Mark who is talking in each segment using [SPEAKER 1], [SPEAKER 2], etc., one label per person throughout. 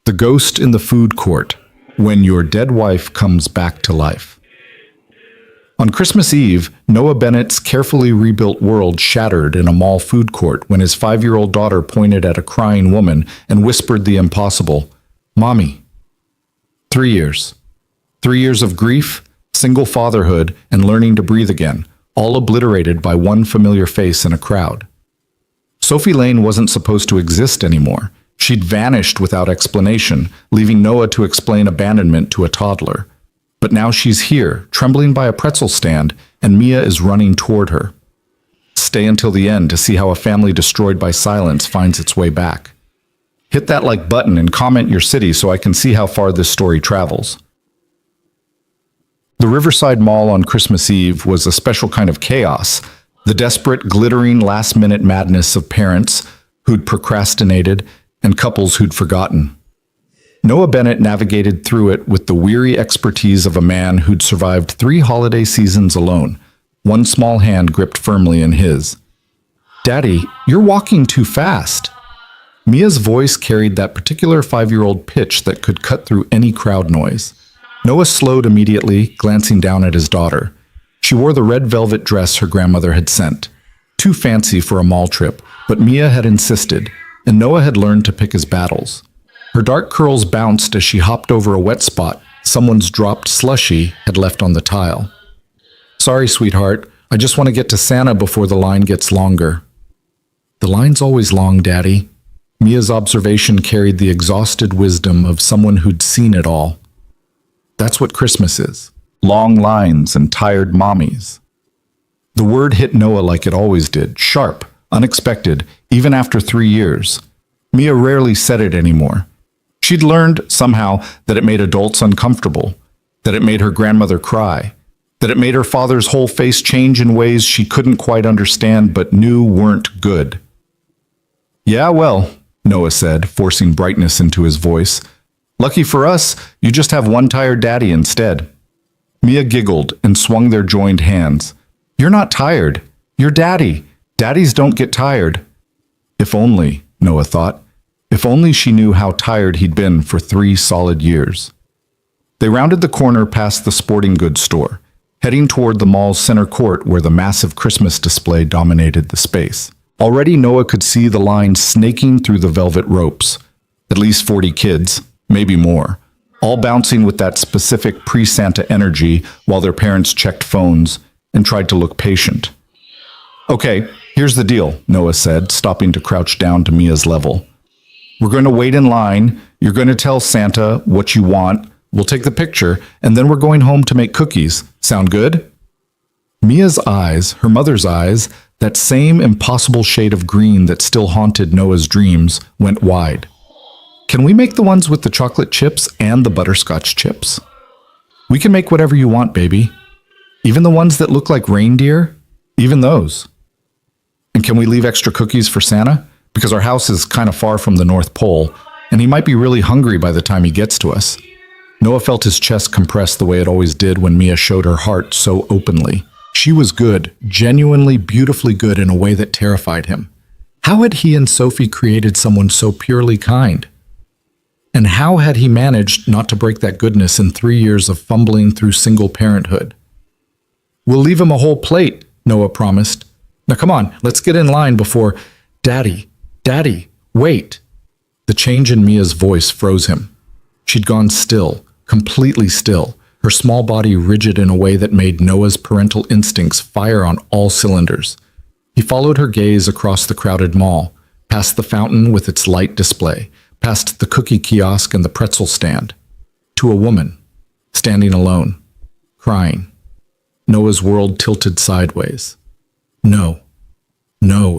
[SPEAKER 1] The Ghost in the Food Court, When Your Dead Wife Comes Back to Life. On Christmas Eve, Noah Bennett's carefully rebuilt world shattered in a mall food court when his 5-year-old daughter pointed at a crying woman and whispered the impossible, "Mommy." 3 years. 3 years of grief, single fatherhood, and learning to breathe again, all obliterated by one familiar face in a crowd. Sophie Lane wasn't supposed to exist anymore. She'd vanished without explanation, leaving Noah to explain abandonment to a toddler. But now she's here, trembling by a pretzel stand, and Mia is running toward her. Stay until the end to see how a family destroyed by silence finds its way back. Hit that like button and comment your city so I can see how far this story travels. The Riverside Mall on Christmas Eve was a special kind of chaos, the desperate, glittering, last-minute madness of parents who'd procrastinated and couples who'd forgotten. Noah Bennett navigated through it with the weary expertise of a man who'd survived 3 holiday seasons alone, one small hand gripped firmly in his. "Daddy, you're walking too fast." Mia's voice carried that particular 5-year-old pitch that could cut through any crowd noise. Noah slowed immediately, glancing down at his daughter. She wore the red velvet dress her grandmother had sent. Too fancy for a mall trip, but Mia had insisted, and Noah had learned to pick his battles. Her dark curls bounced as she hopped over a wet spot someone's dropped slushie had left on the tile. "Sorry, sweetheart. I just want to get to Santa before the line gets longer." "The line's always long, Daddy." Mia's observation carried the exhausted wisdom of someone who'd seen it all. That's what Christmas is. Long lines and tired mommies. The word hit Noah like it always did, sharp, unexpected, even after 3 years. Mia rarely said it anymore. She'd learned, somehow, that it made adults uncomfortable, that it made her grandmother cry, that it made her father's whole face change in ways she couldn't quite understand but knew weren't good. "Yeah, well," Noah said, forcing brightness into his voice. "Lucky for us, you just have one tired daddy instead." Mia giggled and swung their joined hands. "You're not tired. You're Daddy. Daddies don't get tired." If only, Noah thought. If only she knew how tired he'd been for 3 solid years. They rounded the corner past the sporting goods store, heading toward the mall's center court where the massive Christmas display dominated the space. Already Noah could see the line snaking through the velvet ropes. At least 40 kids, maybe more, all bouncing with that specific pre-Santa energy while their parents checked phones and tried to look patient. "Okay, here's the deal," Noah said, stopping to crouch down to Mia's level. "We're going to wait in line. You're going to tell Santa what you want. We'll take the picture, and then we're going home to make cookies. Sound good?" Mia's eyes, her mother's eyes, that same impossible shade of green that still haunted Noah's dreams, went wide. "Can we make the ones with the chocolate chips and the butterscotch chips?" "We can make whatever you want, baby. Even the ones that look like reindeer? Even those." "And can we leave extra cookies for Santa? Because our house is kind of far from the North Pole, and he might be really hungry by the time he gets to us." Noah felt his chest compress the way it always did when Mia showed her heart so openly. She was good, genuinely beautifully good in a way that terrified him. How had he and Sophie created someone so purely kind? And how had he managed not to break that goodness in 3 years of fumbling through single parenthood? "We'll leave him a whole plate," Noah promised. "Now come on, let's get in line before—" Daddy, wait." The change in Mia's voice froze him. She'd gone still, completely still, her small body rigid in a way that made Noah's parental instincts fire on all cylinders. He followed her gaze across the crowded mall, past the fountain with its light display, past the cookie kiosk and the pretzel stand, to a woman, standing alone, crying. Noah's world tilted sideways. No,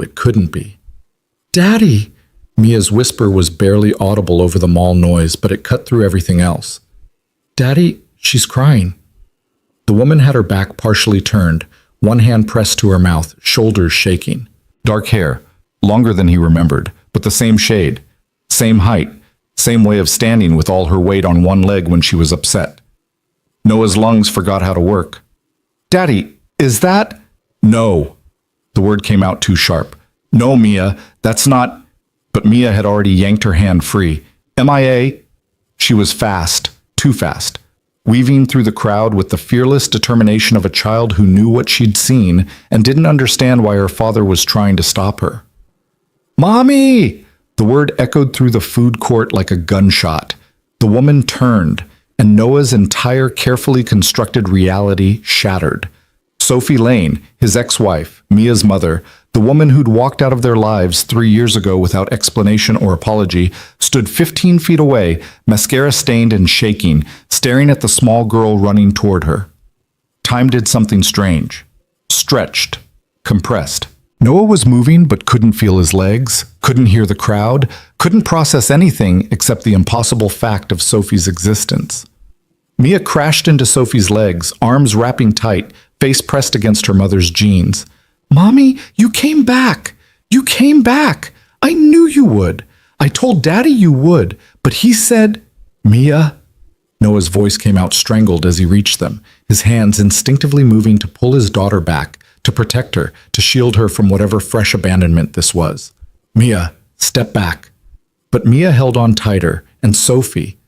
[SPEAKER 1] it couldn't be. "Daddy!" Mia's whisper was barely audible over the mall noise, but it cut through everything else. "Daddy, she's crying." The woman had her back partially turned, one hand pressed to her mouth, shoulders shaking. Dark hair, longer than he remembered, but the same shade, same height, same way of standing with all her weight on one leg when she was upset. Noah's lungs forgot how to work. "Daddy, is that—" "No." The word came out too sharp. "No, Mia, that's not—" But Mia had already yanked her hand free. "MIA, She was fast, too fast, weaving through the crowd with the fearless determination of a child who knew what she'd seen and didn't understand why her father was trying to stop her. "Mommy!" The word echoed through the food court like a gunshot. The woman turned, and Noah's entire carefully constructed reality shattered. Sophie Lane, his ex-wife, Mia's mother, the woman who'd walked out of their lives 3 years ago without explanation or apology, stood 15 feet away, mascara stained and shaking, staring at the small girl running toward her. Time did something strange. Stretched. Compressed. Noah was moving but couldn't feel his legs, couldn't hear the crowd, couldn't process anything except the impossible fact of Sophie's existence. Mia crashed into Sophie's legs, arms wrapping tight, face pressed against her mother's jeans. "Mommy, you came back! You came back! I knew you would! I told Daddy you would, but he said—" "Mia?" Noah's voice came out strangled as he reached them, his hands instinctively moving to pull his daughter back, to protect her, to shield her from whatever fresh abandonment this was. "Mia, step back." But Mia held on tighter, and Sophie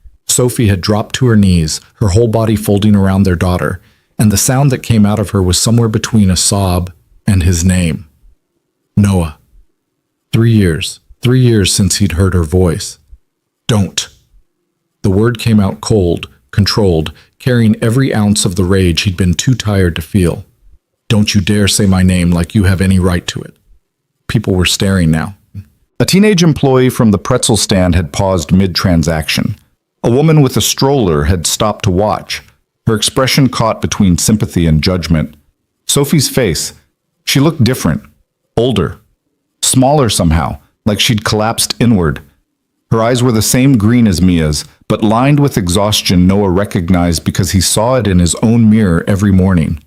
[SPEAKER 1] had dropped to her knees, her whole body folding around their daughter, and the sound that came out of her was somewhere between a sob and his name. Noah. 3 years. 3 years since he'd heard her voice. "Don't." The word came out cold, controlled, carrying every ounce of the rage he'd been too tired to feel. "Don't you dare say my name like you have any right to it." People were staring now. A teenage employee from the pretzel stand had paused mid-transaction. A woman with a stroller had stopped to watch, her expression caught between sympathy and judgment. Sophie's face, she looked different, older, smaller somehow, like she'd collapsed inward. Her eyes were the same green as Mia's, but lined with exhaustion Noah recognized because he saw it in his own mirror every morning.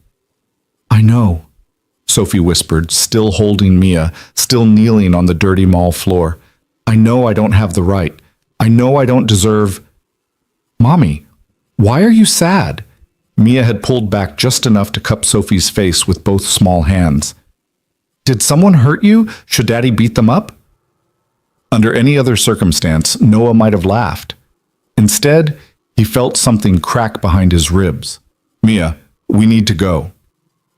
[SPEAKER 1] "I know," Sophie whispered, still holding Mia, still kneeling on the dirty mall floor. "I know I don't have the right. I know I don't deserve—" "Mommy, why are you sad?" Mia had pulled back just enough to cup Sophie's face with both small hands. "Did someone hurt you? Should Daddy beat them up?" Under any other circumstance, Noah might have laughed. Instead, he felt something crack behind his ribs. "Mia, we need to go."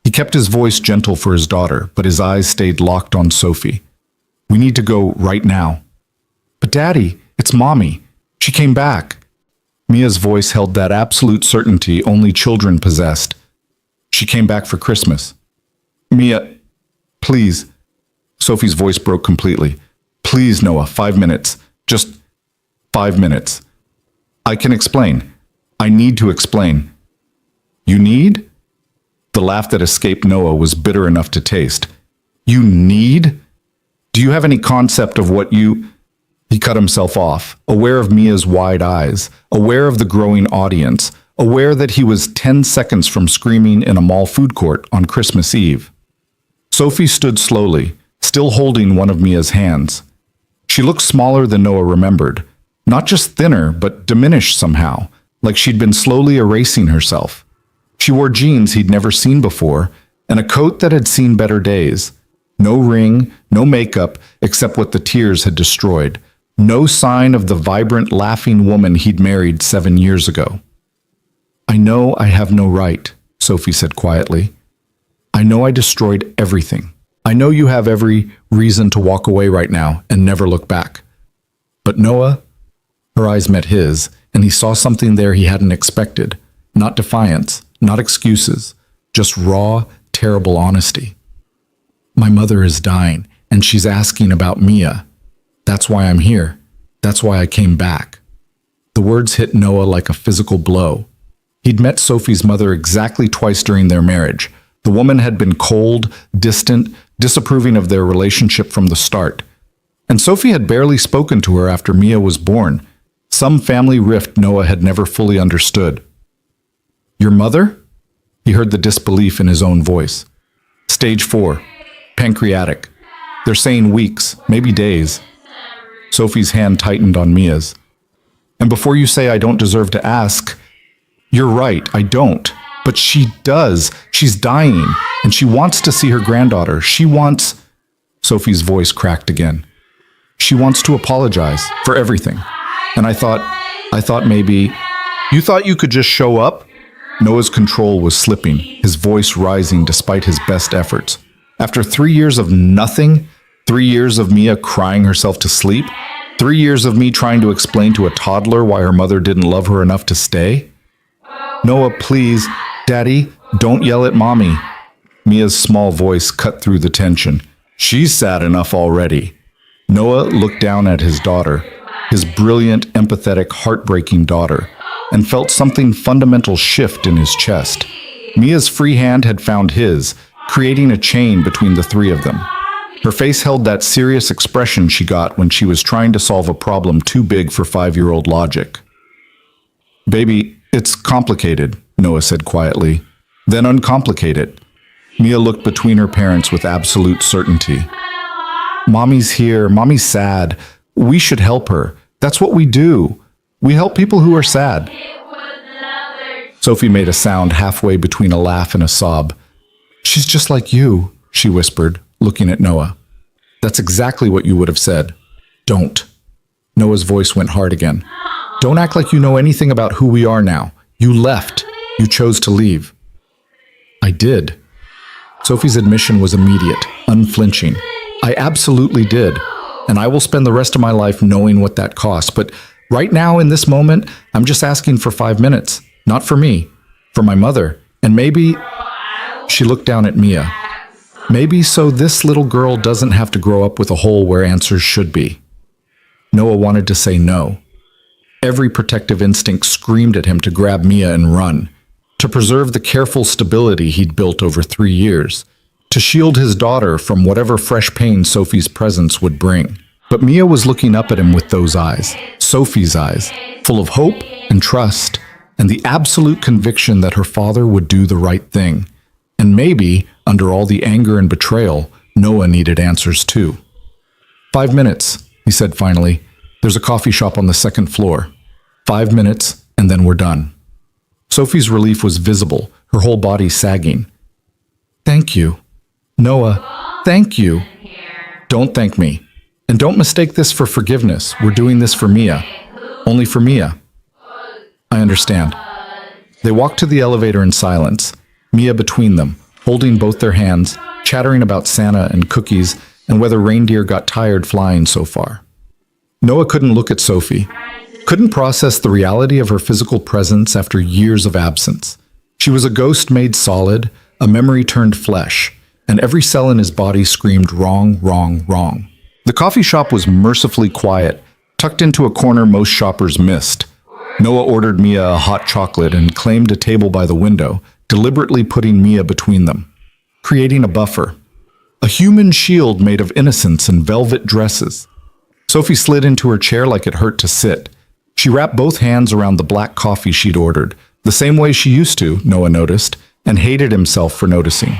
[SPEAKER 1] He kept his voice gentle for his daughter, but his eyes stayed locked on Sophie. "We need to go right now." "But Daddy, it's Mommy. She came back." Mia's voice held that absolute certainty only children possessed. "She came back for Christmas." "Mia, please." Sophie's voice broke completely. "Please, Noah, 5 minutes. Just 5 minutes. I can explain. I need to explain." "You need?" The laugh that escaped Noah was bitter enough to taste. "You need? Do you have any concept of what you—" He cut himself off, aware of Mia's wide eyes, aware of the growing audience, aware that he was 10 seconds from screaming in a mall food court on Christmas Eve. Sophie stood slowly, still holding one of Mia's hands. She looked smaller than Noah remembered, not just thinner, but diminished somehow, like she'd been slowly erasing herself. She wore jeans he'd never seen before, and a coat that had seen better days. No ring, no makeup, except what the tears had destroyed. No sign of the vibrant, laughing woman he'd married 7 years ago. "I know I have no right," Sophie said quietly. "I know I destroyed everything. I know you have every reason to walk away right now and never look back. But Noah," her eyes met his, and he saw something there he hadn't expected. Not defiance, not excuses, just raw, terrible honesty. "My mother is dying, and she's asking about Mia. That's why I'm here. That's why I came back." The words hit Noah like a physical blow. He'd met Sophie's mother exactly twice during their marriage. The woman had been cold, distant, disapproving of their relationship from the start. And Sophie had barely spoken to her after Mia was born, some family rift Noah had never fully understood. "Your mother?" He heard the disbelief in his own voice. "Stage 4. Pancreatic. They're saying weeks, maybe days." Sophie's hand tightened on Mia's. "And before you say I don't deserve to ask, you're right, I don't. But she does. She's dying, and she wants to see her granddaughter. She wants—" Sophie's voice cracked again. "She wants to apologize for everything. And I thought, I thought maybe... You thought you could just show up? Noah's control was slipping, his voice rising despite his best efforts. After 3 years of nothing, 3 years of Mia crying herself to sleep, 3 years of me trying to explain to a toddler why her mother didn't love her enough to stay? Noah, please, Daddy, don't yell at Mommy. Mia's small voice cut through the tension. She's sad enough already. Noah looked down at his daughter, his brilliant, empathetic, heartbreaking daughter, and felt something fundamental shift in his chest. Mia's free hand had found his, creating a chain between the three of them. Her face held that serious expression she got when she was trying to solve a problem too big for 5-year-old logic. Baby, it's complicated, Noah said quietly. Then uncomplicate it. Mia looked between her parents with absolute certainty. Mommy's here. Mommy's sad. We should help her. That's what we do. We help people who are sad. Sophie made a sound halfway between a laugh and a sob. She's just like you, she whispered, looking at Noah. That's exactly what you would have said. Don't. Noah's voice went hard again. Don't act like you know anything about who we are now. You left. You chose to leave. I did. Sophie's admission was immediate, unflinching. I absolutely did. And I will spend the rest of my life knowing what that costs. But right now, in this moment, I'm just asking for 5 minutes. Not for me. For my mother. And maybe... She looked down at Mia. Maybe so this little girl doesn't have to grow up with a hole where answers should be. Noah wanted to say no. Every protective instinct screamed at him to grab Mia and run, to preserve the careful stability he'd built over 3 years, to shield his daughter from whatever fresh pain Sophie's presence would bring. But Mia was looking up at him with those eyes, Sophie's eyes, full of hope and trust, and the absolute conviction that her father would do the right thing. And maybe, under all the anger and betrayal, Noah needed answers too. 5 minutes, he said finally. There's a coffee shop on the 2nd floor. 5 minutes, and then we're done. Sophie's relief was visible, her whole body sagging. Thank you. Noah, thank you. Don't thank me. And don't mistake this for forgiveness. We're doing this for Mia. Only for Mia. I understand. They walked to the elevator in silence, Mia between them, holding both their hands, chattering about Santa and cookies and whether reindeer got tired flying so far. Noah couldn't look at Sophie, couldn't process the reality of her physical presence after years of absence. She was a ghost made solid, a memory turned flesh, and every cell in his body screamed wrong, wrong, wrong. The coffee shop was mercifully quiet, tucked into a corner most shoppers missed. Noah ordered Mia a hot chocolate and claimed a table by the window, deliberately putting Mia between them, creating a buffer. A human shield made of innocence and velvet dresses. Sophie slid into her chair like it hurt to sit. She wrapped both hands around the black coffee she'd ordered, the same way she used to, Noah noticed, and hated himself for noticing.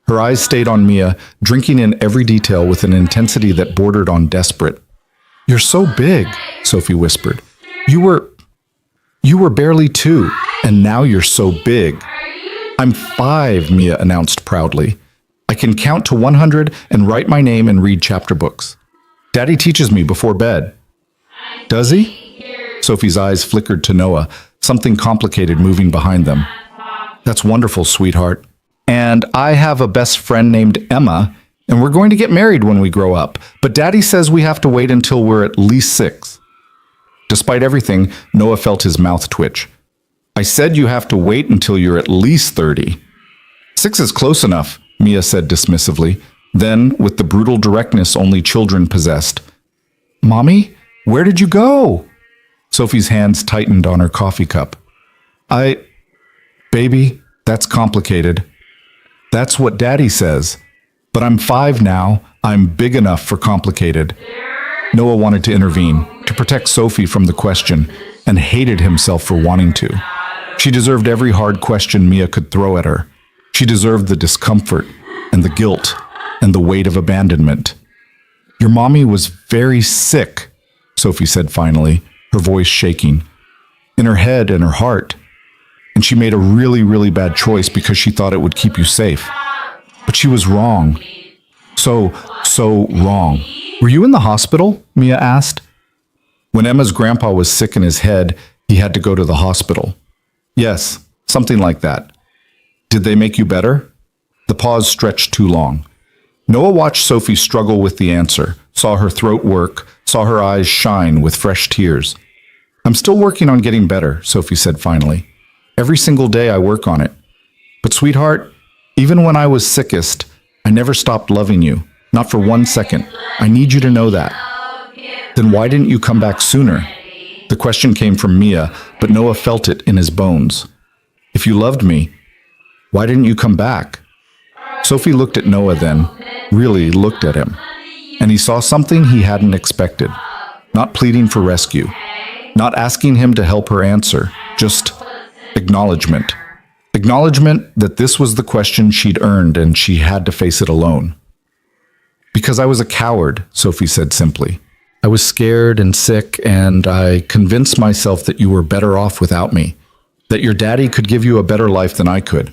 [SPEAKER 1] Her eyes stayed on Mia, drinking in every detail with an intensity that bordered on desperate. You're so big, Sophie whispered. You were barely 2, and now you're so big. I'm 5, Mia announced proudly. I can count to 100 and write my name and read chapter books. Daddy teaches me before bed. Does he? Sophie's eyes flickered to Noah, something complicated moving behind them. That's wonderful, sweetheart. And I have a best friend named Emma, and we're going to get married when we grow up. But Daddy says we have to wait until we're at least 6. Despite everything, Noah felt his mouth twitch. I said you have to wait until you're at least 30. 6 is close enough, Mia said dismissively. Then, with the brutal directness only children possessed, Mommy, where did you go? Sophie's hands tightened on her coffee cup. Baby, that's complicated. That's what Daddy says. But I'm 5 now. I'm big enough for complicated. Noah wanted to intervene, to protect Sophie from the question, and hated himself for wanting to. She deserved every hard question Mia could throw at her. She deserved the discomfort and the guilt and the weight of abandonment. Your mommy was very sick, Sophie said finally, her voice shaking. In her head and her heart. And she made a really, really bad choice because she thought it would keep you safe. But she was wrong. So wrong. Were you in the hospital? Mia asked. When Emma's grandpa was sick in his head, He had to go to the hospital. Yes, something like that. Did they make you better? The pause stretched too long. Noah watched Sophie struggle with the answer, saw her throat work, saw her eyes shine with fresh tears. I'm still working on getting better, Sophie said finally. Every single day I work on it. But sweetheart, even when I was sickest, I never stopped loving you. Not for 1 second. I need you to know that. Then why didn't you come back sooner? The question came from Mia, but Noah felt it in his bones. If you loved me, why didn't you come back? Sophie looked at Noah then, really looked at him. And he saw something he hadn't expected. Not pleading for rescue. Not asking him to help her answer. Just acknowledgement. Acknowledgement that this was the question she'd earned and she had to face it alone. Because I was a coward, Sophie said simply. I was scared and sick, and I convinced myself that you were better off without me, that your daddy could give you a better life than I could.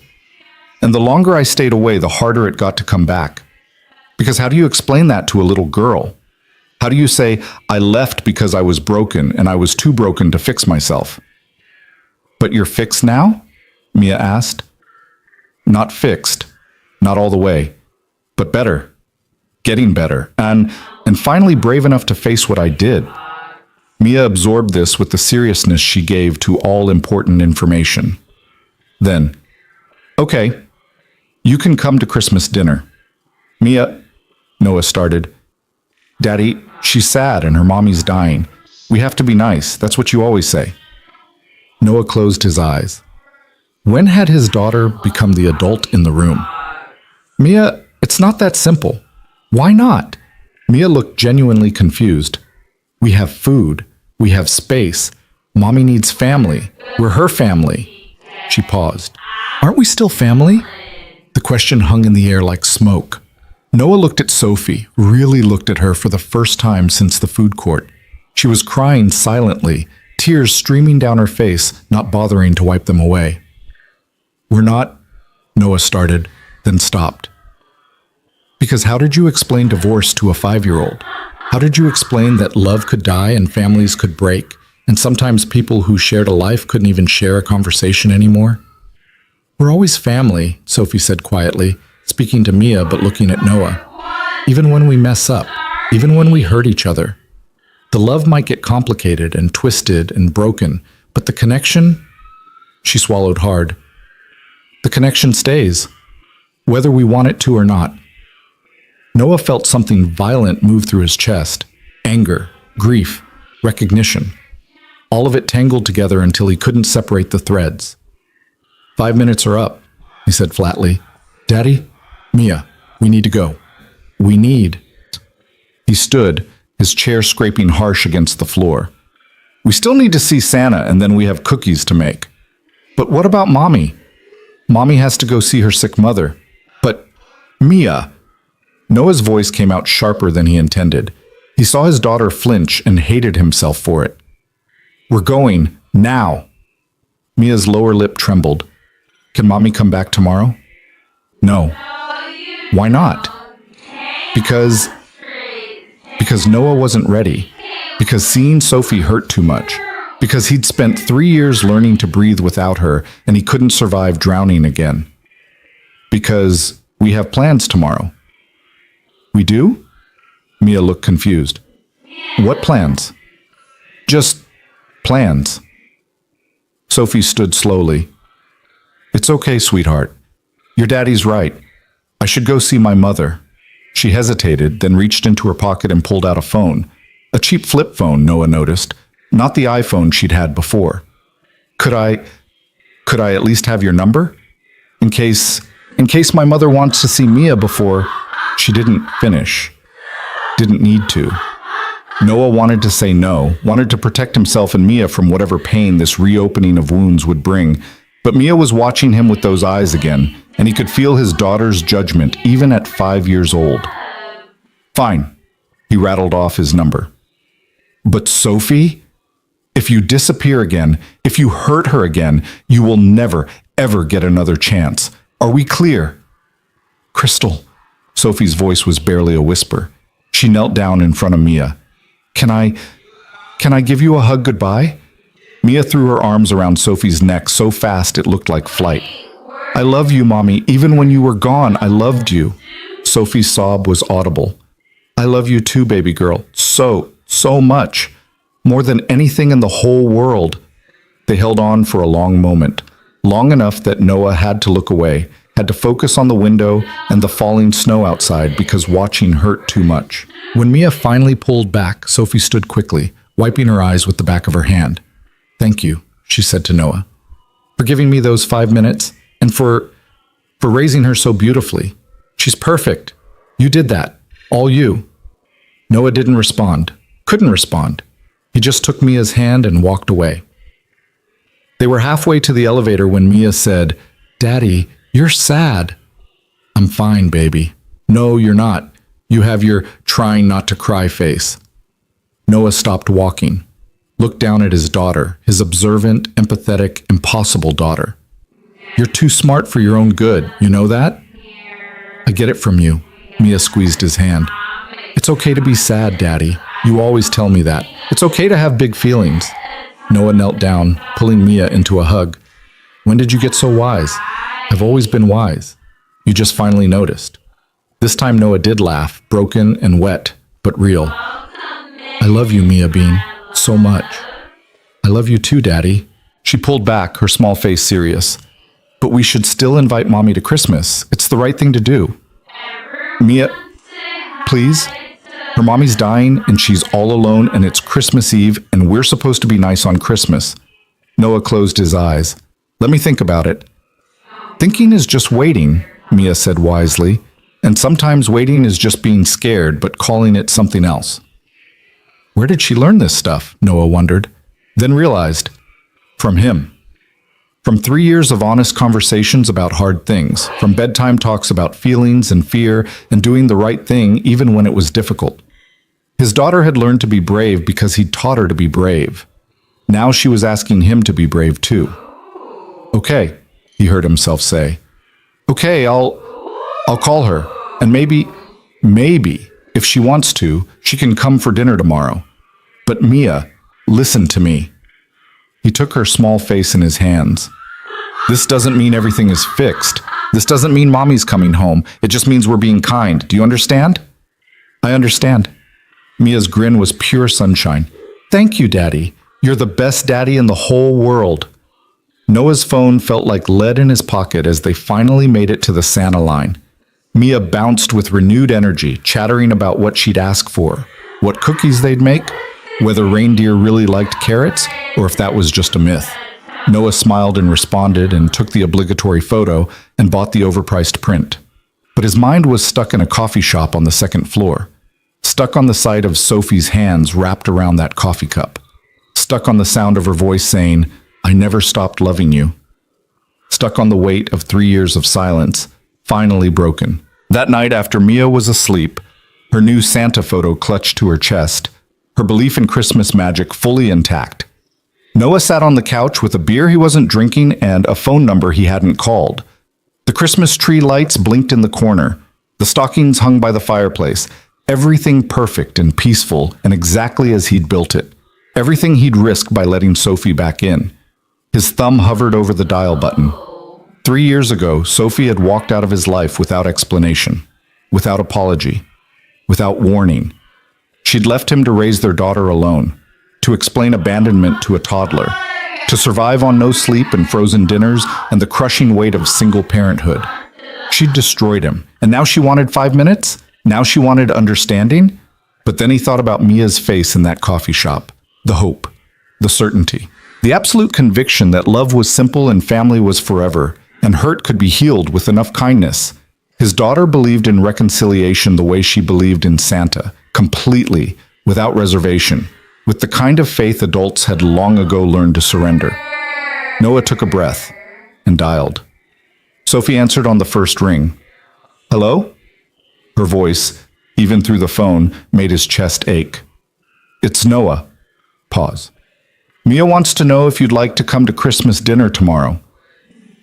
[SPEAKER 1] And the longer I stayed away, the harder it got to come back. Because how do you explain that to a little girl? How do you say, I left because I was broken and I was too broken to fix myself? But you're fixed now? Mia asked. Not fixed, not all the way, but better. Getting better, and finally brave enough to face what I did. Mia absorbed this with the seriousness she gave to all important information. Then, okay, you can come to Christmas dinner. Mia, Noah started. Daddy, she's sad and her mommy's dying. We have to be nice, that's what you always say. Noah closed his eyes. When had his daughter become the adult in the room? Mia, it's not that simple. Why not? Mia looked genuinely confused. We have food. We have space. Mommy needs family. We're her family. She paused. Aren't we still family? The question hung in the air like smoke. Noah looked at Sophie, really looked at her for the first time since the food court. She was crying silently, tears streaming down her face, not bothering to wipe them away. We're not, Noah started, then stopped. Because how did you explain divorce to a 5-year-old? How did you explain that love could die and families could break, and sometimes people who shared a life couldn't even share a conversation anymore? We're always family, Sophie said quietly, speaking to Mia but looking at Noah. Even when we mess up, even when we hurt each other. The love might get complicated and twisted and broken, but the connection, she swallowed hard. The connection stays, whether we want it to or not. Noah felt something violent move through his chest. Anger, grief, recognition. All of it tangled together until he couldn't separate the threads. 5 minutes are up, he said flatly. Daddy, Mia, we need to go. We need. He stood, his chair scraping harsh against the floor. We still need to see Santa, and then we have cookies to make. But what about Mommy? Mommy has to go see her sick mother. But Mia... Noah's voice came out sharper than he intended. He saw his daughter flinch and hated himself for it. We're going, now. Mia's lower lip trembled. Can Mommy come back tomorrow? No. Why not? Because Noah wasn't ready. Because seeing Sophie hurt too much. Because he'd spent 3 years learning to breathe without her and he couldn't survive drowning again. Because we have plans tomorrow. We do? Mia looked confused. What plans? Just plans. Sophie stood slowly. It's okay, sweetheart. Your daddy's right. I should go see my mother. She hesitated, then reached into her pocket and pulled out a phone. A cheap flip phone, Noah noticed, not the iPhone she'd had before. Could I at least have your number? In case my mother wants to see Mia before... She didn't finish. Didn't need to. Noah wanted to say no, wanted to protect himself and Mia from whatever pain this reopening of wounds would bring, but Mia was watching him with those eyes again, and he could feel his daughter's judgment even at 5 years old. Fine. He rattled off his number. But Sophie, if you disappear again, if you hurt her again, you will never, ever get another chance. Are we clear? Crystal. Sophie's voice was barely a whisper. She knelt down in front of Mia. Can I give you a hug goodbye? Mia threw her arms around Sophie's neck so fast it looked like flight. I love you, Mommy. Even when you were gone, I loved you. Sophie's sob was audible. I love you too, baby girl. So much. More than anything in the whole world. They held on for a long moment. Long enough that Noah had to look away, had to focus on the window and the falling snow outside because watching hurt too much. When Mia finally pulled back, Sophie stood quickly, wiping her eyes with the back of her hand. Thank you, she said to Noah, for giving me those 5 minutes and for raising her so beautifully. She's perfect. You did that. All you. Noah didn't respond, couldn't respond. He just took Mia's hand and walked away. They were halfway to the elevator when Mia said, Daddy, you're sad. I'm fine, baby. No, you're not. You have your trying not to cry face. Noah stopped walking, looked down at his daughter, his observant, empathetic, impossible daughter. You're too smart for your own good, you know that? I get it from you. Mia squeezed his hand. It's okay to be sad, Daddy. You always tell me that. It's okay to have big feelings. Noah knelt down, pulling Mia into a hug. When did you get so wise? I've always been wise. You just finally noticed. This time Noah did laugh, broken and wet, but real. I love you, Mia Bean, so much. I love you too, Daddy. She pulled back, her small face serious. But we should still invite Mommy to Christmas. It's the right thing to do. Mia, please? Her mommy's dying and she's all alone and it's Christmas Eve and we're supposed to be nice on Christmas. Noah closed his eyes. Let me think about it. Thinking is just waiting, Mia said wisely, and sometimes waiting is just being scared but calling it something else. Where did she learn this stuff? Noah wondered, then realized. From him. From 3 years of honest conversations about hard things, from bedtime talks about feelings and fear and doing the right thing even when it was difficult. His daughter had learned to be brave because he taught her to be brave. Now she was asking him to be brave too. Okay, he heard himself say. Okay, I'll call her, and maybe, if she wants to, she can come for dinner tomorrow. But Mia, listen to me. He took her small face in his hands. This doesn't mean everything is fixed. This doesn't mean Mommy's coming home. It just means we're being kind. Do you understand? I understand. Mia's grin was pure sunshine. Thank you, Daddy. You're the best daddy in the whole world. Noah's phone felt like lead in his pocket as they finally made it to the Santa line. Mia bounced with renewed energy, chattering about what she'd ask for, what cookies they'd make, whether reindeer really liked carrots, or if that was just a myth. Noah smiled and responded and took the obligatory photo and bought the overpriced print. But his mind was stuck in a coffee shop on the second floor, stuck on the sight of Sophie's hands wrapped around that coffee cup, stuck on the sound of her voice saying, I never stopped loving you, stuck on the weight of 3 years of silence, finally broken. That night after Mia was asleep, her new Santa photo clutched to her chest, her belief in Christmas magic fully intact. Noah sat on the couch with a beer he wasn't drinking and a phone number he hadn't called. The Christmas tree lights blinked in the corner. The stockings hung by the fireplace. Everything perfect and peaceful and exactly as he'd built it. Everything he'd risked by letting Sophie back in. His thumb hovered over the dial button. 3 years ago, Sophie had walked out of his life without explanation, without apology, without warning. She'd left him to raise their daughter alone, to explain abandonment to a toddler, to survive on no sleep and frozen dinners and the crushing weight of single parenthood. She'd destroyed him, and now she wanted 5 minutes? Now she wanted understanding? But then he thought about Mia's face in that coffee shop, the hope, the certainty, the absolute conviction that love was simple and family was forever, and hurt could be healed with enough kindness. His daughter believed in reconciliation the way she believed in Santa, completely, without reservation, with the kind of faith adults had long ago learned to surrender. Noah took a breath and dialed. Sophie answered on the first ring. Hello? Her voice, even through the phone, made his chest ache. It's Noah. Pause. Mia wants to know if you'd like to come to Christmas dinner tomorrow.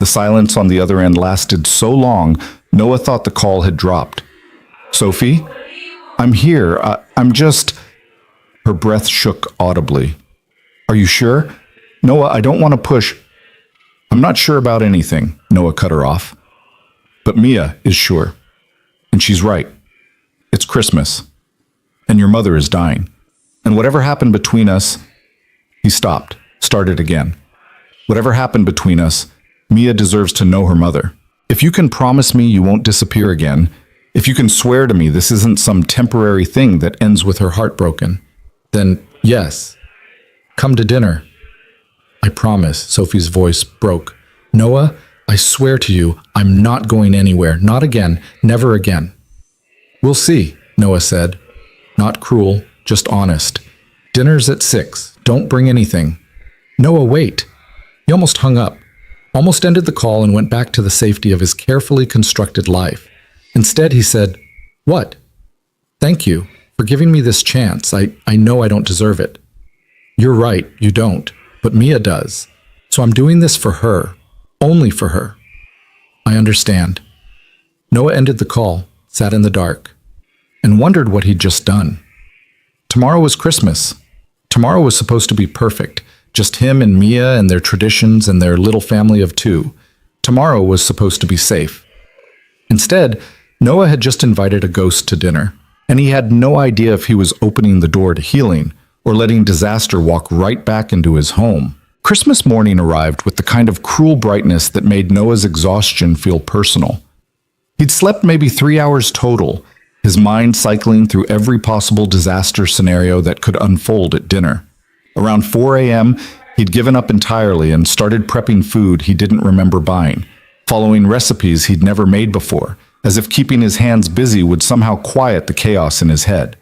[SPEAKER 1] The silence on the other end lasted so long, Noah thought the call had dropped. Sophie? I'm here. I'm just... Her breath shook audibly. Are you sure? Noah, I don't want to push. I'm not sure about anything, Noah cut her off. But Mia is sure. And she's right. It's Christmas. And your mother is dying. And whatever happened between us, he stopped, started again. Whatever happened between us, Mia deserves to know her mother. If you can promise me you won't disappear again, if you can swear to me this isn't some temporary thing that ends with her heart broken, then yes, come to dinner. I promise, Sophie's voice broke. Noah, I swear to you, I'm not going anywhere. Not again. Never again. We'll see, Noah said. Not cruel, just honest. Dinner's at 6. Don't bring anything. Noah, wait. He almost hung up, almost ended the call and went back to the safety of his carefully constructed life. Instead, he said, What? Thank you for giving me this chance. I know I don't deserve it. You're right, you don't, but Mia does. So I'm doing this for her, only for her. I understand. Noah ended the call, sat in the dark, and wondered what he'd just done. Tomorrow was Christmas. Tomorrow was supposed to be perfect, just him and Mia and their traditions and their little family of 2. Tomorrow was supposed to be safe. Instead, Noah had just invited a ghost to dinner, and he had no idea if he was opening the door to healing or letting disaster walk right back into his home. Christmas morning arrived with the kind of cruel brightness that made Noah's exhaustion feel personal. He'd slept maybe 3 hours total, his mind cycling through every possible disaster scenario that could unfold at dinner. Around 4 a.m., he'd given up entirely and started prepping food he didn't remember buying, following recipes he'd never made before, as if keeping his hands busy would somehow quiet the chaos in his head.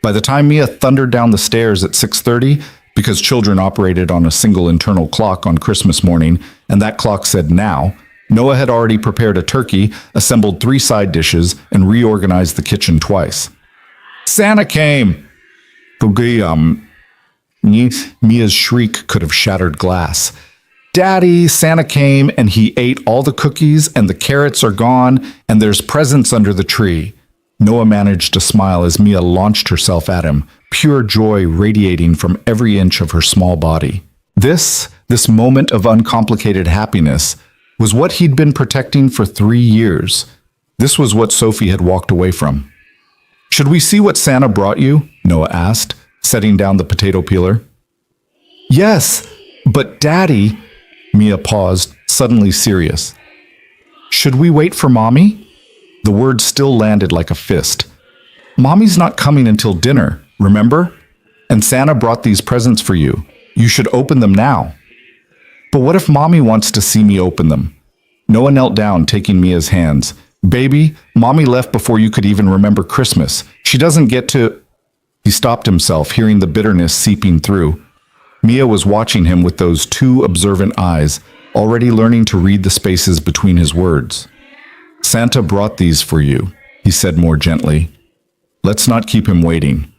[SPEAKER 1] By the time Mia thundered down the stairs at 6:30, because children operated on a single internal clock on Christmas morning, and that clock said now, Noah had already prepared a turkey, assembled 3 side dishes, and reorganized the kitchen twice. Santa came! Mia's shriek could have shattered glass. Daddy, Santa came and he ate all the cookies and the carrots are gone and there's presents under the tree. Noah managed to smile as Mia launched herself at him, pure joy radiating from every inch of her small body. This moment of uncomplicated happiness was what he'd been protecting for 3 years. This was what Sophie had walked away from. Should we see what Santa brought you? Noah asked, setting down the potato peeler. Yes, but Daddy... Mia paused, suddenly serious. Should we wait for Mommy? The word still landed like a fist. Mommy's not coming until dinner, remember? And Santa brought these presents for you. You should open them now. But what if Mommy wants to see me open them? Noah knelt down, taking Mia's hands. Baby, Mommy left before you could even remember Christmas. She doesn't get to... He stopped himself, hearing the bitterness seeping through. Mia was watching him with those 2 observant eyes, already learning to read the spaces between his words. Santa brought these for you, he said more gently. Let's not keep him waiting.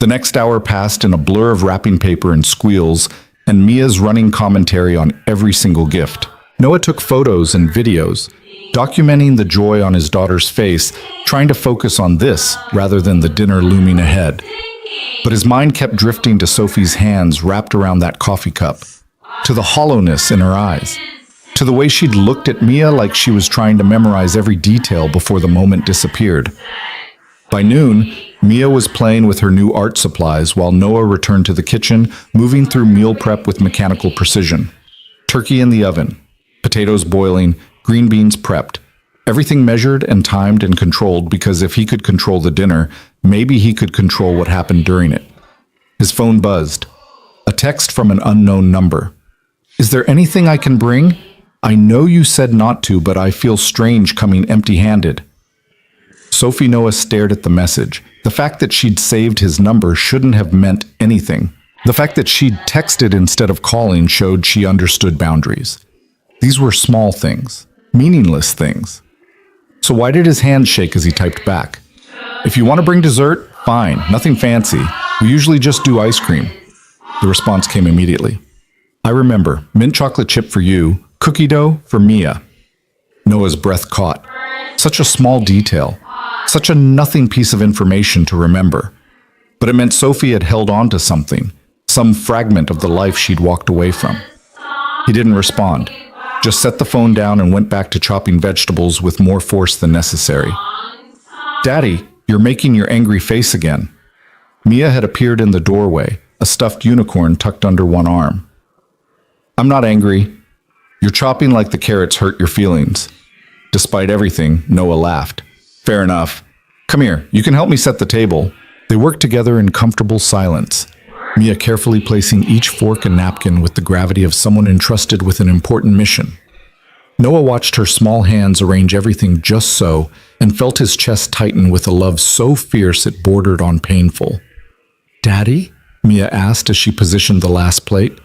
[SPEAKER 1] The next hour passed in a blur of wrapping paper and squeals, and Mia's running commentary on every single gift. Noah took photos and videos, documenting the joy on his daughter's face, trying to focus on this rather than the dinner looming ahead. But his mind kept drifting to Sophie's hands wrapped around that coffee cup, to the hollowness in her eyes, to the way she'd looked at Mia like she was trying to memorize every detail before the moment disappeared. By noon, Mia was playing with her new art supplies while Noah returned to the kitchen, moving through meal prep with mechanical precision. Turkey in the oven, potatoes boiling, green beans prepped. Everything measured and timed and controlled because if he could control the dinner, maybe he could control what happened during it. His phone buzzed. A text from an unknown number. Is there anything I can bring? I know you said not to, but I feel strange coming empty-handed. Sophie Noah stared at the message. The fact that she'd saved his number shouldn't have meant anything. The fact that she'd texted instead of calling showed she understood boundaries. These were small things, meaningless things. So why did his hand shake as he typed back? If you want to bring dessert, fine, nothing fancy. We usually just do ice cream. The response came immediately. I remember, mint chocolate chip for you, cookie dough for Mia. Noah's breath caught. Such a small detail, such a nothing piece of information to remember. But it meant Sophie had held on to something some fragment of the life she'd walked away from. He didn't respond, just set the phone down and went back to chopping vegetables with more force than necessary. "Daddy, you're making your angry face again." Mia had appeared in the doorway, a stuffed unicorn tucked under one arm. "I'm not angry. You're chopping like the carrots hurt your feelings." Despite everything, Noah laughed. "Fair enough. Come here, you can help me set the table." They worked together in comfortable silence, Mia carefully placing each fork and napkin with the gravity of someone entrusted with an important mission. Noah watched her small hands arrange everything just so and felt his chest tighten with a love so fierce it bordered on painful. "Daddy?" Mia asked as she positioned the last plate.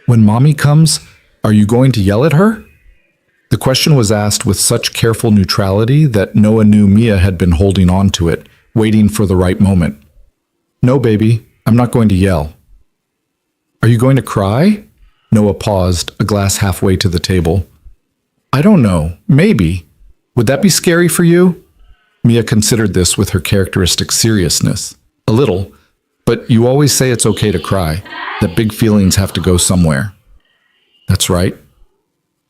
[SPEAKER 1] "When Mommy comes, are you going to yell at her?" The question was asked with such careful neutrality that Noah knew Mia had been holding on to it, waiting for the right moment. "No, baby, I'm not going to yell." "Are you going to cry?" Noah paused, a glass halfway to the table. "I don't know. Maybe. Would that be scary for you?" Mia considered this with her characteristic seriousness. "A little. But you always say it's okay to cry, that big feelings have to go somewhere." "That's right.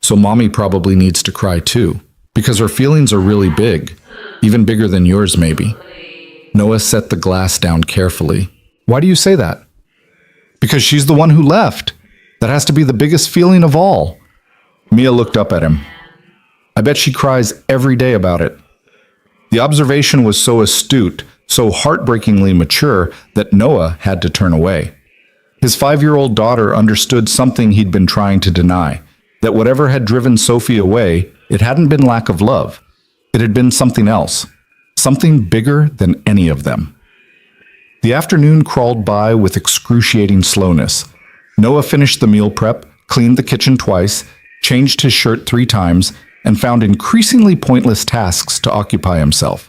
[SPEAKER 1] So Mommy probably needs to cry too, because her feelings are really big, even bigger than yours maybe." Noah set the glass down carefully. "Why do you say that?" "Because she's the one who left. That has to be the biggest feeling of all." Mia looked up at him. "I bet she cries every day about it." The observation was so astute, so heartbreakingly mature, that Noah had to turn away. His 5-year-old daughter understood something he'd been trying to deny, that whatever had driven Sophie away, it hadn't been lack of love. It had been something else, something bigger than any of them. The afternoon crawled by with excruciating slowness. Noah finished the meal prep, cleaned the kitchen twice, changed his shirt 3 times, and found increasingly pointless tasks to occupy himself.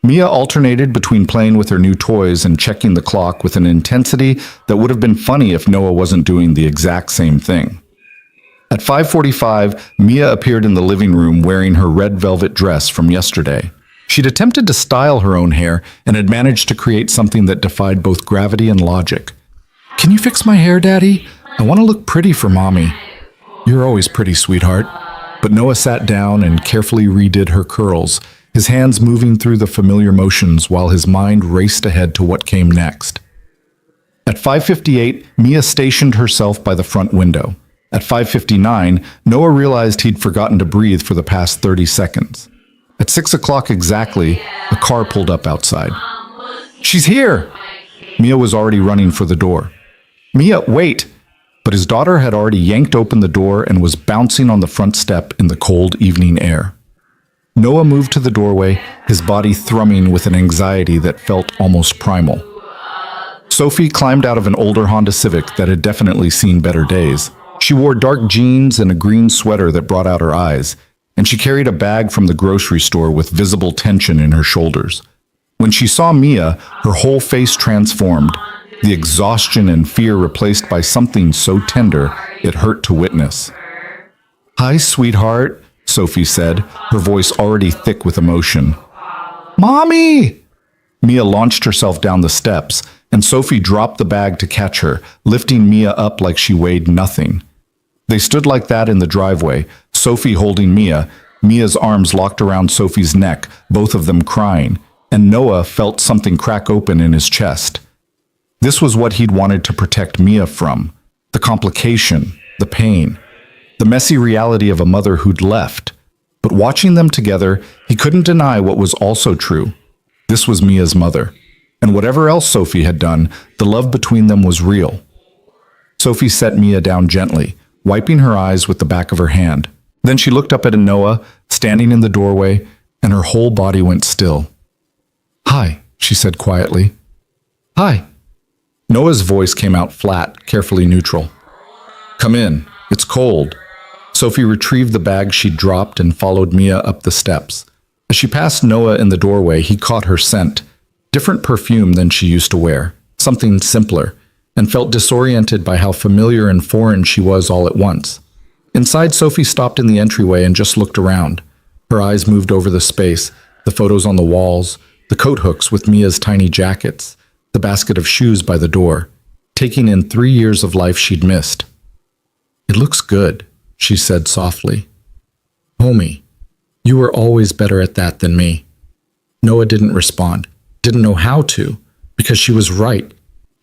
[SPEAKER 1] Mia alternated between playing with her new toys and checking the clock with an intensity that would have been funny if Noah wasn't doing the exact same thing. At 5:45, Mia appeared in the living room wearing her red velvet dress from yesterday. She'd attempted to style her own hair and had managed to create something that defied both gravity and logic. "Can you fix my hair, Daddy? I want to look pretty for Mommy." "You're always pretty, sweetheart." But Noah sat down and carefully redid her curls, his hands moving through the familiar motions while his mind raced ahead to what came next. At 5:58, Mia stationed herself by the front window. At 5:59, Noah realized he'd forgotten to breathe for the past 30 seconds. At 6 o'clock exactly, a car pulled up outside. "She's here!" Mia was already running for the door. "Mia, wait!" But his daughter had already yanked open the door and was bouncing on the front step in the cold evening air. Noah moved to the doorway, his body thrumming with an anxiety that felt almost primal. Sophie climbed out of an older Honda Civic that had definitely seen better days. She wore dark jeans and a green sweater that brought out her eyes, and she carried a bag from the grocery store with visible tension in her shoulders. When she saw Mia, her whole face transformed, the exhaustion and fear replaced by something so tender it hurt to witness. "Hi, sweetheart," Sophie said, her voice already thick with emotion. "Mommy!" Mia launched herself down the steps, and Sophie dropped the bag to catch her, lifting Mia up like she weighed nothing. They stood like that in the driveway, Sophie holding Mia, Mia's arms locked around Sophie's neck, both of them crying, and Noah felt something crack open in his chest. This was what he'd wanted to protect Mia from, the complication, the pain, the messy reality of a mother who'd left. But watching them together, he couldn't deny what was also true. This was Mia's mother, and whatever else Sophie had done, the love between them was real. Sophie set Mia down gently, wiping her eyes with the back of her hand. Then she looked up at Noah, standing in the doorway, and her whole body went still. "Hi," she said quietly. "Hi." Noah's voice came out flat, carefully neutral. "Come in. It's cold." Sophie retrieved the bag she'd dropped and followed Mia up the steps. As she passed Noah in the doorway, he caught her scent, different perfume than she used to wear, something simpler, and felt disoriented by how familiar and foreign she was all at once. Inside, Sophie stopped in the entryway and just looked around. Her eyes moved over the space, the photos on the walls, the coat hooks with Mia's tiny jackets, the basket of shoes by the door. taking in 3 years of life she'd missed. "It looks good," she said softly. "Homie, you were always better at that than me." Noah didn't respond, didn't know how to, because she was right.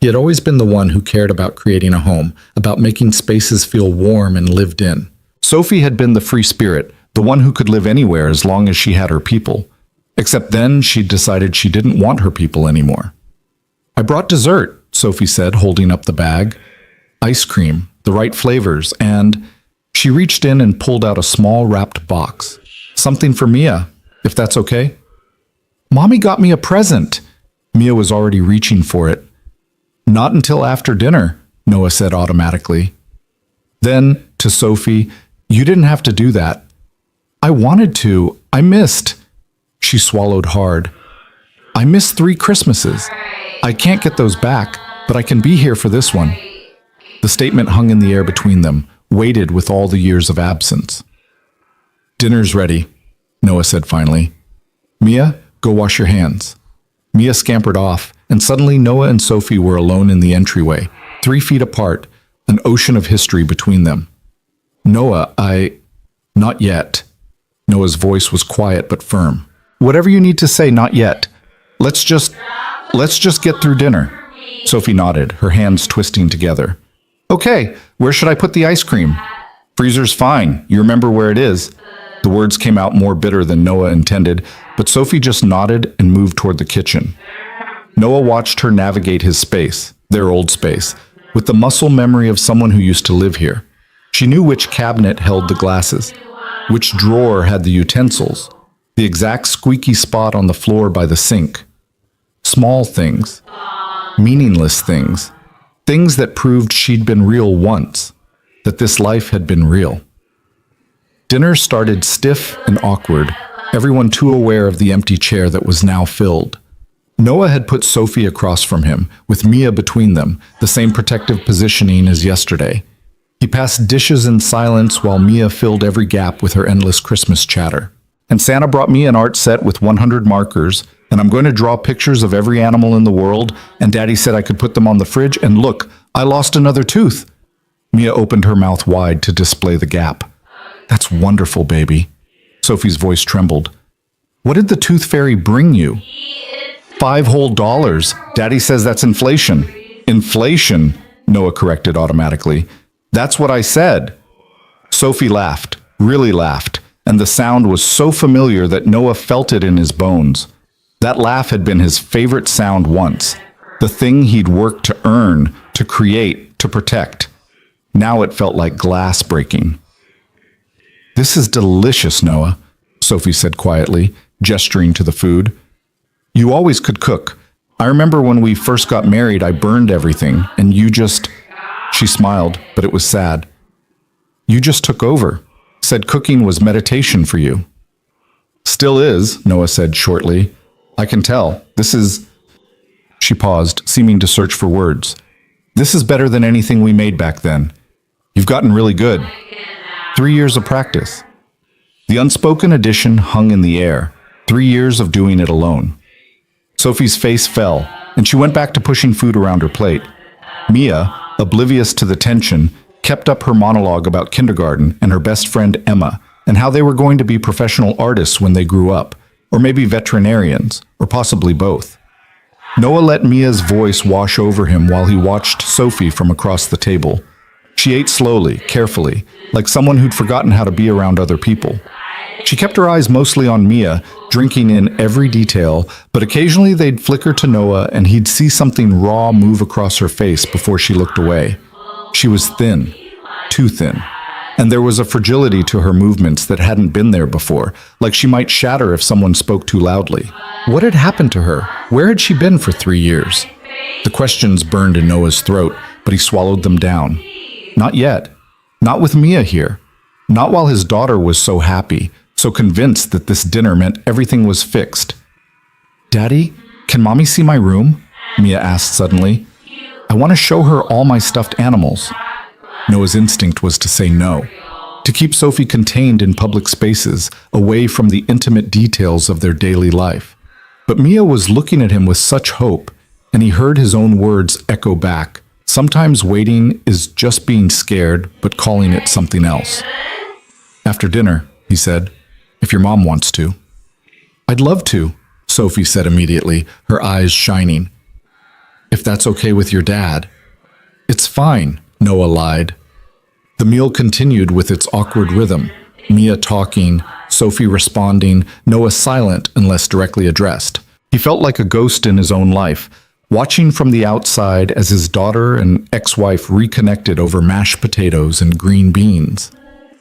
[SPEAKER 1] He had always been the one who cared about creating a home, about making spaces feel warm and lived in. Sophie had been the free spirit, the one who could live anywhere as long as she had her people. Except then she'd decided she didn't want her people anymore. "I brought dessert," Sophie said, holding up the bag. "Ice cream, the right flavors, and..." She reached in and pulled out a small wrapped box. "Something for Mia, if that's okay." "Mommy got me a present." Mia was already reaching for it. "Not until after dinner," Noah said automatically. Then, to Sophie, "You didn't have to do that." "I wanted to. I missed." She swallowed hard. "I missed 3 Christmases. I can't get those back, but I can be here for this one." The statement hung in the air between them, weighted with all the years of absence. "Dinner's ready," Noah said finally. "Mia, go wash your hands." Mia scampered off, and suddenly Noah and Sophie were alone in the entryway, 3 feet apart, an ocean of history between them. "Noah, Not yet." Noah's voice was quiet but firm. "Whatever you need to say, not yet. Let's just get through dinner." Sophie nodded, her hands twisting together. "Okay, where should I put the ice cream?" "Freezer's fine. You remember where it is." The words came out more bitter than Noah intended, but Sophie just nodded and moved toward the kitchen. Noah watched her navigate his space, their old space, with the muscle memory of someone who used to live here. She knew which cabinet held the glasses, which drawer had the utensils, the exact squeaky spot on the floor by the sink. Small things, meaningless things, things that proved she'd been real once, that this life had been real. Dinner started stiff and awkward, everyone too aware of the empty chair that was now filled. Noah had put Sophie across from him, with Mia between them, the same protective positioning as yesterday. He passed dishes in silence while Mia filled every gap with her endless Christmas chatter. "And Santa brought me an art set with 100 markers, and I'm going to draw pictures of every animal in the world, and Daddy said I could put them on the fridge, and look, I lost another tooth." Mia opened her mouth wide to display the gap. "That's wonderful, baby." Sophie's voice trembled. "What did the tooth fairy bring you?" $5 whole. Daddy says that's inflation." "Inflation," Noah corrected automatically. "That's what I said." Sophie laughed, really laughed, and the sound was so familiar that Noah felt it in his bones. That laugh had been his favorite sound once, the thing he'd worked to earn, to create, to protect. Now it felt like glass breaking. "This is delicious, Noah," Sophie said quietly, gesturing to the food. "You always could cook. I remember when we first got married, I burned everything, and you just..." She smiled, but it was sad. "You just took over. Said cooking was meditation for you." "Still is," Noah said shortly. "I can tell. This is..." She paused, seeming to search for words. "This is better than anything we made back then. You've gotten really good. 3 years of practice." The unspoken addition hung in the air. 3 years of doing it alone. Sophie's face fell, and she went back to pushing food around her plate. Mia, oblivious to the tension, kept up her monologue about kindergarten and her best friend Emma, and how they were going to be professional artists when they grew up, or maybe veterinarians, or possibly both. Noah let Mia's voice wash over him while he watched Sophie from across the table. She ate slowly, carefully, like someone who'd forgotten how to be around other people. She kept her eyes mostly on Mia, drinking in every detail, but occasionally they'd flicker to Noah and he'd see something raw move across her face before she looked away. She was thin, too thin, and there was a fragility to her movements that hadn't been there before, like she might shatter if someone spoke too loudly. What had happened to her? Where had she been for 3 years? The questions burned in Noah's throat, but he swallowed them down. Not yet. Not with Mia here. Not while his daughter was so happy, so convinced that this dinner meant everything was fixed. "Daddy, can Mommy see my room?" Mia asked suddenly. "I want to show her all my stuffed animals." Noah's instinct was to say no, to keep Sophie contained in public spaces, away from the intimate details of their daily life. But Mia was looking at him with such hope, and he heard his own words echo back, Sometimes waiting is just being scared, but calling it something else. After dinner, he said, if your mom wants to. I'd love to, Sophie said immediately, her eyes shining. If that's okay with your dad. It's fine, Noah lied. The meal continued with its awkward rhythm, Mia talking, Sophie responding, Noah silent unless directly addressed. He felt like a ghost in his own life, watching from the outside as his daughter and ex-wife reconnected over mashed potatoes and green beans.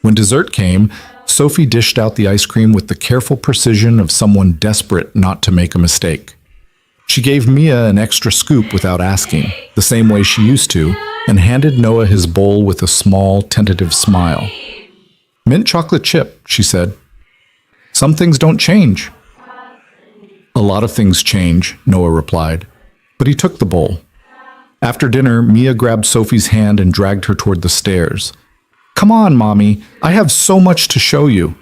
[SPEAKER 1] When dessert came, Sophie dished out the ice cream with the careful precision of someone desperate not to make a mistake. She gave Mia an extra scoop without asking, the same way she used to, and handed Noah his bowl with a small, tentative smile. Mint chocolate chip, she said. Some things don't change. A lot of things change, Noah replied, but he took the bowl. After dinner, Mia grabbed Sophie's hand and dragged her toward the stairs. Come on, Mommy, I have so much to show you.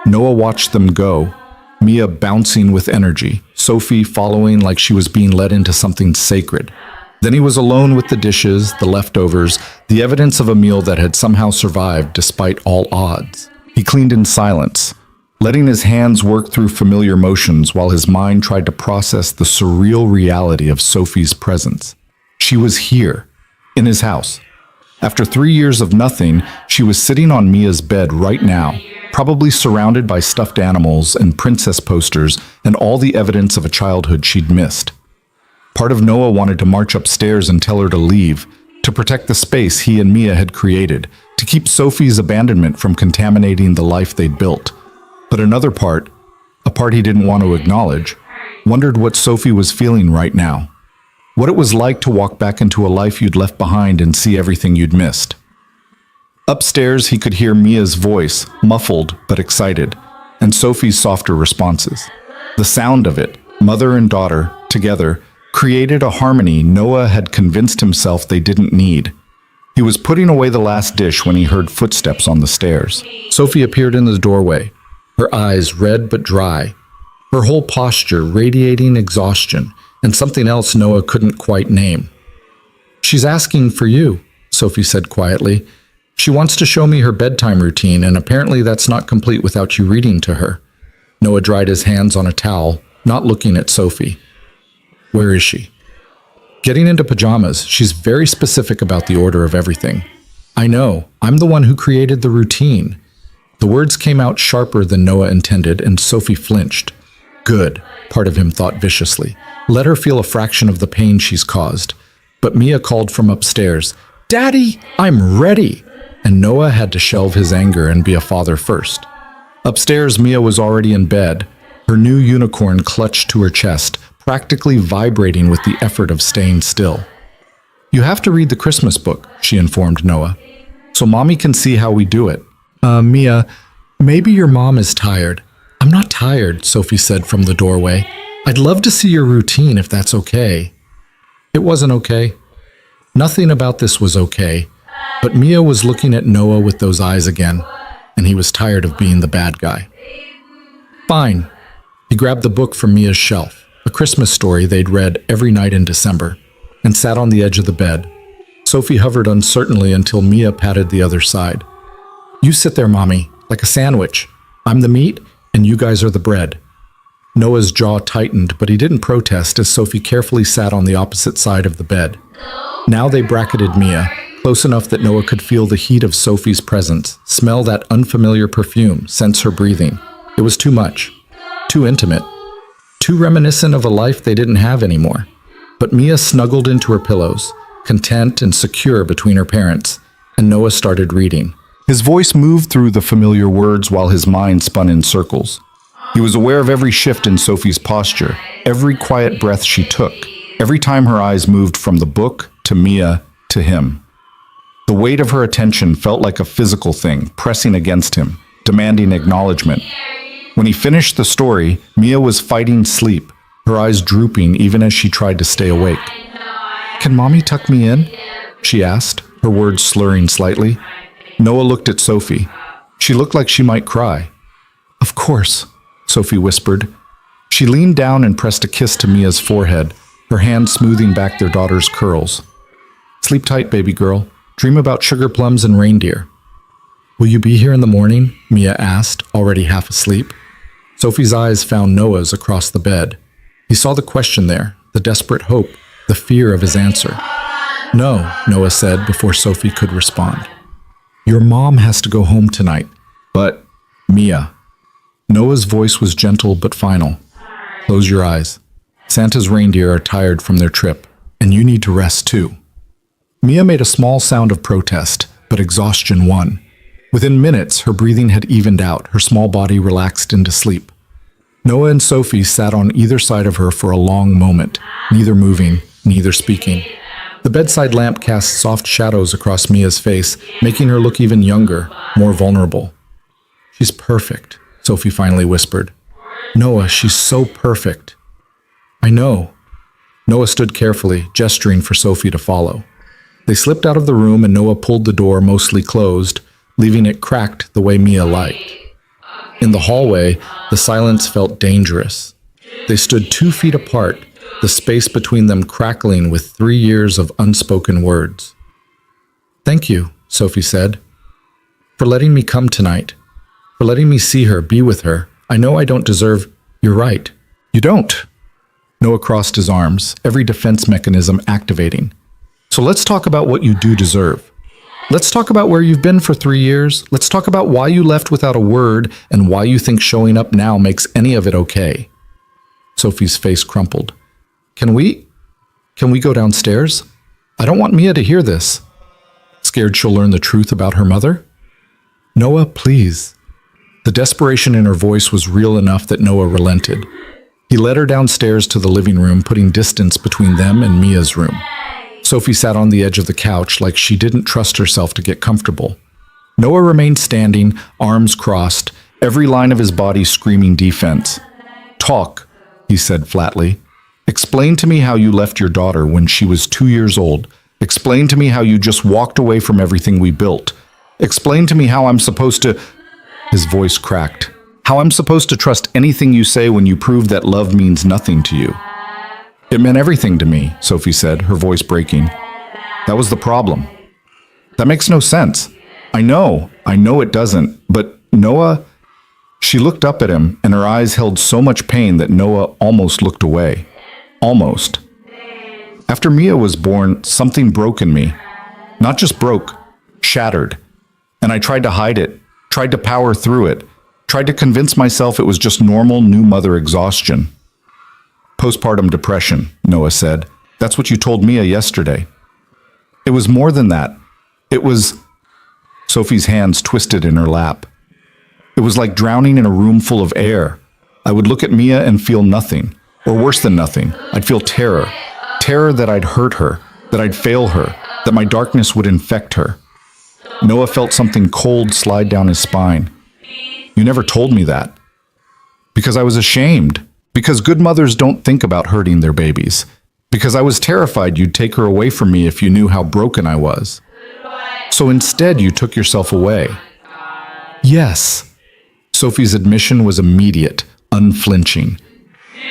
[SPEAKER 1] Noah watched them go, Mia bouncing with energy, Sophie following like she was being led into something sacred. Then he was alone with the dishes, the leftovers, the evidence of a meal that had somehow survived despite all odds. He cleaned in silence, letting his hands work through familiar motions while his mind tried to process the surreal reality of Sophie's presence. She was here, in his house. After 3 years of nothing, she was sitting on Mia's bed right now, probably surrounded by stuffed animals and princess posters and all the evidence of a childhood she'd missed. Part of Noah wanted to march upstairs and tell her to leave, to protect the space he and Mia had created, to keep Sophie's abandonment from contaminating the life they'd built. But another part, a part he didn't want to acknowledge, wondered what Sophie was feeling right now. What it was like to walk back into a life you'd left behind and see everything you'd missed. Upstairs, he could hear Mia's voice, muffled but excited, and Sophie's softer responses. The sound of it, mother and daughter, together, created a harmony Noah had convinced himself they didn't need. He was putting away the last dish when he heard footsteps on the stairs. Sophie appeared in the doorway, her eyes red but dry, her whole posture radiating exhaustion and something else Noah couldn't quite name. She's asking for you, Sophie said quietly. She wants to show me her bedtime routine, and apparently that's not complete without you reading to her. Noah dried his hands on a towel, not looking at Sophie. Where is she? Getting into pajamas. She's very specific about the order of everything. I know. I'm the one who created the routine. The words came out sharper than Noah intended, and Sophie flinched. Good, part of him thought viciously. Let her feel a fraction of the pain she's caused. But Mia called from upstairs, Daddy, I'm ready! And Noah had to shelve his anger and be a father first. Upstairs, Mia was already in bed, her new unicorn clutched to her chest, practically vibrating with the effort of staying still. You have to read the Christmas book, she informed Noah, so Mommy can see how we do it. Mia, maybe your mom is tired. I'm not tired, Sophie said from the doorway. I'd love to see your routine if that's okay. It wasn't okay. Nothing about this was okay, but Mia was looking at Noah with those eyes again, and he was tired of being the bad guy. Fine. He grabbed the book from Mia's shelf, a Christmas story they'd read every night in December, and sat on the edge of the bed. Sophie hovered uncertainly until Mia patted the other side. You sit there, Mommy, like a sandwich. I'm the meat, and you guys are the bread. Noah's jaw tightened, but he didn't protest as Sophie carefully sat on the opposite side of the bed. Now they bracketed Mia, close enough that Noah could feel the heat of Sophie's presence, smell that unfamiliar perfume, sense her breathing. It was too much. Too intimate. Too reminiscent of a life they didn't have anymore. But Mia snuggled into her pillows, content and secure between her parents, and Noah started reading. His voice moved through the familiar words while his mind spun in circles. He was aware of every shift in Sophie's posture, every quiet breath she took, every time her eyes moved from the book to Mia to him. The weight of her attention felt like a physical thing, pressing against him, demanding acknowledgement. When he finished the story, Mia was fighting sleep, her eyes drooping even as she tried to stay awake. Can Mommy tuck me in? She asked, her words slurring slightly. Noah looked at Sophie. She looked like she might cry. Of course, Sophie whispered. She leaned down and pressed a kiss to Mia's forehead, her hand smoothing back their daughter's curls. Sleep tight, baby girl. Dream about sugar plums and reindeer. Will you be here in the morning? Mia asked, already half asleep. Sophie's eyes found Noah's across the bed. He saw the question there, the desperate hope, the fear of his answer. No, Noah said before Sophie could respond. Your mom has to go home tonight. But, Mia. Noah's voice was gentle but final. Close your eyes. Santa's reindeer are tired from their trip, and you need to rest too. Mia made a small sound of protest, but exhaustion won. Within minutes, her breathing had evened out, her small body relaxed into sleep. Noah and Sophie sat on either side of her for a long moment, neither moving, neither speaking. The bedside lamp cast soft shadows across Mia's face, making her look even younger, more vulnerable. She's perfect, Sophie finally whispered. Noah, she's so perfect. I know. Noah stood carefully, gesturing for Sophie to follow. They slipped out of the room and Noah pulled the door mostly closed, leaving it cracked the way Mia liked. In the hallway, the silence felt dangerous. They stood 2 feet apart, the space between them crackling with 3 years of unspoken words. Thank you, Sophie said, for letting me come tonight, for letting me see her, be with her. I know I don't deserve. You're right. You don't. Noah crossed his arms, every defense mechanism activating. So let's talk about what you do deserve. Let's talk about where you've been for 3 years. Let's talk about why you left without a word and why you think showing up now makes any of it okay. Sophie's face crumpled. Can we go downstairs? I don't want Mia to hear this. Scared she'll learn the truth about her mother? Noah, please. The desperation in her voice was real enough that Noah relented. He led her downstairs to the living room, putting distance between them and Mia's room. Sophie sat on the edge of the couch like she didn't trust herself to get comfortable. Noah remained standing, arms crossed, every line of his body screaming defense. Talk, he said flatly. Explain to me how you left your daughter when she was 2 years old. Explain to me how you just walked away from everything we built. Explain to me how I'm supposed to... His voice cracked. How I'm supposed to trust anything you say when you prove that love means nothing to you. It meant everything to me, Sophie said, her voice breaking. That was the problem. That makes no sense. I know it doesn't, but Noah... She looked up at him, and her eyes held so much pain that Noah almost looked away. Almost. After Mia was born, something broke in me. Not just broke, shattered. And I tried to hide it, tried to power through it, tried to convince myself it was just normal new mother exhaustion. Postpartum depression, Noah said. That's what you told Mia yesterday. It was more than that. It was... Sophie's hands twisted in her lap. It was like drowning in a room full of air. I would look at Mia and feel nothing, or worse than nothing. I'd feel terror. Terror that I'd hurt her, that I'd fail her, that my darkness would infect her. Noah felt something cold slide down his spine. You never told me that. Because I was ashamed. Because good mothers don't think about hurting their babies. Because I was terrified you'd take her away from me if you knew how broken I was. So instead you took yourself away. Yes. Sophie's admission was immediate, unflinching.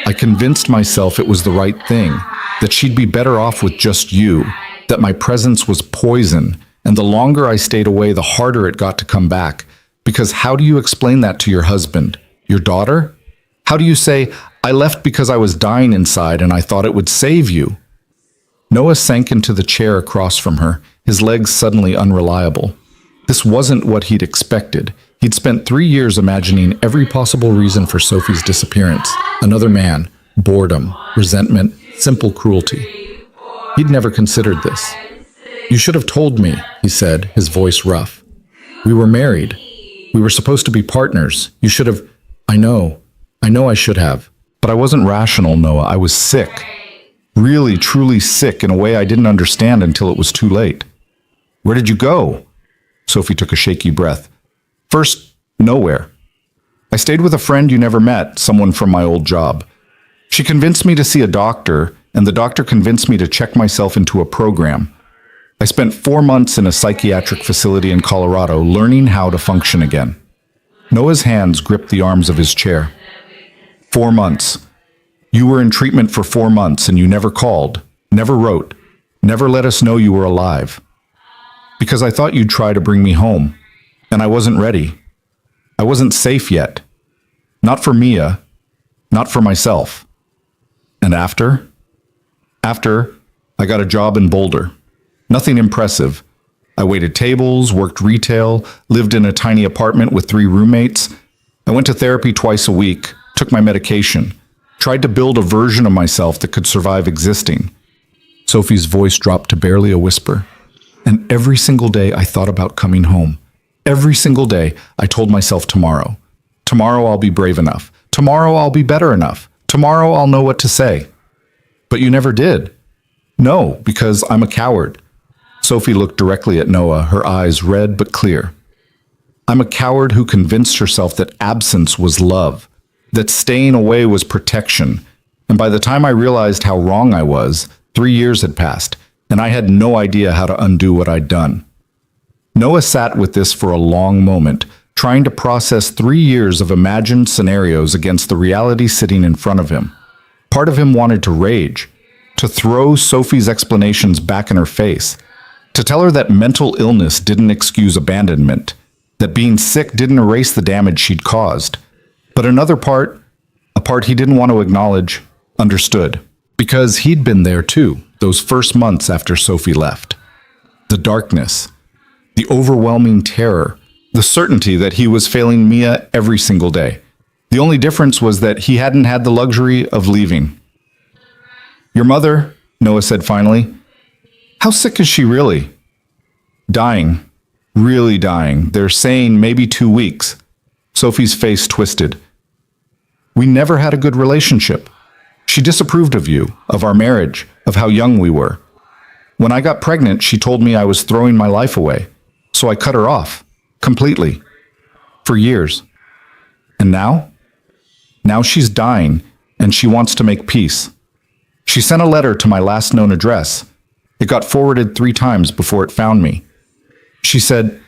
[SPEAKER 1] I convinced myself it was the right thing, that she'd be better off with just you, that my presence was poison, and the longer I stayed away, the harder it got to come back. Because how do you explain that to your husband? Your daughter? How do you say, I left because I was dying inside and I thought it would save you? Noah sank into the chair across from her, his legs suddenly unreliable. This wasn't what he'd expected. He'd spent 3 years imagining every possible reason for Sophie's disappearance. Another man, boredom, resentment, simple cruelty. He'd never considered this. You should have told me, he said, his voice rough. We were married. We were supposed to be partners. You should have... I know I should have. But I wasn't rational, Noah. I was sick. Really, truly sick in a way I didn't understand until it was too late. Where did you go? Sophie took a shaky breath. First, nowhere. I stayed with a friend you never met, someone from my old job. She convinced me to see a doctor, and the doctor convinced me to check myself into a program. I spent 4 months in a psychiatric facility in Colorado learning how to function again. Noah's hands gripped the arms of his chair. 4 months. You were in treatment for 4 months and you never called, never wrote. Never let us know you were alive. Because I thought you'd try to bring me home, and I wasn't ready. I wasn't safe yet. Not for Mia, not for myself. And after? After, I got a job in Boulder. Nothing impressive. I waited tables, worked retail, lived in a tiny apartment with 3 roommates. I went to therapy twice a week, took my medication, tried to build a version of myself that could survive existing. Sophie's voice dropped to barely a whisper. And every single day I thought about coming home. Every single day I told myself tomorrow. Tomorrow I'll be brave enough. Tomorrow I'll be better enough. Tomorrow I'll know what to say. But you never did. No, because I'm a coward. Sophie looked directly at Noah, her eyes red but clear. I'm a coward who convinced herself that absence was love, that staying away was protection. And by the time I realized how wrong I was, 3 years had passed, and I had no idea how to undo what I'd done. Noah sat with this for a long moment, trying to process 3 years of imagined scenarios against the reality sitting in front of him. Part of him wanted to rage, to throw Sophie's explanations back in her face, to tell her that mental illness didn't excuse abandonment, that being sick didn't erase the damage she'd caused. But another part, a part he didn't want to acknowledge, understood. Because he'd been there too, those first months after Sophie left. The darkness, the overwhelming terror, the certainty that he was failing Mia every single day. The only difference was that he hadn't had the luxury of leaving. Your mother, Noah said finally. How sick is she really? Dying. Really dying. They're saying maybe 2 weeks. Sophie's face twisted. We never had a good relationship. She disapproved of you, of our marriage, of how young we were. When I got pregnant, she told me I was throwing my life away. So I cut her off. Completely. For years. And now? Now she's dying, and she wants to make peace. She sent a letter to my last known address. It got forwarded 3 times before it found me. She said,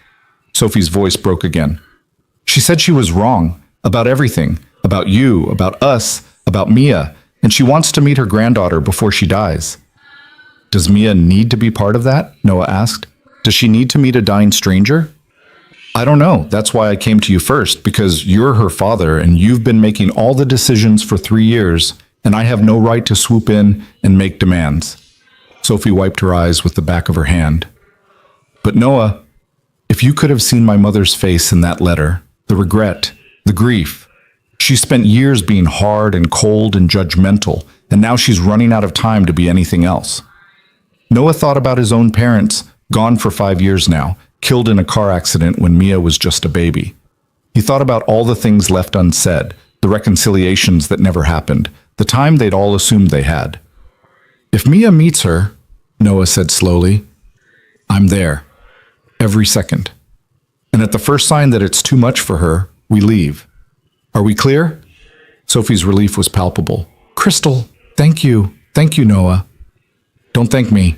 [SPEAKER 1] Sophie's voice broke again. She said she was wrong about everything, about you, about us, about Mia, and she wants to meet her granddaughter before she dies. Does Mia need to be part of that? Noah asked. Does she need to meet a dying stranger? I don't know. That's why I came to you first, because you're her father and you've been making all the decisions for 3 years, and I have no right to swoop in and make demands. Sophie wiped her eyes with the back of her hand. But Noah, if you could have seen my mother's face in that letter, the regret, the grief. She spent years being hard and cold and judgmental, and now she's running out of time to be anything else. Noah thought about his own parents, gone for 5 years now, killed in a car accident when Mia was just a baby. He thought about all the things left unsaid, the reconciliations that never happened, the time they'd all assumed they had. If Mia meets her, Noah said slowly, I'm there. Every second. And at the first sign that it's too much for her, we leave. Are we clear? Sophie's relief was palpable. Crystal, thank you. Thank you, Noah. Don't thank me.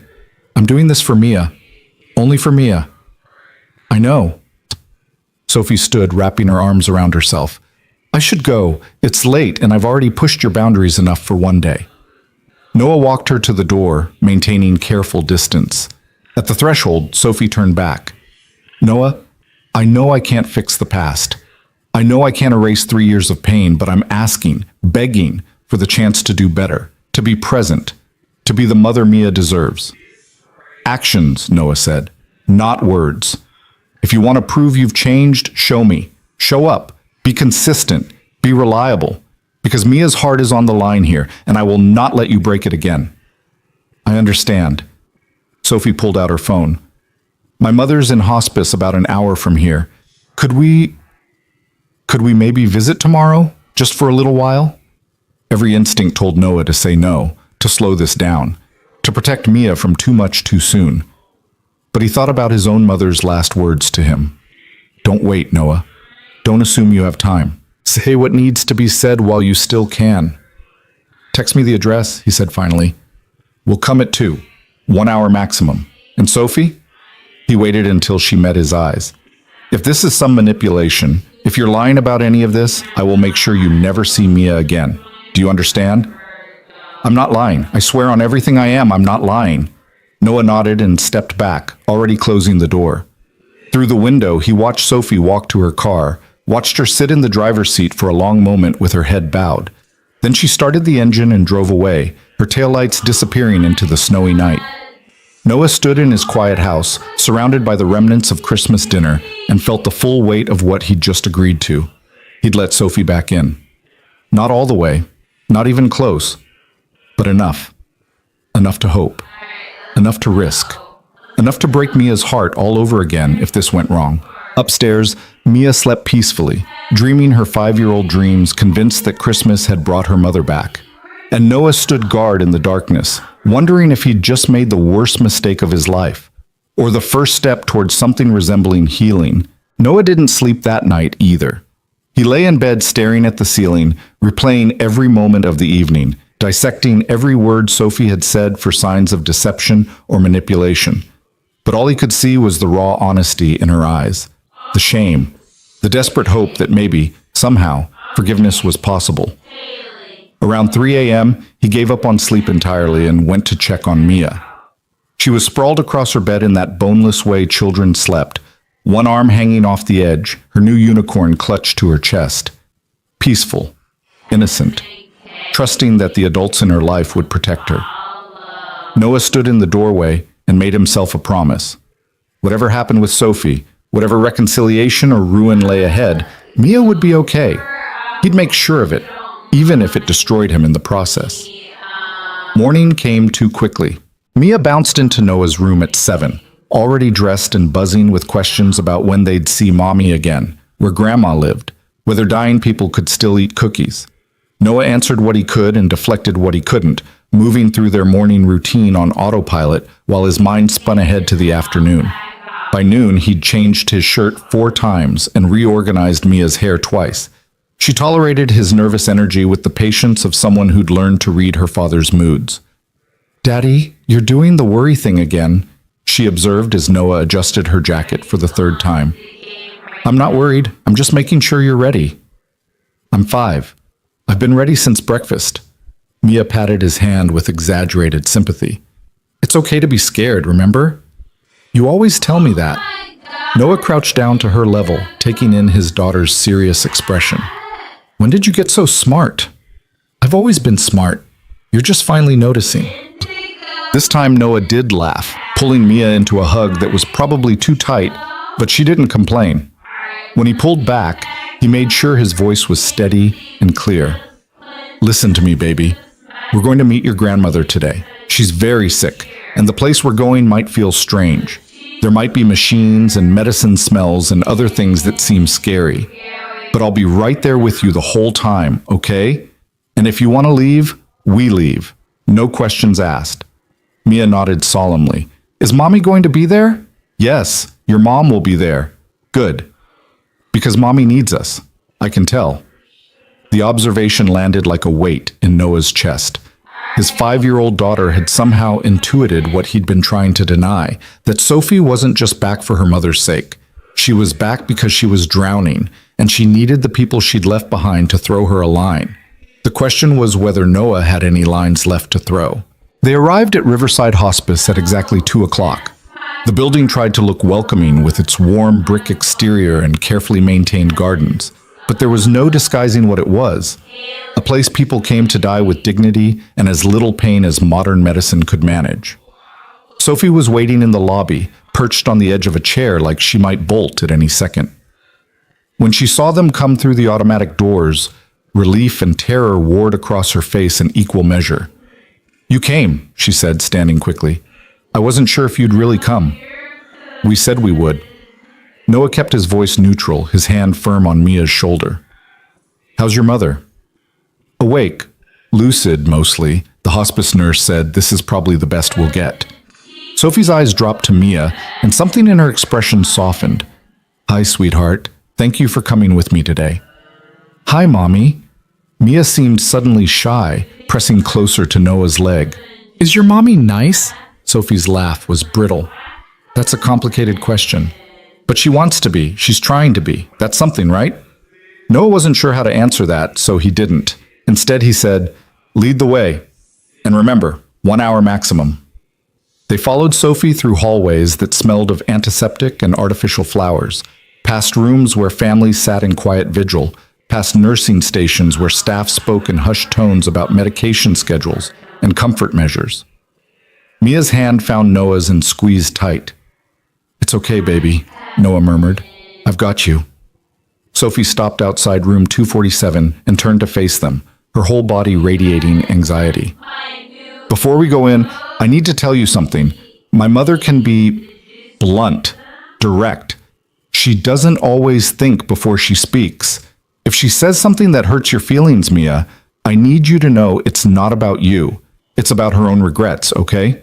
[SPEAKER 1] I'm doing this for Mia. Only for Mia. I know. Sophie stood, wrapping her arms around herself. I should go. It's late, and I've already pushed your boundaries enough for one day. Noah walked her to the door, maintaining careful distance. At the threshold, Sophie turned back. Noah, I know I can't fix the past. I know I can't erase 3 years of pain, but I'm asking, begging, for the chance to do better, to be present, to be the mother Mia deserves. Actions, Noah said, not words. If you want to prove you've changed, show me. Show up. Be consistent. Be reliable. Because Mia's heart is on the line here, and I will not let you break it again. I understand. Sophie pulled out her phone. My mother's in hospice about an hour from here. Could we maybe visit tomorrow, just for a little while? Every instinct told Noah to say no, to slow this down, to protect Mia from too much too soon. But he thought about his own mother's last words to him. Don't wait, Noah. Don't assume you have time. Say what needs to be said while you still can. Text me the address, he said finally. We'll come at 2, 1 hour maximum. And Sophie? He waited until she met his eyes. If this is some manipulation, if you're lying about any of this, I will make sure you never see Mia again. Do you understand? I'm not lying. I swear on everything I am, I'm not lying. Noah nodded and stepped back, already closing the door. Through the window, he watched Sophie walk to her car, watched her sit in the driver's seat for a long moment with her head bowed. Then she started the engine and drove away, her taillights disappearing into the snowy night. Noah stood in his quiet house, surrounded by the remnants of Christmas dinner, and felt the full weight of what he'd just agreed to. He'd let Sophie back in. Not all the way, not even close, but enough. Enough to hope. Enough to risk. Enough to break Mia's heart all over again if this went wrong. Upstairs, Mia slept peacefully, dreaming her 5-year-old dreams, convinced that Christmas had brought her mother back. And Noah stood guard in the darkness, wondering if he'd just made the worst mistake of his life, or the first step towards something resembling healing. Noah didn't sleep that night either. He lay in bed staring at the ceiling, replaying every moment of the evening, dissecting every word Sophie had said for signs of deception or manipulation. But all he could see was the raw honesty in her eyes, the shame, the desperate hope that maybe, somehow, forgiveness was possible. Around 3 a.m., he gave up on sleep entirely and went to check on Mia. She was sprawled across her bed in that boneless way children slept, one arm hanging off the edge, her new unicorn clutched to her chest. Peaceful, innocent, trusting that the adults in her life would protect her. Noah stood in the doorway and made himself a promise. Whatever happened with Sophie, whatever reconciliation or ruin lay ahead, Mia would be okay. He'd make sure of it, even if it destroyed him in the process. Morning came too quickly. Mia bounced into Noah's room at 7, already dressed and buzzing with questions about when they'd see Mommy again, where Grandma lived, whether dying people could still eat cookies. Noah answered what he could and deflected what he couldn't, moving through their morning routine on autopilot while his mind spun ahead to the afternoon. By noon, he'd changed his shirt 4 times and reorganized Mia's hair twice. She tolerated his nervous energy with the patience of someone who'd learned to read her father's moods. "Daddy, you're doing the worry thing again," she observed as Noah adjusted her jacket for the 3rd time. "I'm not worried. I'm just making sure you're ready." "I'm 5. I've been ready since breakfast." Mia patted his hand with exaggerated sympathy. "It's okay to be scared, remember? You always tell me that." Noah crouched down to her level, taking in his daughter's serious expression. "When did you get so smart?" "I've always been smart. You're just finally noticing." This time Noah did laugh, pulling Mia into a hug that was probably too tight, but she didn't complain. When he pulled back, he made sure his voice was steady and clear. "Listen to me, baby. We're going to meet your grandmother today. She's very sick, and the place we're going might feel strange. There might be machines and medicine smells and other things that seem scary. But I'll be right there with you the whole time, okay? And if you want to leave, we leave. No questions asked." Mia nodded solemnly. "Is Mommy going to be there?" "Yes, your mom will be there." "Good. Because Mommy needs us. I can tell." The observation landed like a weight in Noah's chest. His 5-year-old daughter had somehow intuited what he'd been trying to deny, that Sophie wasn't just back for her mother's sake. She was back because she was drowning, and she needed the people she'd left behind to throw her a line. The question was whether Noah had any lines left to throw. They arrived at Riverside Hospice at exactly 2 o'clock. The building tried to look welcoming with its warm brick exterior and carefully maintained gardens, but there was no disguising what it was. A place people came to die with dignity and as little pain as modern medicine could manage. Sophie was waiting in the lobby, perched on the edge of a chair like she might bolt at any second. When she saw them come through the automatic doors, relief and terror warred across her face in equal measure. "You came," she said, standing quickly. "I wasn't sure if you'd really come." "We said we would." Noah kept his voice neutral, his hand firm on Mia's shoulder. "How's your mother?" "Awake. Lucid, mostly. The hospice nurse said this is probably the best we'll get." Sophie's eyes dropped to Mia, and something in her expression softened. "Hi, sweetheart. Thank you for coming with me today." "Hi, Mommy." Mia seemed suddenly shy, pressing closer to Noah's leg. "Is your mommy nice?" Sophie's laugh was brittle. "That's a complicated question. But she wants to be. She's trying to be. That's something, right?" Noah wasn't sure how to answer that, so he didn't. Instead, he said, "Lead the way. And remember, 1 hour maximum." They followed Sophie through hallways that smelled of antiseptic and artificial flowers, past rooms where families sat in quiet vigil, past nursing stations where staff spoke in hushed tones about medication schedules and comfort measures. Mia's hand found Noah's and squeezed tight. "It's okay, baby," Noah murmured. "I've got you." Sophie stopped outside room 247 and turned to face them, her whole body radiating anxiety. "Before we go in, I need to tell you something. My mother can be blunt, direct. She doesn't always think before she speaks. If she says something that hurts your feelings, Mia, I need you to know it's not about you. It's about her own regrets, okay?"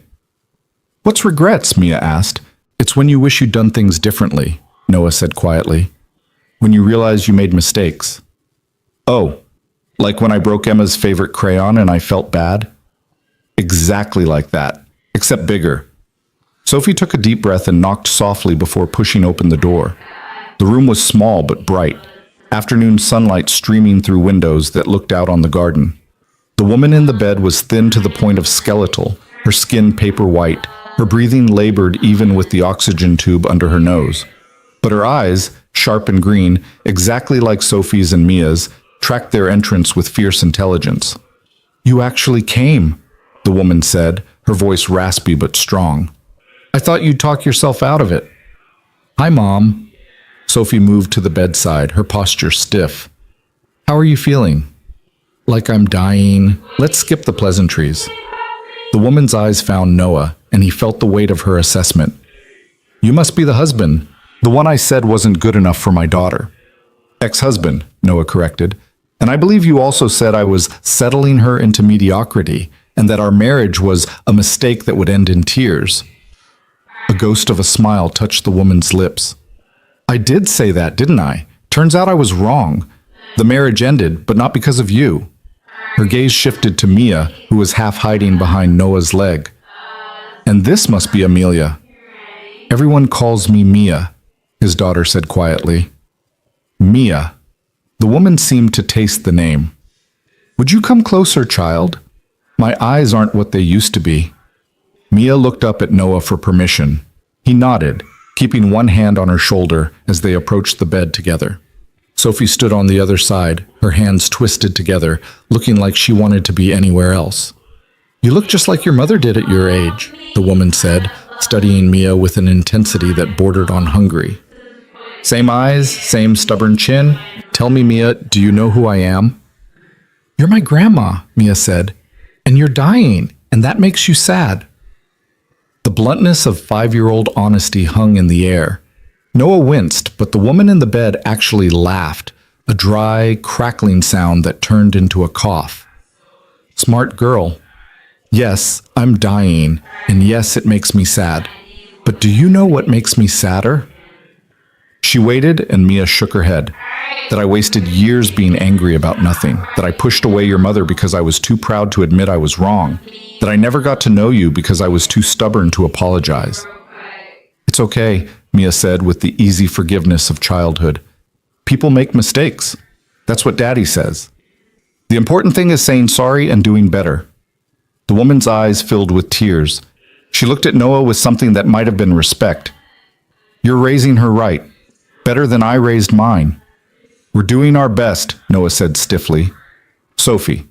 [SPEAKER 1] "What's regrets?" Mia asked. "It's when you wish you'd done things differently," Noah said quietly. "When you realize you made mistakes." "Oh, like when I broke Emma's favorite crayon and I felt bad?" "Exactly like that, except bigger." Sophie took a deep breath and knocked softly before pushing open the door. The room was small but bright, afternoon sunlight streaming through windows that looked out on the garden. The woman in the bed was thin to the point of skeletal, her skin paper white, her breathing labored even with the oxygen tube under her nose. But her eyes, sharp and green, exactly like Sophie's and Mia's, tracked their entrance with fierce intelligence. "You actually came," the woman said, her voice raspy but strong. "I thought you'd talk yourself out of it." "Hi, Mom." Sophie moved to the bedside, her posture stiff. "How are you feeling?" "Like I'm dying. Let's skip the pleasantries." The woman's eyes found Noah, and he felt the weight of her assessment. "You must be the husband. The one I said wasn't good enough for my daughter." "Ex-husband," Noah corrected. "And I believe you also said I was settling her into mediocrity, and that our marriage was a mistake that would end in tears." A ghost of a smile touched the woman's lips. "I did say that, didn't I? Turns out I was wrong. The marriage ended, but not because of you." Her gaze shifted to Mia, who was half hiding behind Noah's leg. "And this must be Amelia." "Everyone calls me Mia," his daughter said quietly. "Mia." The woman seemed to taste the name. "Would you come closer, child? My eyes aren't what they used to be." Mia looked up at Noah for permission. He nodded, keeping one hand on her shoulder as they approached the bed together. Sophie stood on the other side, her hands twisted together, looking like she wanted to be anywhere else. "You look just like your mother did at your age," the woman said, studying Mia with an intensity that bordered on hungry. "Same eyes, same stubborn chin. Tell me, Mia, do you know who I am?" "You're my grandma," Mia said, "and you're dying, and that makes you sad." The bluntness of 5-year-old honesty hung in the air. Noah winced, but the woman in the bed actually laughed, a dry, crackling sound that turned into a cough. "Smart girl. Yes, I'm dying, and yes, it makes me sad. But do you know what makes me sadder?" She waited, and Mia shook her head. "That I wasted years being angry about nothing, that I pushed away your mother because I was too proud to admit I was wrong, that I never got to know you because I was too stubborn to apologize." "It's okay," Mia said with the easy forgiveness of childhood. "People make mistakes. That's what Daddy says. The important thing is saying sorry and doing better." The woman's eyes filled with tears. She looked at Noah with something that might have been respect. "You're raising her right. Better than I raised mine." "We're doing our best," Noah said stiffly. "Sophie."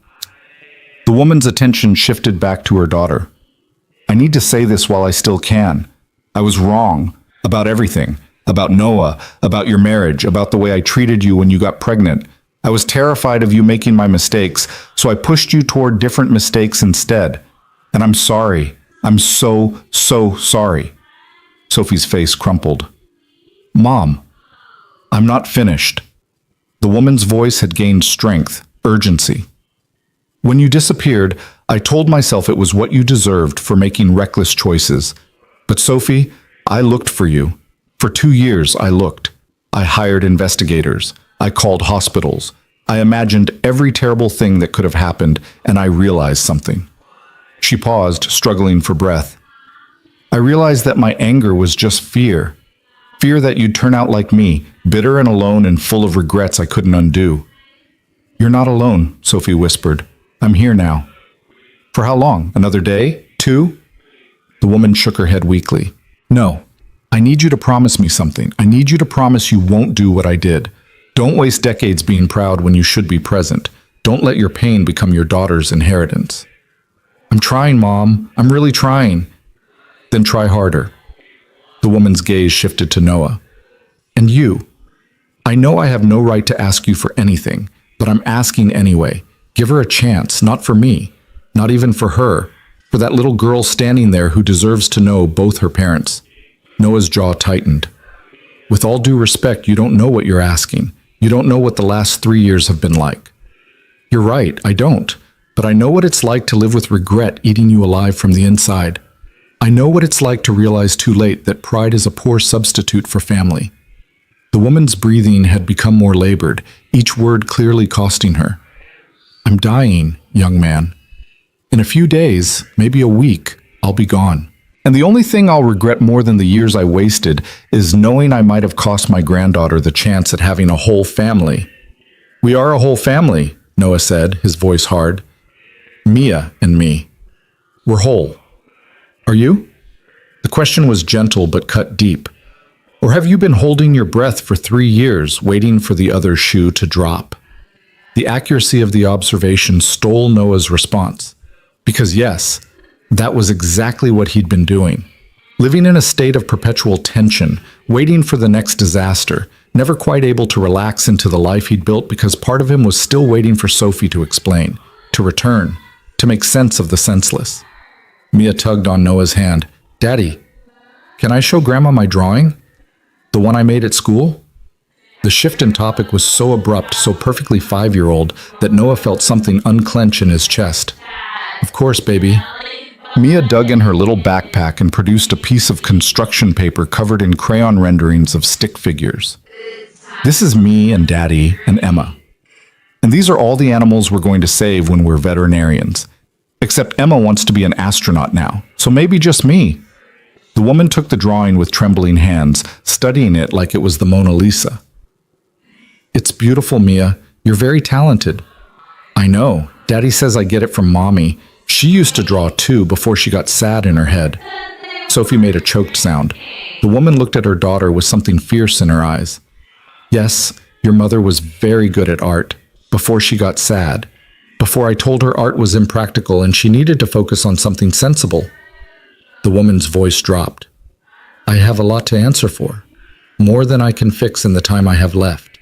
[SPEAKER 1] The woman's attention shifted back to her daughter. "I need to say this while I still can. I was wrong. About everything. About Noah. About your marriage. About the way I treated you when you got pregnant. I was terrified of you making my mistakes, so I pushed you toward different mistakes instead. And I'm sorry. I'm so sorry." Sophie's face crumpled. "Mom, I'm not finished." The woman's voice had gained strength, urgency. "When you disappeared, I told myself it was what you deserved for making reckless choices. But Sophie, I looked for you. For 2 years, I looked. I hired investigators. I called hospitals. I imagined every terrible thing that could have happened, and I realized something." She paused, struggling for breath. "I realized that my anger was just fear. Fear that you'd turn out like me, bitter and alone and full of regrets I couldn't undo." "You're not alone," Sophie whispered. "I'm here now." "For how long? Another day? 2?" The woman shook her head weakly. No, I need you to promise me something. I need you to promise you won't do what I did. Don't waste decades being proud when you should be present. Don't let your pain become your daughter's inheritance. I'm trying, Mom. I'm really trying. Then try harder. The woman's gaze shifted to Noah. And you. I know I have no right to ask you for anything, but I'm asking anyway. Give her a chance, not for me, not even for her, for that little girl standing there who deserves to know both her parents. Noah's jaw tightened. With all due respect, you don't know what you're asking. You don't know what the last 3 years have been like. You're right, I don't. But I know what it's like to live with regret eating you alive from the inside. I know what it's like to realize too late that pride is a poor substitute for family. The woman's breathing had become more labored, each word clearly costing her. I'm dying, young man. In a few days, maybe a week, I'll be gone. And the only thing I'll regret more than the years I wasted is knowing I might have cost my granddaughter the chance at having a whole family. We are a whole family, Noah said, his voice hard. Mia and me. We're whole. Are you? The question was gentle but cut deep. Or have you been holding your breath for 3 years, waiting for the other shoe to drop? The accuracy of the observation stole Noah's response. Because yes, that was exactly what he'd been doing. Living in a state of perpetual tension, waiting for the next disaster, never quite able to relax into the life he'd built because part of him was still waiting for Sophie to explain, to return, to make sense of the senseless. Mia tugged on Noah's hand. Daddy, can I show Grandma my drawing? The one I made at school? The shift in topic was so abrupt, so perfectly 5-year-old, that Noah felt something unclench in his chest. Of course, baby. Mia dug in her little backpack and produced a piece of construction paper covered in crayon renderings of stick figures. This is me and Daddy and Emma. And these are all the animals we're going to save when we're veterinarians. Except Emma wants to be an astronaut now, so maybe just me. The woman took the drawing with trembling hands, studying it like it was the Mona Lisa. It's beautiful, Mia. You're very talented. I know. Daddy says I get it from Mommy. She used to draw too before she got sad in her head. Sophie made a choked sound. The woman looked at her daughter with something fierce in her eyes. Yes, your mother was very good at art, before she got sad. Before I told her art was impractical and she needed to focus on something sensible. The woman's voice dropped. I have a lot to answer for. More than I can fix in the time I have left.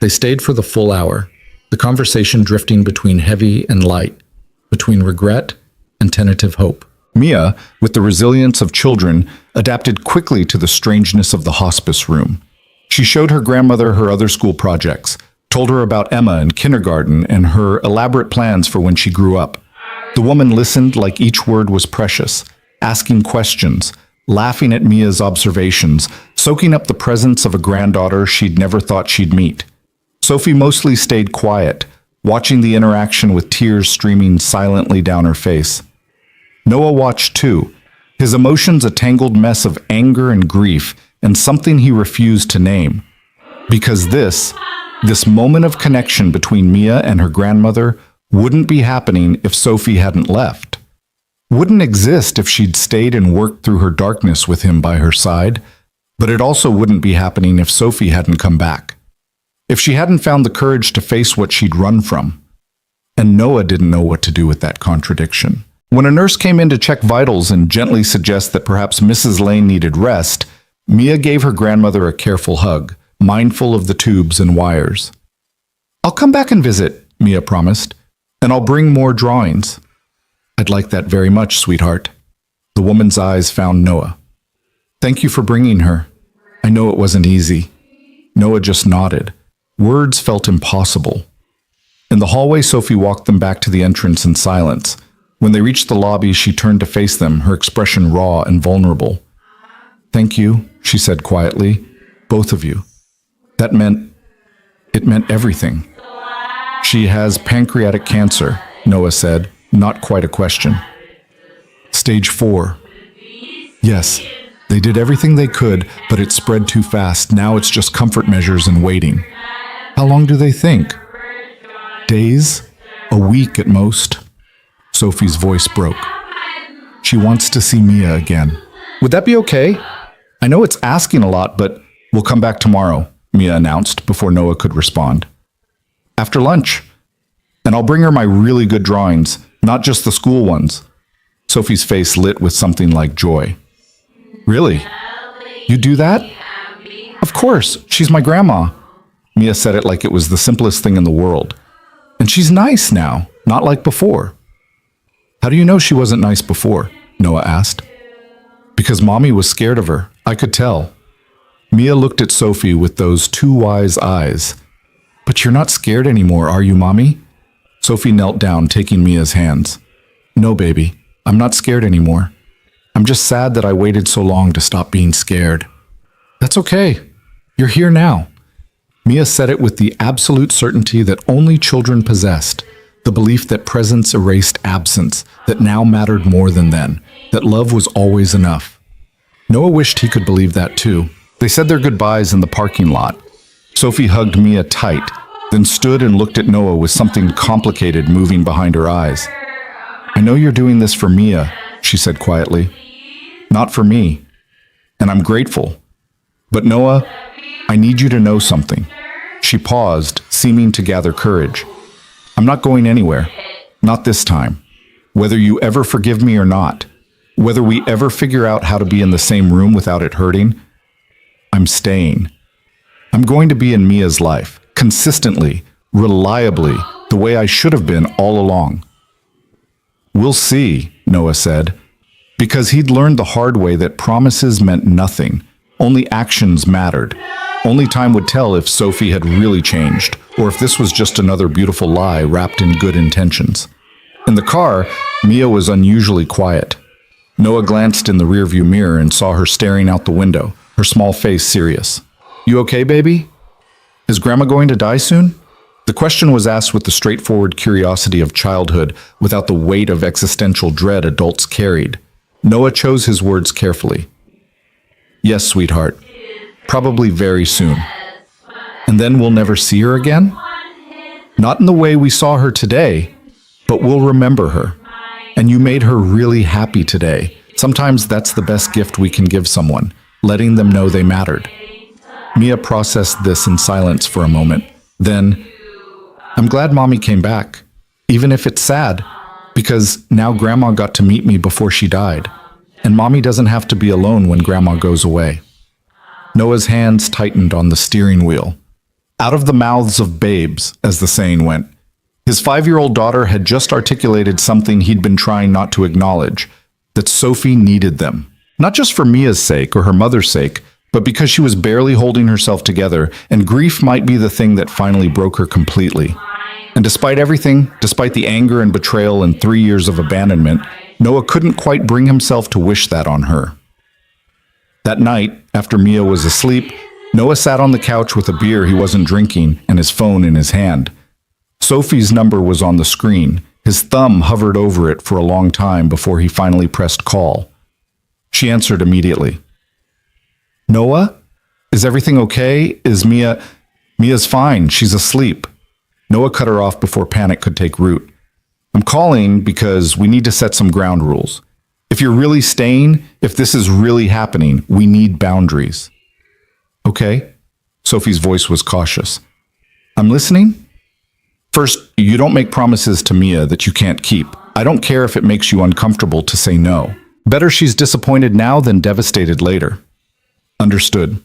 [SPEAKER 1] They stayed for the full hour, the conversation drifting between heavy and light, between regret and tentative hope. Mia, with the resilience of children, adapted quickly to the strangeness of the hospice room. She showed her grandmother her other school projects, told her about Emma in kindergarten and her elaborate plans for when she grew up. The woman listened like each word was precious, asking questions, laughing at Mia's observations, soaking up the presence of a granddaughter she'd never thought she'd meet. Sophie mostly stayed quiet, watching the interaction with tears streaming silently down her face. Noah watched too, his emotions a tangled mess of anger and grief and something he refused to name. Because this moment of connection between Mia and her grandmother wouldn't be happening if Sophie hadn't left. Wouldn't exist if she'd stayed and worked through her darkness with him by her side, but it also wouldn't be happening if Sophie hadn't come back. If she hadn't found the courage to face what she'd run from. And Noah didn't know what to do with that contradiction. When a nurse came in to check vitals and gently suggest that perhaps Mrs. Lane needed rest, Mia gave her grandmother a careful hug, mindful of the tubes and wires. I'll come back and visit, Mia promised, and I'll bring more drawings. I'd like that very much, sweetheart. The woman's eyes found Noah. Thank you for bringing her. I know it wasn't easy. Noah just nodded. Words felt impossible. In the hallway, Sophie walked them back to the entrance in silence. When they reached the lobby, she turned to face them, her expression raw and vulnerable. Thank you, she said quietly. Both of you. It meant everything. She has pancreatic cancer, Noah said, not quite a question. Stage 4. Yes, they did everything they could, but it spread too fast. Now it's just comfort measures and waiting. How long do they think? Days? A week at most? Sophie's voice broke. She wants to see Mia again. Would that be okay? I know it's asking a lot, but we'll come back tomorrow, Mia announced before Noah could respond. After lunch. And I'll bring her my really good drawings, not just the school ones. Sophie's face lit with something like joy. Really? You do that? Of course, she's my grandma. Mia said it like it was the simplest thing in the world. And she's nice now, not like before. How do you know she wasn't nice before? Noah asked. Because Mommy was scared of her, I could tell. Mia looked at Sophie with those two wise eyes. But you're not scared anymore, are you, Mommy? Sophie knelt down, taking Mia's hands. No, baby, I'm not scared anymore. I'm just sad that I waited so long to stop being scared. That's okay. You're here now. Mia said it with the absolute certainty that only children possessed, the belief that presence erased absence, that now mattered more than then, that love was always enough. Noah wished he could believe that too. They said their goodbyes in the parking lot. Sophie hugged Mia tight, then stood and looked at Noah with something complicated moving behind her eyes. I know you're doing this for Mia, she said quietly. Not for me. And I'm grateful. But Noah, I need you to know something. She paused, seeming to gather courage. I'm not going anywhere. Not this time. Whether you ever forgive me or not, whether we ever figure out how to be in the same room without it hurting, I'm staying. I'm going to be in Mia's life, consistently, reliably, the way I should have been all along. We'll see, Noah said, because he'd learned the hard way that promises meant nothing. Only actions mattered. Only time would tell if Sophie had really changed, or if this was just another beautiful lie wrapped in good intentions. In the car, Mia was unusually quiet. Noah glanced in the rearview mirror and saw her staring out the window, her small face serious. You okay, baby? Is Grandma going to die soon? The question was asked with the straightforward curiosity of childhood, without the weight of existential dread adults carried. Noah chose his words carefully. Yes, sweetheart. Probably very soon. And then we'll never see her again? Not in the way we saw her today, but we'll remember her. And you made her really happy today. Sometimes that's the best gift we can give someone, letting them know they mattered. Mia processed this in silence for a moment. Then, I'm glad Mommy came back, even if it's sad, because now Grandma got to meet me before she died, and Mommy doesn't have to be alone when Grandma goes away. Noah's hands tightened on the steering wheel. Out of the mouths of babes, as the saying went. His 5-year-old daughter had just articulated something he'd been trying not to acknowledge, that Sophie needed them. Not just for Mia's sake or her mother's sake, but because she was barely holding herself together, and grief might be the thing that finally broke her completely. And despite everything, despite the anger and betrayal and 3 years of abandonment, Noah couldn't quite bring himself to wish that on her. That night, after Mia was asleep, Noah sat on the couch with a beer he wasn't drinking and his phone in his hand. Sophie's number was on the screen. His thumb hovered over it for a long time before he finally pressed call. She answered immediately. Noah? Is everything okay? Is Mia... Mia's fine. She's asleep. Noah cut her off before panic could take root. I'm calling because we need to set some ground rules. If you're really staying, if this is really happening, we need boundaries. Okay? Sophie's voice was cautious. I'm listening? First, you don't make promises to Mia that you can't keep. I don't care if it makes you uncomfortable to say no. Better she's disappointed now than devastated later. Understood.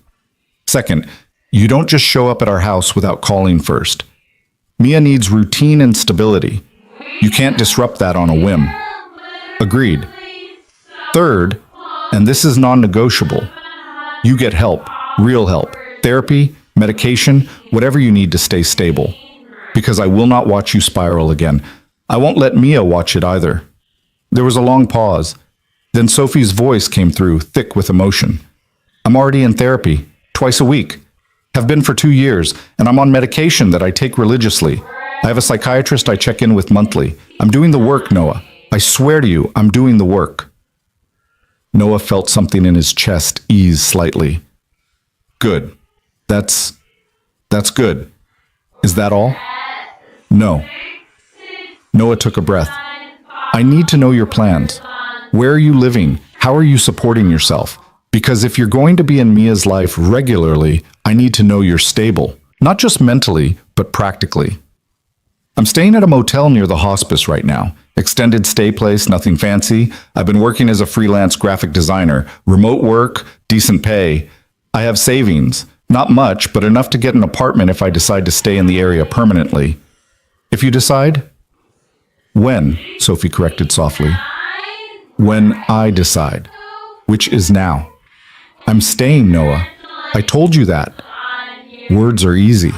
[SPEAKER 1] Second, you don't just show up at our house without calling first. Mia needs routine and stability. You can't disrupt that on a whim. Agreed. Third, and this is non-negotiable, you get help, real help, therapy, medication, whatever you need to stay stable. Because I will not watch you spiral again. I won't let Mia watch it either. There was a long pause. Then Sophie's voice came through, thick with emotion. I'm already in therapy, twice a week. Have been for 2 years, and I'm on medication that I take religiously. I have a psychiatrist I check in with monthly. I'm doing the work, Noah. I swear to you, I'm doing the work. Noah felt something in his chest ease slightly. Good. That's good. Is that all? No. Noah took a breath. I need to know your plans. Where are you living? How are you supporting yourself? Because if you're going to be in Mia's life regularly, I need to know you're stable, not just mentally, but practically. I'm staying at a motel near the hospice right now. Extended stay place, nothing fancy. I've been working as a freelance graphic designer, remote work, decent pay. I have savings, not much, but enough to get an apartment if I decide to stay in the area permanently. If you decide? When, Sophie corrected softly. When I decide, which is now. I'm staying, Noah. I told you that. Words are easy.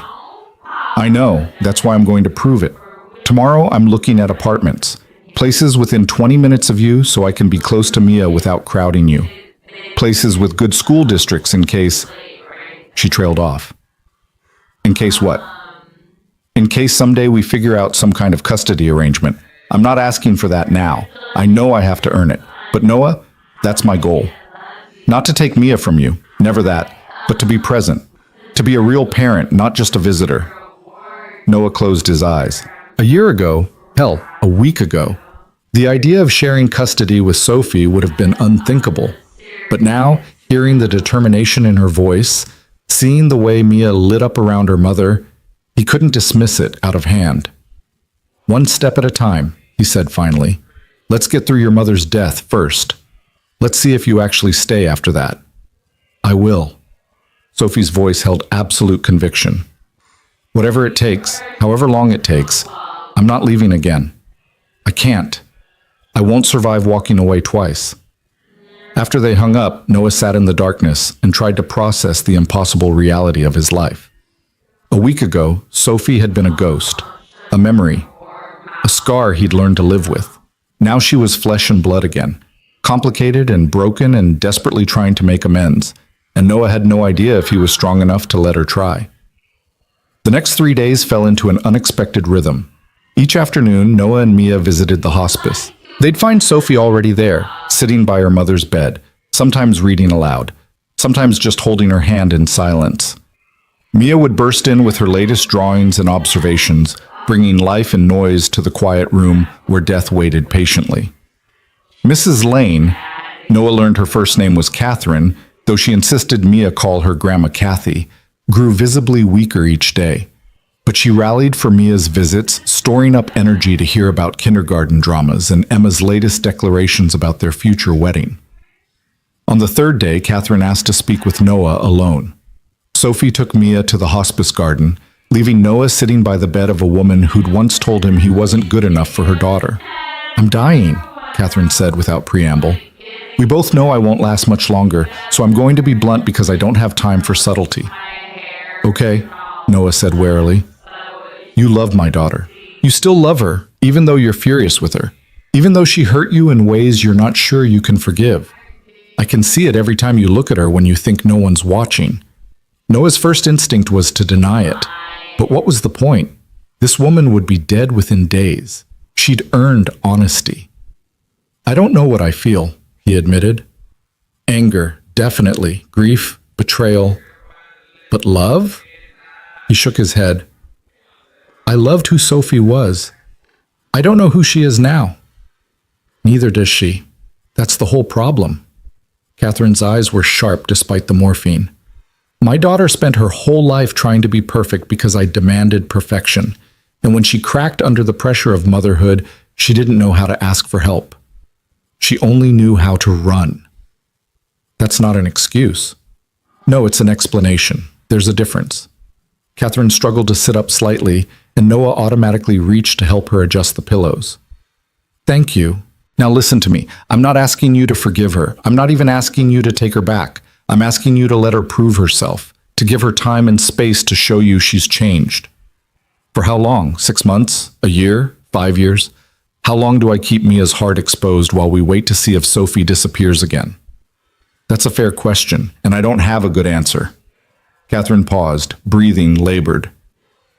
[SPEAKER 1] I know, that's why I'm going to prove it. Tomorrow I'm looking at apartments, places within 20 minutes of you so I can be close to Mia without crowding you. Places with good school districts in case... She trailed off. In case what? In case someday we figure out some kind of custody arrangement. I'm not asking for that now. I know I have to earn it. But Noah, that's my goal. Not to take Mia from you, never that, but to be present. To be a real parent, not just a visitor. Noah closed his eyes. A year ago, hell, a week ago, the idea of sharing custody with Sophie would have been unthinkable. But now, hearing the determination in her voice, seeing the way Mia lit up around her mother, he couldn't dismiss it out of hand. One step at a time, he said finally. Let's get through your mother's death first. Let's see if you actually stay after that. I will. Sophie's voice held absolute conviction. Whatever it takes, however long it takes, I'm not leaving again. I can't. I won't survive walking away twice. After they hung up, Noah sat in the darkness and tried to process the impossible reality of his life. A week ago, Sophie had been a ghost, a memory, a scar he'd learned to live with. Now she was flesh and blood again, complicated and broken and desperately trying to make amends, and Noah had no idea if he was strong enough to let her try. The next 3 days fell into an unexpected rhythm. Each afternoon, Noah and Mia visited the hospice. They'd find Sophie already there, sitting by her mother's bed, sometimes reading aloud, sometimes just holding her hand in silence. Mia would burst in with her latest drawings and observations, bringing life and noise to the quiet room where death waited patiently. Mrs. Lane, Noah learned her first name was Catherine, though she insisted Mia call her Grandma Kathy, grew visibly weaker each day. But she rallied for Mia's visits, storing up energy to hear about kindergarten dramas and Emma's latest declarations about their future wedding. On the third day, Catherine asked to speak with Noah alone. Sophie took Mia to the hospice garden, leaving Noah sitting by the bed of a woman who'd once told him he wasn't good enough for her daughter. I'm dying, Catherine said without preamble. We both know I won't last much longer, so I'm going to be blunt because I don't have time for subtlety. Okay, Noah said warily. You love my daughter. You still love her, even though you're furious with her. Even though she hurt you in ways you're not sure you can forgive. I can see it every time you look at her when you think no one's watching. Noah's first instinct was to deny it. But what was the point? This woman would be dead within days. She'd earned honesty. I don't know what I feel, he admitted. Anger, definitely. Grief, betrayal. But love? He shook his head. I loved who Sophie was. I don't know who she is now. Neither does she. That's the whole problem. Catherine's eyes were sharp despite the morphine. My daughter spent her whole life trying to be perfect because I demanded perfection. And when she cracked under the pressure of motherhood, she didn't know how to ask for help. She only knew how to run. That's not an excuse. No, it's an explanation. There's a difference. Catherine struggled to sit up slightly, and Noah automatically reached to help her adjust the pillows. Thank you. Now listen to me. I'm not asking you to forgive her. I'm not even asking you to take her back. I'm asking you to let her prove herself, to give her time and space to show you she's changed. For how long? 6 months? A year? 5 years? How long do I keep Mia's heart exposed while we wait to see if Sophie disappears again? That's a fair question, and I don't have a good answer. Catherine paused, breathing labored.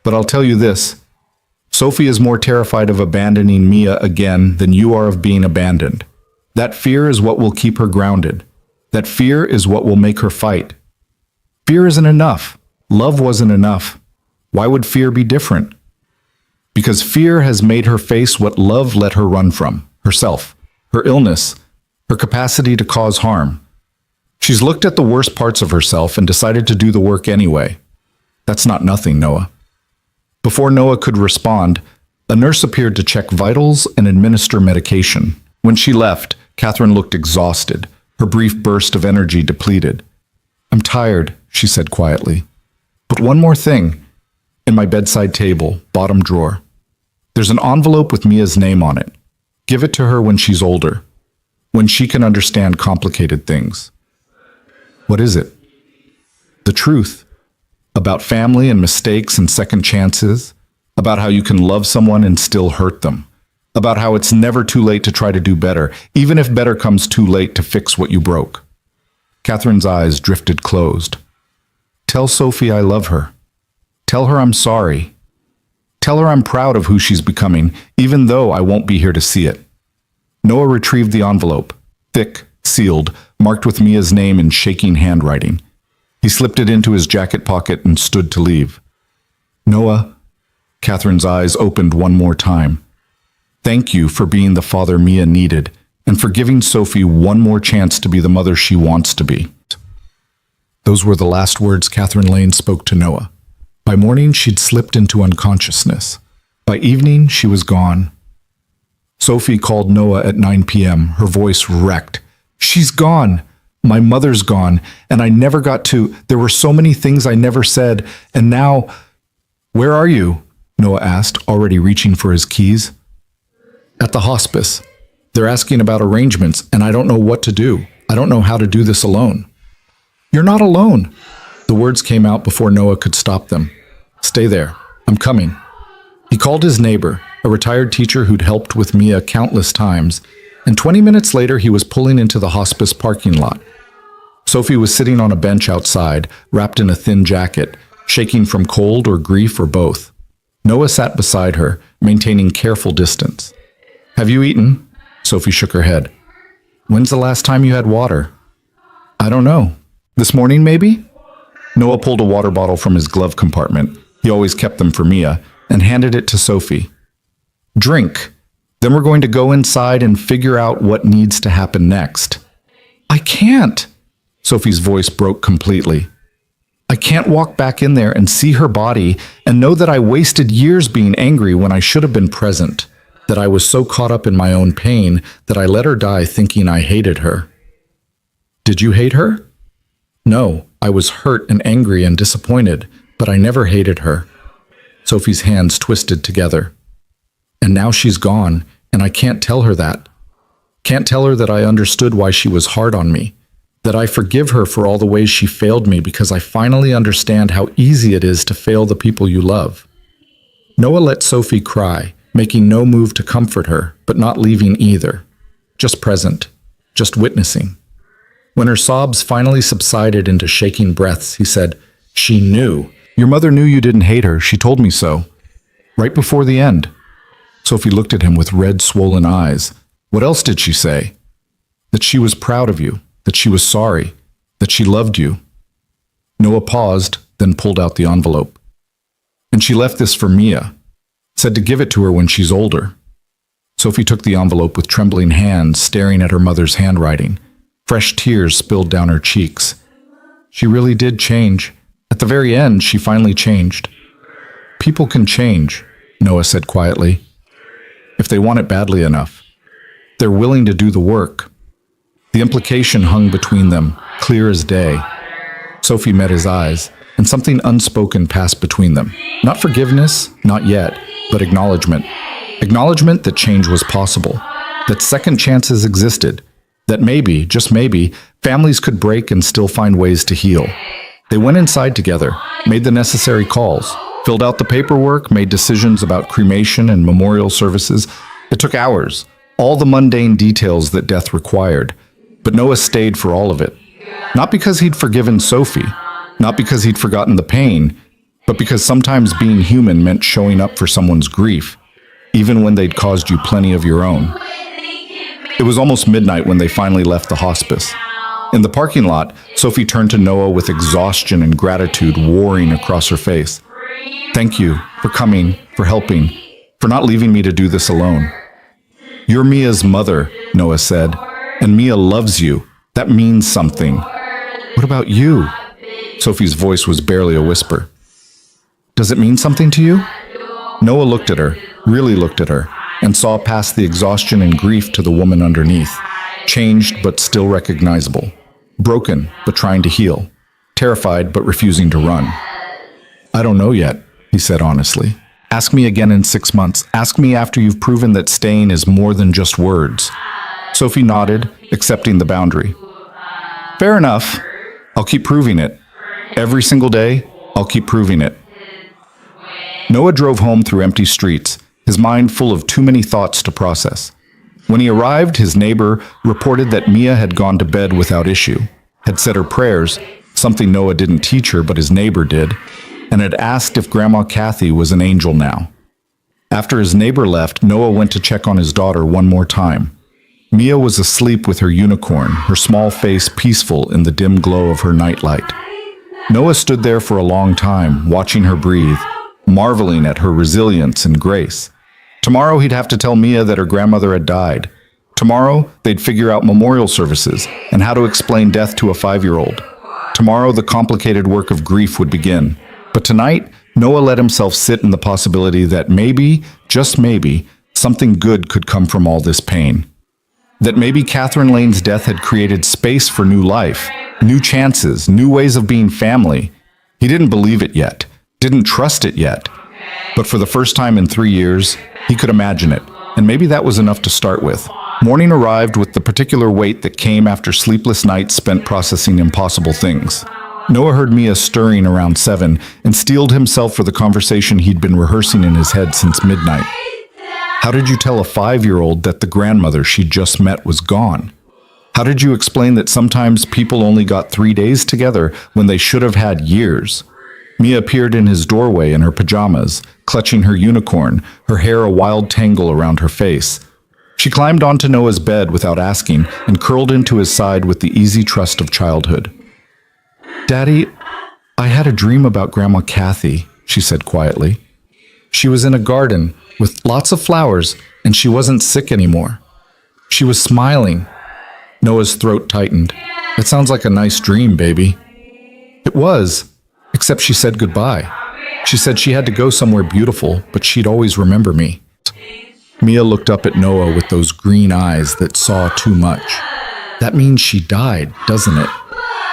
[SPEAKER 1] But I'll tell you this. Sophie is more terrified of abandoning Mia again than you are of being abandoned. That fear is what will keep her grounded. That fear is what will make her fight. Fear isn't enough. Love wasn't enough. Why would fear be different? Because fear has made her face what love let her run from, herself, her illness, her capacity to cause harm. She's looked at the worst parts of herself and decided to do the work anyway. That's not nothing, Noah. Before Noah could respond, a nurse appeared to check vitals and administer medication. When she left, Catherine looked exhausted, her brief burst of energy depleted. "I'm tired," she said quietly. "But one more thing. In my bedside table, bottom drawer. There's an envelope with Mia's name on it. Give it to her when she's older, when she can understand complicated things." "What is it?" "The truth. About family and mistakes and second chances. About how you can love someone and still hurt them. About how it's never too late to try to do better, even if better comes too late to fix what you broke." Catherine's eyes drifted closed. "Tell Sophie I love her. Tell her I'm sorry. Tell her I'm proud of who she's becoming, even though I won't be here to see it." Noah retrieved the envelope, thick, sealed, marked with Mia's name in shaking handwriting. He slipped it into his jacket pocket and stood to leave. "Noah," Catherine's eyes opened one more time. "Thank you for being the father Mia needed, and for giving Sophie one more chance to be the mother she wants to be." Those were the last words Catherine Lane spoke to Noah. By morning, she'd slipped into unconsciousness. By evening, she was gone. Sophie called Noah at 9 p.m., her voice wrecked. "She's gone. My mother's gone, and I never got to. There were so many things I never said, and now—" "Where are you?" Noah asked, already reaching for his keys. "At the hospice. They're asking about arrangements, and I don't know what to do. I don't know how to do this alone." "You're not alone." The words came out before Noah could stop them. "Stay there. I'm coming." He called his neighbor, a retired teacher who'd helped with Mia countless times, and 20 minutes later he was pulling into the hospice parking lot. Sophie was sitting on a bench outside, wrapped in a thin jacket, shaking from cold or grief or both. Noah sat beside her, maintaining careful distance. "Have you eaten?" Sophie shook her head. "When's the last time you had water?" "I don't know. This morning, maybe?" Noah pulled a water bottle from his glove compartment, he always kept them for Mia, and handed it to Sophie. "Drink. Then we're going to go inside and figure out what needs to happen next." "I can't." Sophie's voice broke completely. "I can't walk back in there and see her body and know that I wasted years being angry when I should have been present, that I was so caught up in my own pain that I let her die thinking I hated her." "Did you hate her?" "No, I was hurt and angry and disappointed, but I never hated her." Sophie's hands twisted together. "And now she's gone, and I can't tell her that. Can't tell her that I understood why she was hard on me, that I forgive her for all the ways she failed me because I finally understand how easy it is to fail the people you love." Noah let Sophie cry, making no move to comfort her, but not leaving either. Just present, just witnessing. When her sobs finally subsided into shaking breaths, he said, "She knew. Your mother knew you didn't hate her. She told me so. Right before the end." Sophie looked at him with red, swollen eyes. "What else did she say?" "That she was proud of you, that she was sorry, that she loved you." Noah paused, then pulled out the envelope. "And she left this for Mia. Said to give it to her when she's older." Sophie took the envelope with trembling hands, staring at her mother's handwriting. Fresh tears spilled down her cheeks. She really did change. At the very end, she finally changed. "People can change," Noah said quietly, "if they want it badly enough. They're willing to do the work." The implication hung between them, clear as day. Sophie met his eyes, and something unspoken passed between them. Not forgiveness, not yet, but acknowledgement. Acknowledgement that change was possible, that second chances existed, that maybe, just maybe, families could break and still find ways to heal. They went inside together, made the necessary calls, filled out the paperwork, made decisions about cremation and memorial services. It took hours, all the mundane details that death required. But Noah stayed for all of it. Not because he'd forgiven Sophie, not because he'd forgotten the pain, but because sometimes being human meant showing up for someone's grief, even when they'd caused you plenty of your own. It was almost midnight when they finally left the hospice. In the parking lot, Sophie turned to Noah with exhaustion and gratitude warring across her face. "Thank you for coming, for helping, for not leaving me to do this alone." "You're Mia's mother," Noah said, And Mia loves you. That means something. What about you? Sophie's voice was barely a whisper. Does it mean something to you? Noah looked at her, really looked at her, and saw past the exhaustion and grief to the woman underneath. Changed but still recognizable. Broken but trying to heal. Terrified but refusing to run. I don't know yet, he said honestly. Ask me again in 6 months. Ask me after you've proven that staying is more than just words. Sophie nodded, accepting the boundary. Fair enough. I'll keep proving it. Every single day, I'll keep proving it. Noah drove home through empty streets, his mind full of too many thoughts to process. When he arrived, his neighbor reported that Mia had gone to bed without issue, had said her prayers, something Noah didn't teach her but his neighbor did, and had asked if Grandma Kathy was an angel now. After his neighbor left, Noah went to check on his daughter one more time. Mia was asleep with her unicorn, her small face peaceful in the dim glow of her nightlight. Noah stood there for a long time, watching her breathe, marveling at her resilience and grace. Tomorrow he'd have to tell Mia that her grandmother had died. Tomorrow they'd figure out memorial services and how to explain death to a 5-year-old. Tomorrow the complicated work of grief would begin. But tonight, Noah let himself sit in the possibility that maybe, just maybe, something good could come from all this pain. That maybe Catherine Lane's death had created space for new life, new chances, new ways of being family. He didn't believe it yet, didn't trust it yet. But for the first time in 3 years, he could imagine it, and maybe that was enough to start with. Morning arrived with the particular weight that came after sleepless nights spent processing impossible things. Noah heard Mia stirring around 7 and steeled himself for the conversation he'd been rehearsing in his head since midnight. How did you tell a 5-year-old that the grandmother she'd just met was gone? How did you explain that sometimes people only got 3 days together when they should have had years? Mia appeared in his doorway in her pajamas, clutching her unicorn, her hair a wild tangle around her face. She climbed onto Noah's bed without asking and curled into his side with the easy trust of childhood. Daddy, I had a dream about Grandma Kathy, she said quietly. She was in a garden with lots of flowers, and she wasn't sick anymore. She was smiling. Noah's throat tightened. That sounds like a nice dream, baby. It was, except she said goodbye. She said she had to go somewhere beautiful, but she'd always remember me. Mia looked up at Noah with those green eyes that saw too much. That means she died, doesn't it?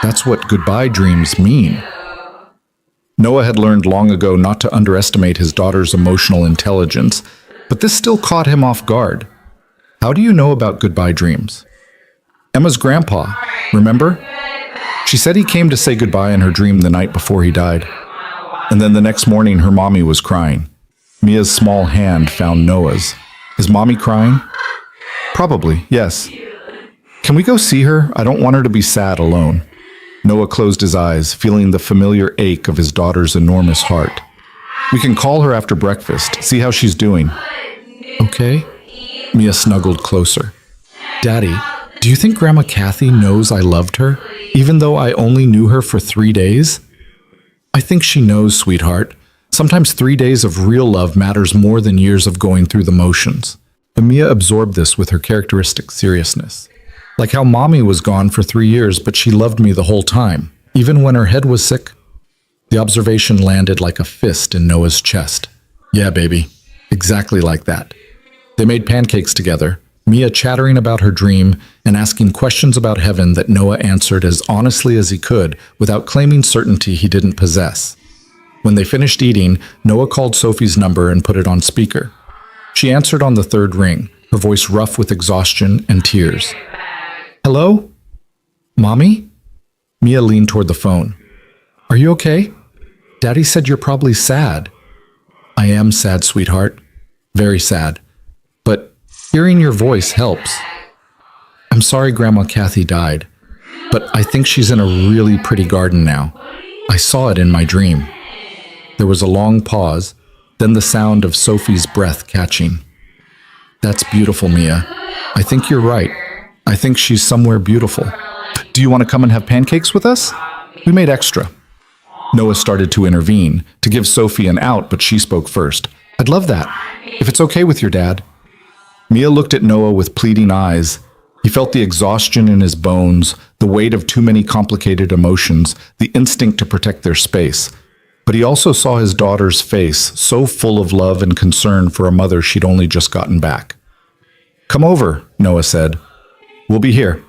[SPEAKER 1] That's what goodbye dreams mean. Noah had learned long ago not to underestimate his daughter's emotional intelligence, but this still caught him off guard. How do you know about goodbye dreams? Emma's grandpa, remember? She said he came to say goodbye in her dream the night before he died. And then the next morning her mommy was crying. Mia's small hand found Noah's. Is mommy crying? Probably, yes. Can we go see her? I don't want her to be sad alone. Noah closed his eyes, feeling the familiar ache of his daughter's enormous heart. We can call her after breakfast, see how she's doing. Okay? Mia snuggled closer. Daddy, do you think Grandma Kathy knows I loved her, even though I only knew her for 3 days? I think she knows, sweetheart. Sometimes 3 days of real love matters more than years of going through the motions. But Mia absorbed this with her characteristic seriousness. Like how mommy was gone for 3 years, but she loved me the whole time, even when her head was sick. The observation landed like a fist in Noah's chest. Yeah, baby, exactly like that. They made pancakes together, Mia chattering about her dream and asking questions about heaven that Noah answered as honestly as he could without claiming certainty he didn't possess. When they finished eating, Noah called Sophie's number and put it on speaker. She answered on the 3rd ring, her voice rough with exhaustion and tears. Hello? Mommy? Mia leaned toward the phone. Are you okay? Daddy said you're probably sad. I am sad, sweetheart. Very sad. But hearing your voice helps. I'm sorry Grandma Kathy died, but I think she's in a really pretty garden now. I saw it in my dream. There was a long pause, then the sound of Sophie's breath catching. That's beautiful, Mia. I think you're right. I think she's somewhere beautiful. Do you want to come and have pancakes with us? We made extra. Noah started to intervene, to give Sophie an out, but she spoke first. I'd love that, if it's okay with your dad. Mia looked at Noah with pleading eyes, He felt the exhaustion in his bones, the weight of too many complicated emotions, the instinct to protect their space. But he also saw his daughter's face, so full of love and concern for a mother she'd only just gotten back. "Come over," Noah said. "We'll be here."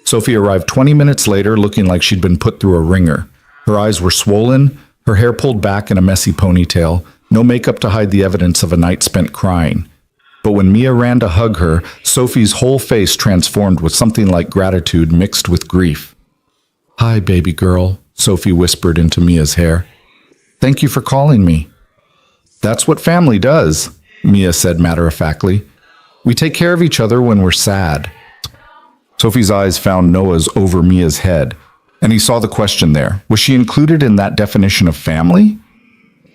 [SPEAKER 1] Sophie arrived 20 minutes later looking like she'd been put through a ringer. Her eyes were swollen, her hair pulled back in a messy ponytail, no makeup to hide the evidence of a night spent crying. But when Mia ran to hug her, Sophie's whole face transformed with something like gratitude mixed with grief. "Hi, baby girl," Sophie whispered into Mia's hair. "Thank you for calling me." "That's what family does," Mia said matter-of-factly. "We take care of each other when we're sad." Sophie's eyes found Noah's over Mia's head, and he saw the question there. Was she included in that definition of family?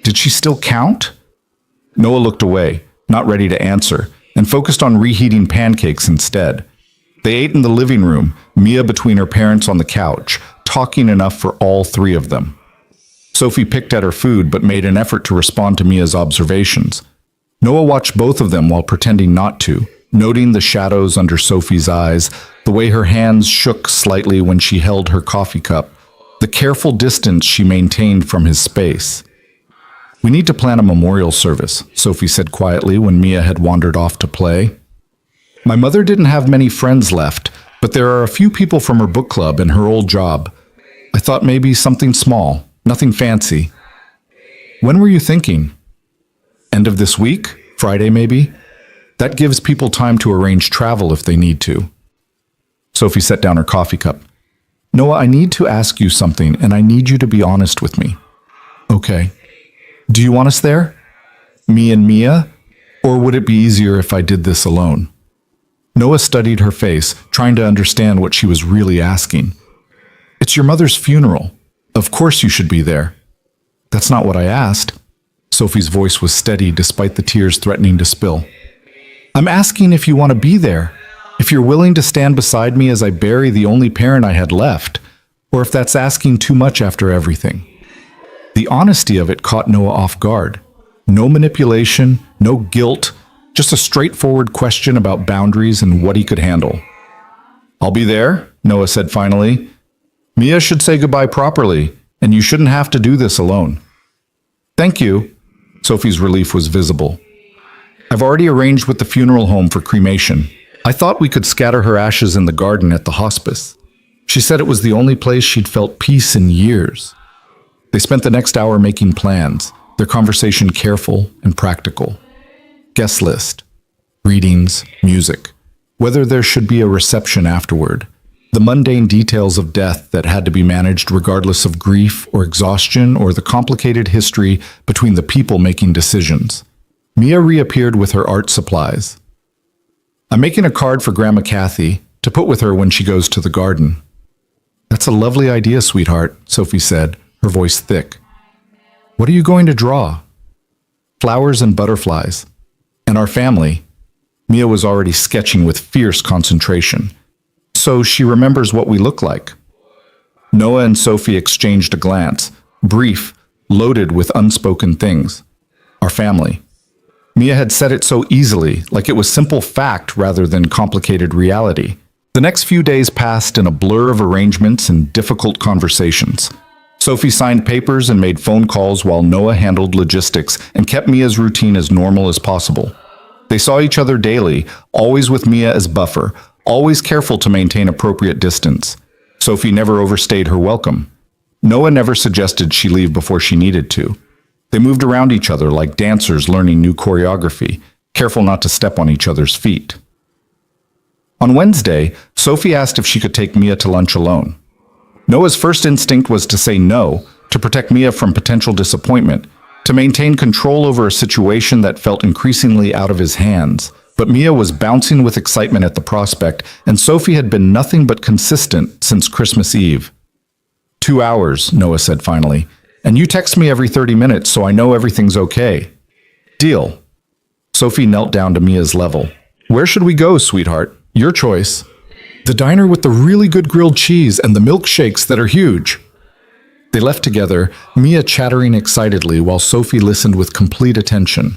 [SPEAKER 1] Did she still count? Noah looked away, not ready to answer, and focused on reheating pancakes instead. They ate in the living room, Mia between her parents on the couch, talking enough for all three of them. Sophie picked at her food but made an effort to respond to Mia's observations. Noah watched both of them while pretending not to, noting the shadows under Sophie's eyes, the way her hands shook slightly when she held her coffee cup, the careful distance she maintained from his space. "We need to plan a memorial service," Sophie said quietly when Mia had wandered off to play. "My mother didn't have many friends left, but there are a few people from her book club and her old job. I thought maybe something small, nothing fancy." "When were you thinking? End of this week? Friday maybe? That gives people time to arrange travel if they need to." Sophie set down her coffee cup. "Noah, I need to ask you something, and I need you to be honest with me." "Okay. Do you want us there? Me and Mia? Or would it be easier if I did this alone?" Noah studied her face, trying to understand what she was really asking. "It's your mother's funeral. Of course you should be there." "That's not what I asked." Sophie's voice was steady despite the tears threatening to spill. "I'm asking if you want to be there, if you're willing to stand beside me as I bury the only parent I had left, or if that's asking too much after everything." The honesty of it caught Noah off guard. No manipulation, no guilt, just a straightforward question about boundaries and what he could handle. "I'll be there," Noah said finally. "Mia should say goodbye properly, and you shouldn't have to do this alone." "Thank you." Sophie's relief was visible. "I've already arranged with the funeral home for cremation. I thought we could scatter her ashes in the garden at the hospice." She said it was the only place she'd felt peace in years. They spent the next hour making plans, their conversation careful and practical. Guest list, readings, music, whether there should be a reception afterward, the mundane details of death that had to be managed regardless of grief or exhaustion or the complicated history between the people making decisions. Mia reappeared with her art supplies. "I'm making a card for Grandma Kathy to put with her when she goes to the garden." "That's a lovely idea, sweetheart," Sophie said, her voice thick. "What are you going to draw?" "Flowers and butterflies. And our family." Mia was already sketching with fierce concentration. "So she remembers what we look like." Noah and Sophie exchanged a glance, brief, loaded with unspoken things. Our family. Mia had said it so easily, like it was simple fact rather than complicated reality. The next few days passed in a blur of arrangements and difficult conversations. Sophie signed papers and made phone calls while Noah handled logistics and kept Mia's routine as normal as possible. They saw each other daily, always with Mia as buffer, always careful to maintain appropriate distance. Sophie never overstayed her welcome. Noah never suggested she leave before she needed to. They moved around each other like dancers learning new choreography, careful not to step on each other's feet. On Wednesday, Sophie asked if she could take Mia to lunch alone. Noah's first instinct was to say no, to protect Mia from potential disappointment, to maintain control over a situation that felt increasingly out of his hands. But Mia was bouncing with excitement at the prospect, and Sophie had been nothing but consistent since Christmas Eve. 2 hours, Noah said finally, and you text me every 30 minutes so I know everything's okay. Deal. Sophie knelt down to Mia's level. Where should we go, sweetheart? Your choice. The diner with the really good grilled cheese and the milkshakes that are huge. They left together, Mia chattering excitedly while Sophie listened with complete attention.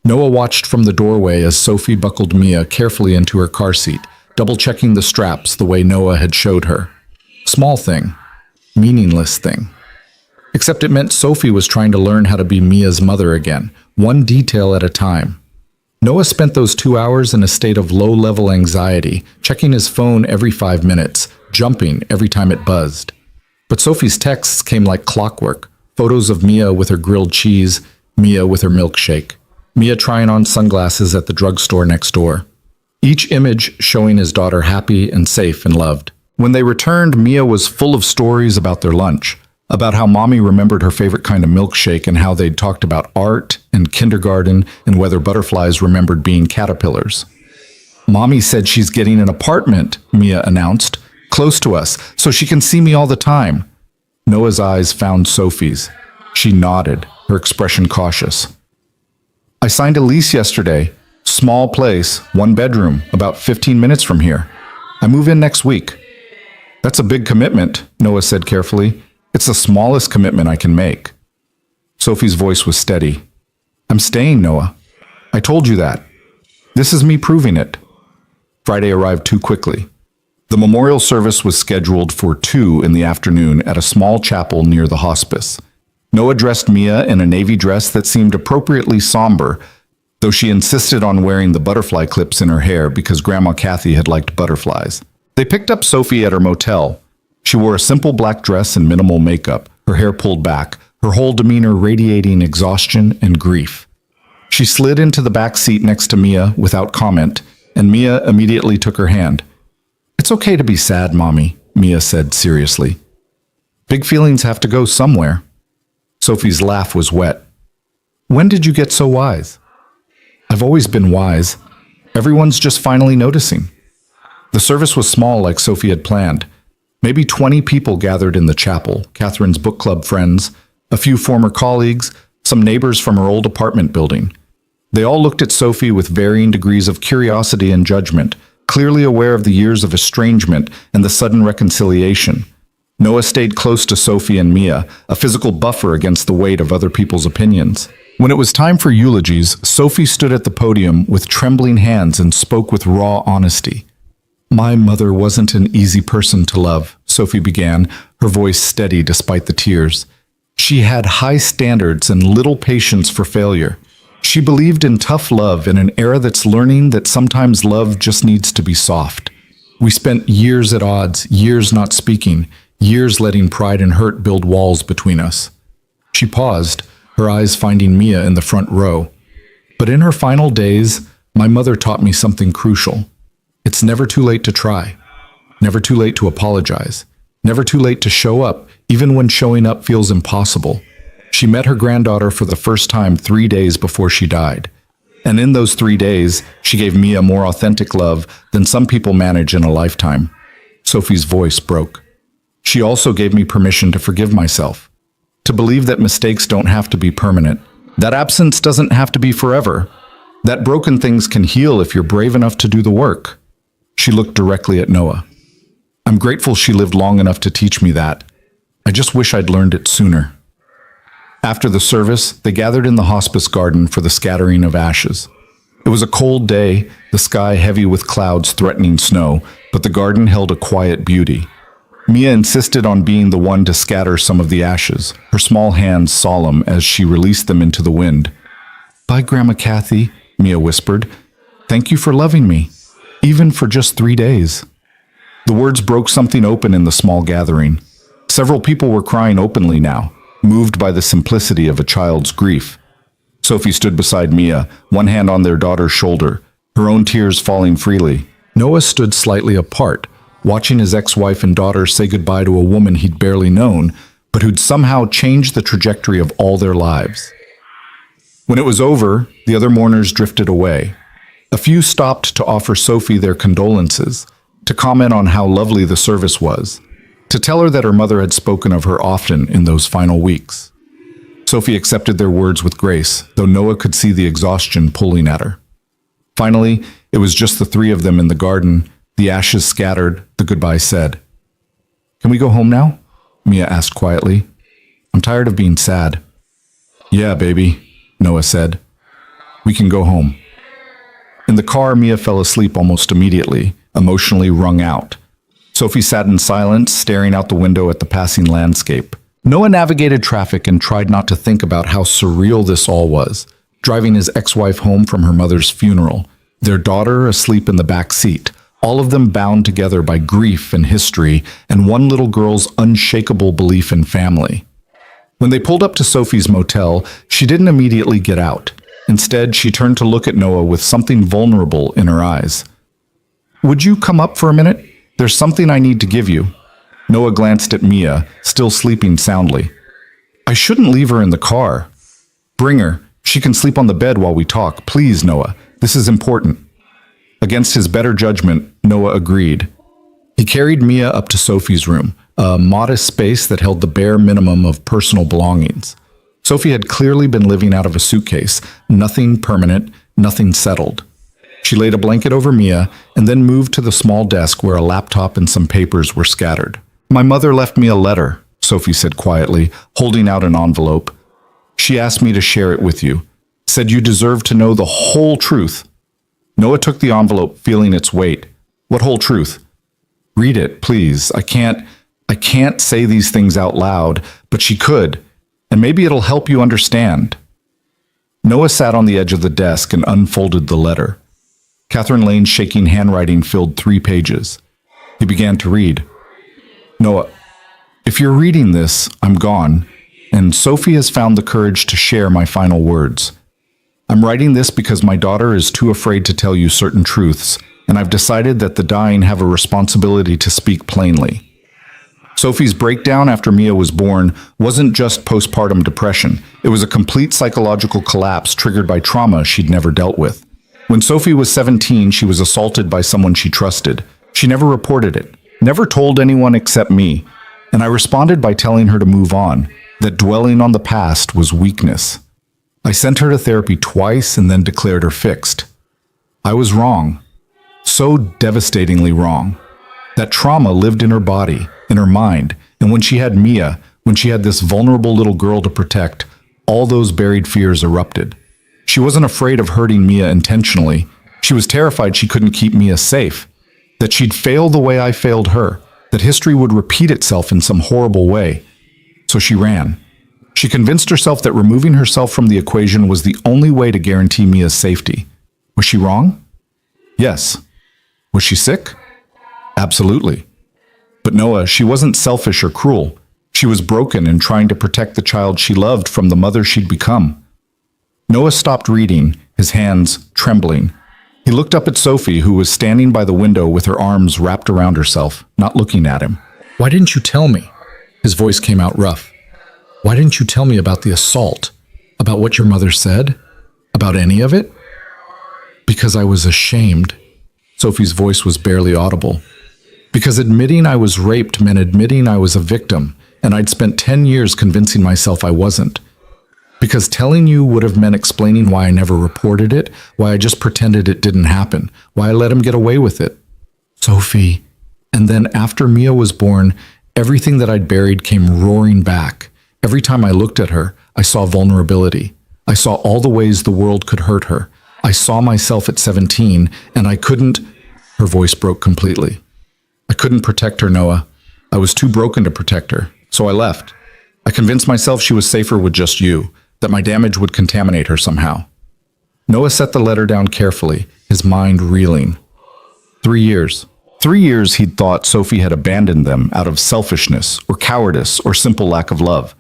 [SPEAKER 1] Noah watched from the doorway as Sophie buckled Mia carefully into her car seat, double-checking the straps the way Noah had showed her. Small thing, meaningless thing. Except it meant Sophie was trying to learn how to be Mia's mother again, one detail at a time. Noah spent those 2 hours in a state of low-level anxiety, checking his phone every 5 minutes, jumping every time it buzzed. But Sophie's texts came like clockwork. Photos of Mia with her grilled cheese, Mia with her milkshake, Mia trying on sunglasses at the drugstore next door. Each image showing his daughter happy and safe and loved. When they returned, Mia was full of stories about their lunch, about how Mommy remembered her favorite kind of milkshake and how they'd talked about art and kindergarten and whether butterflies remembered being caterpillars. Mommy said she's getting an apartment, Mia announced, close to us, so she can see me all the time. Noah's eyes found Sophie's. She nodded, her expression cautious. I signed a lease yesterday. Small place, 1 bedroom, about 15 minutes from here. I move in next week. That's a big commitment, Noah said carefully. It's the smallest commitment I can make. Sophie's voice was steady. I'm staying, Noah. I told you that. This is me proving it. Friday arrived too quickly. The memorial service was scheduled for 2 in the afternoon at a small chapel near the hospice. Noah dressed Mia in a navy dress that seemed appropriately somber, though she insisted on wearing the butterfly clips in her hair because Grandma Kathy had liked butterflies. They picked up Sophie at her motel. She wore a simple black dress and minimal makeup, her hair pulled back, her whole demeanor radiating exhaustion and grief. She slid into the back seat next to Mia without comment, and Mia immediately took her hand. It's okay to be sad, Mommy, Mia said seriously. Big feelings have to go somewhere. Sophie's laugh was wet. When did you get so wise? I've always been wise. Everyone's just finally noticing. The service was small like Sophie had planned. Maybe 20 people gathered in the chapel, Catherine's book club friends, a few former colleagues, some neighbors from her old apartment building. They all looked at Sophie with varying degrees of curiosity and judgment, clearly aware of the years of estrangement and the sudden reconciliation. Noah stayed close to Sophie and Mia, a physical buffer against the weight of other people's opinions. When it was time for eulogies, Sophie stood at the podium with trembling hands and spoke with raw honesty. My mother wasn't an easy person to love, Sophie began, her voice steady despite the tears. She had high standards and little patience for failure. She believed in tough love in an era that's learning that sometimes love just needs to be soft. We spent years at odds, years not speaking, years letting pride and hurt build walls between us. She paused, her eyes finding Mia in the front row. But in her final days, my mother taught me something crucial. It's never too late to try. Never too late to apologize. Never too late to show up, even when showing up feels impossible. She met her granddaughter for the first time 3 days before she died. And in those 3 days, she gave Mia more authentic love than some people manage in a lifetime. Sophie's voice broke. She also gave me permission to forgive myself, to believe that mistakes don't have to be permanent, that absence doesn't have to be forever, that broken things can heal if you're brave enough to do the work. She looked directly at Noah. I'm grateful she lived long enough to teach me that. I just wish I'd learned it sooner. After the service, they gathered in the hospice garden for the scattering of ashes. It was a cold day, the sky heavy with clouds threatening snow, but the garden held a quiet beauty. Mia insisted on being the one to scatter some of the ashes, her small hands solemn as she released them into the wind. Bye, Grandma Kathy, Mia whispered. Thank you for loving me, even for just 3 days. The words broke something open in the small gathering. Several people were crying openly now, moved by the simplicity of a child's grief. Sophie stood beside Mia, one hand on their daughter's shoulder, her own tears falling freely. Noah stood slightly apart, watching his ex-wife and daughter say goodbye to a woman he'd barely known, but who'd somehow changed the trajectory of all their lives. When it was over, the other mourners drifted away. A few stopped to offer Sophie their condolences, to comment on how lovely the service was, to tell her that her mother had spoken of her often in those final weeks. Sophie accepted their words with grace, though Noah could see the exhaustion pulling at her. Finally, it was just the 3 of them in the garden, the ashes scattered, the goodbye said. Can we go home now? Mia asked quietly. I'm tired of being sad. Yeah, baby, Noah said. We can go home. In the car, Mia fell asleep almost immediately, emotionally wrung out. Sophie sat in silence, staring out the window at the passing landscape. Noah navigated traffic and tried not to think about how surreal this all was, driving his ex-wife home from her mother's funeral, their daughter asleep in the back seat, all of them bound together by grief and history and one little girl's unshakable belief in family. When they pulled up to Sophie's motel, she didn't immediately get out. Instead, she turned to look at Noah with something vulnerable in her eyes. "Would you come up for a minute? There's something I need to give you." Noah glanced at Mia, still sleeping soundly. "I shouldn't leave her in the car." "Bring her. She can sleep on the bed while we talk. Please, Noah. This is important." Against his better judgment, Noah agreed. He carried Mia up to Sophie's room, a modest space that held the bare minimum of personal belongings. Sophie had clearly been living out of a suitcase, nothing permanent, nothing settled. She laid a blanket over Mia and then moved to the small desk where a laptop and some papers were scattered. "My mother left me a letter," Sophie said quietly, holding out an envelope. "She asked me to share it with you. Said you deserve to know the whole truth." Noah took the envelope, feeling its weight. "What whole truth?" "Read it, please. I can't say these things out loud, but she could, and maybe it'll help you understand." Noah sat on the edge of the desk and unfolded the letter. Catherine Lane's shaking handwriting filled 3 pages. He began to read. "Noah, if you're reading this, I'm gone, and Sophie has found the courage to share my final words. I'm writing this because my daughter is too afraid to tell you certain truths, and I've decided that the dying have a responsibility to speak plainly." Sophie's breakdown after Mia was born wasn't just postpartum depression. It was a complete psychological collapse triggered by trauma she'd never dealt with. When Sophie was 17, she was assaulted by someone she trusted. She never reported it, never told anyone except me, and I responded by telling her to move on, that dwelling on the past was weakness. I sent her to therapy twice and then declared her fixed. I was wrong, so devastatingly wrong. That trauma lived in her body, in her mind, and when she had Mia, when she had this vulnerable little girl to protect, all those buried fears erupted. She wasn't afraid of hurting Mia intentionally. She was terrified she couldn't keep Mia safe, that she'd fail the way I failed her, that history would repeat itself in some horrible way. So she ran. She convinced herself that removing herself from the equation was the only way to guarantee Mia's safety. Was she wrong? Yes. Was she sick? Absolutely. But Noah, she wasn't selfish or cruel. She was broken and trying to protect the child she loved from the mother she'd become. Noah stopped reading, his hands trembling. He looked up at Sophie, who was standing by the window with her arms wrapped around herself, not looking at him. "Why didn't you tell me?" His voice came out rough. "Why didn't you tell me about the assault? About what your mother said? About any of it?" "Because I was ashamed." Sophie's voice was barely audible. "Because admitting I was raped meant admitting I was a victim, and I'd spent 10 years convincing myself I wasn't. Because telling you would have meant explaining why I never reported it, why I just pretended it didn't happen, why I let him get away with it. Sophie." And then after Mia was born, everything that I'd buried came roaring back. Every time I looked at her, I saw vulnerability. I saw all the ways the world could hurt her. I saw myself at 17, and I couldn't... Her voice broke completely. "I couldn't protect her, Noah. I was too broken to protect her, so I left. I convinced myself she was safer with just you, that my damage would contaminate her somehow." Noah set the letter down carefully, his mind reeling. 3 years. 3 years he'd thought Sophie had abandoned them out of selfishness or cowardice or simple lack of love.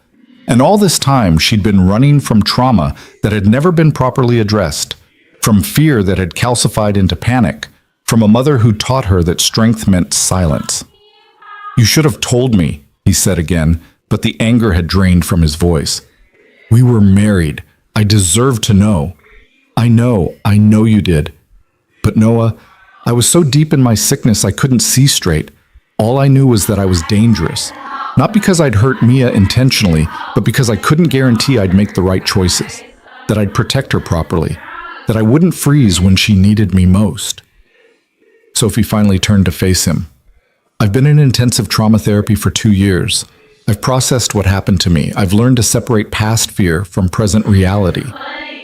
[SPEAKER 1] And all this time she'd been running from trauma that had never been properly addressed, from fear that had calcified into panic, from a mother who taught her that strength meant silence. "You should have told me," he said again, but the anger had drained from his voice. "We were married. I deserve to know." I know you did. But Noah, I was so deep in my sickness I couldn't see straight. All I knew was that I was dangerous. Not because I'd hurt Mia intentionally, but because I couldn't guarantee I'd make the right choices, that I'd protect her properly, that I wouldn't freeze when she needed me most. Sophie finally turned to face him. "I've been in intensive trauma therapy for 2 years. I've processed what happened to me. I've learned to separate past fear from present reality.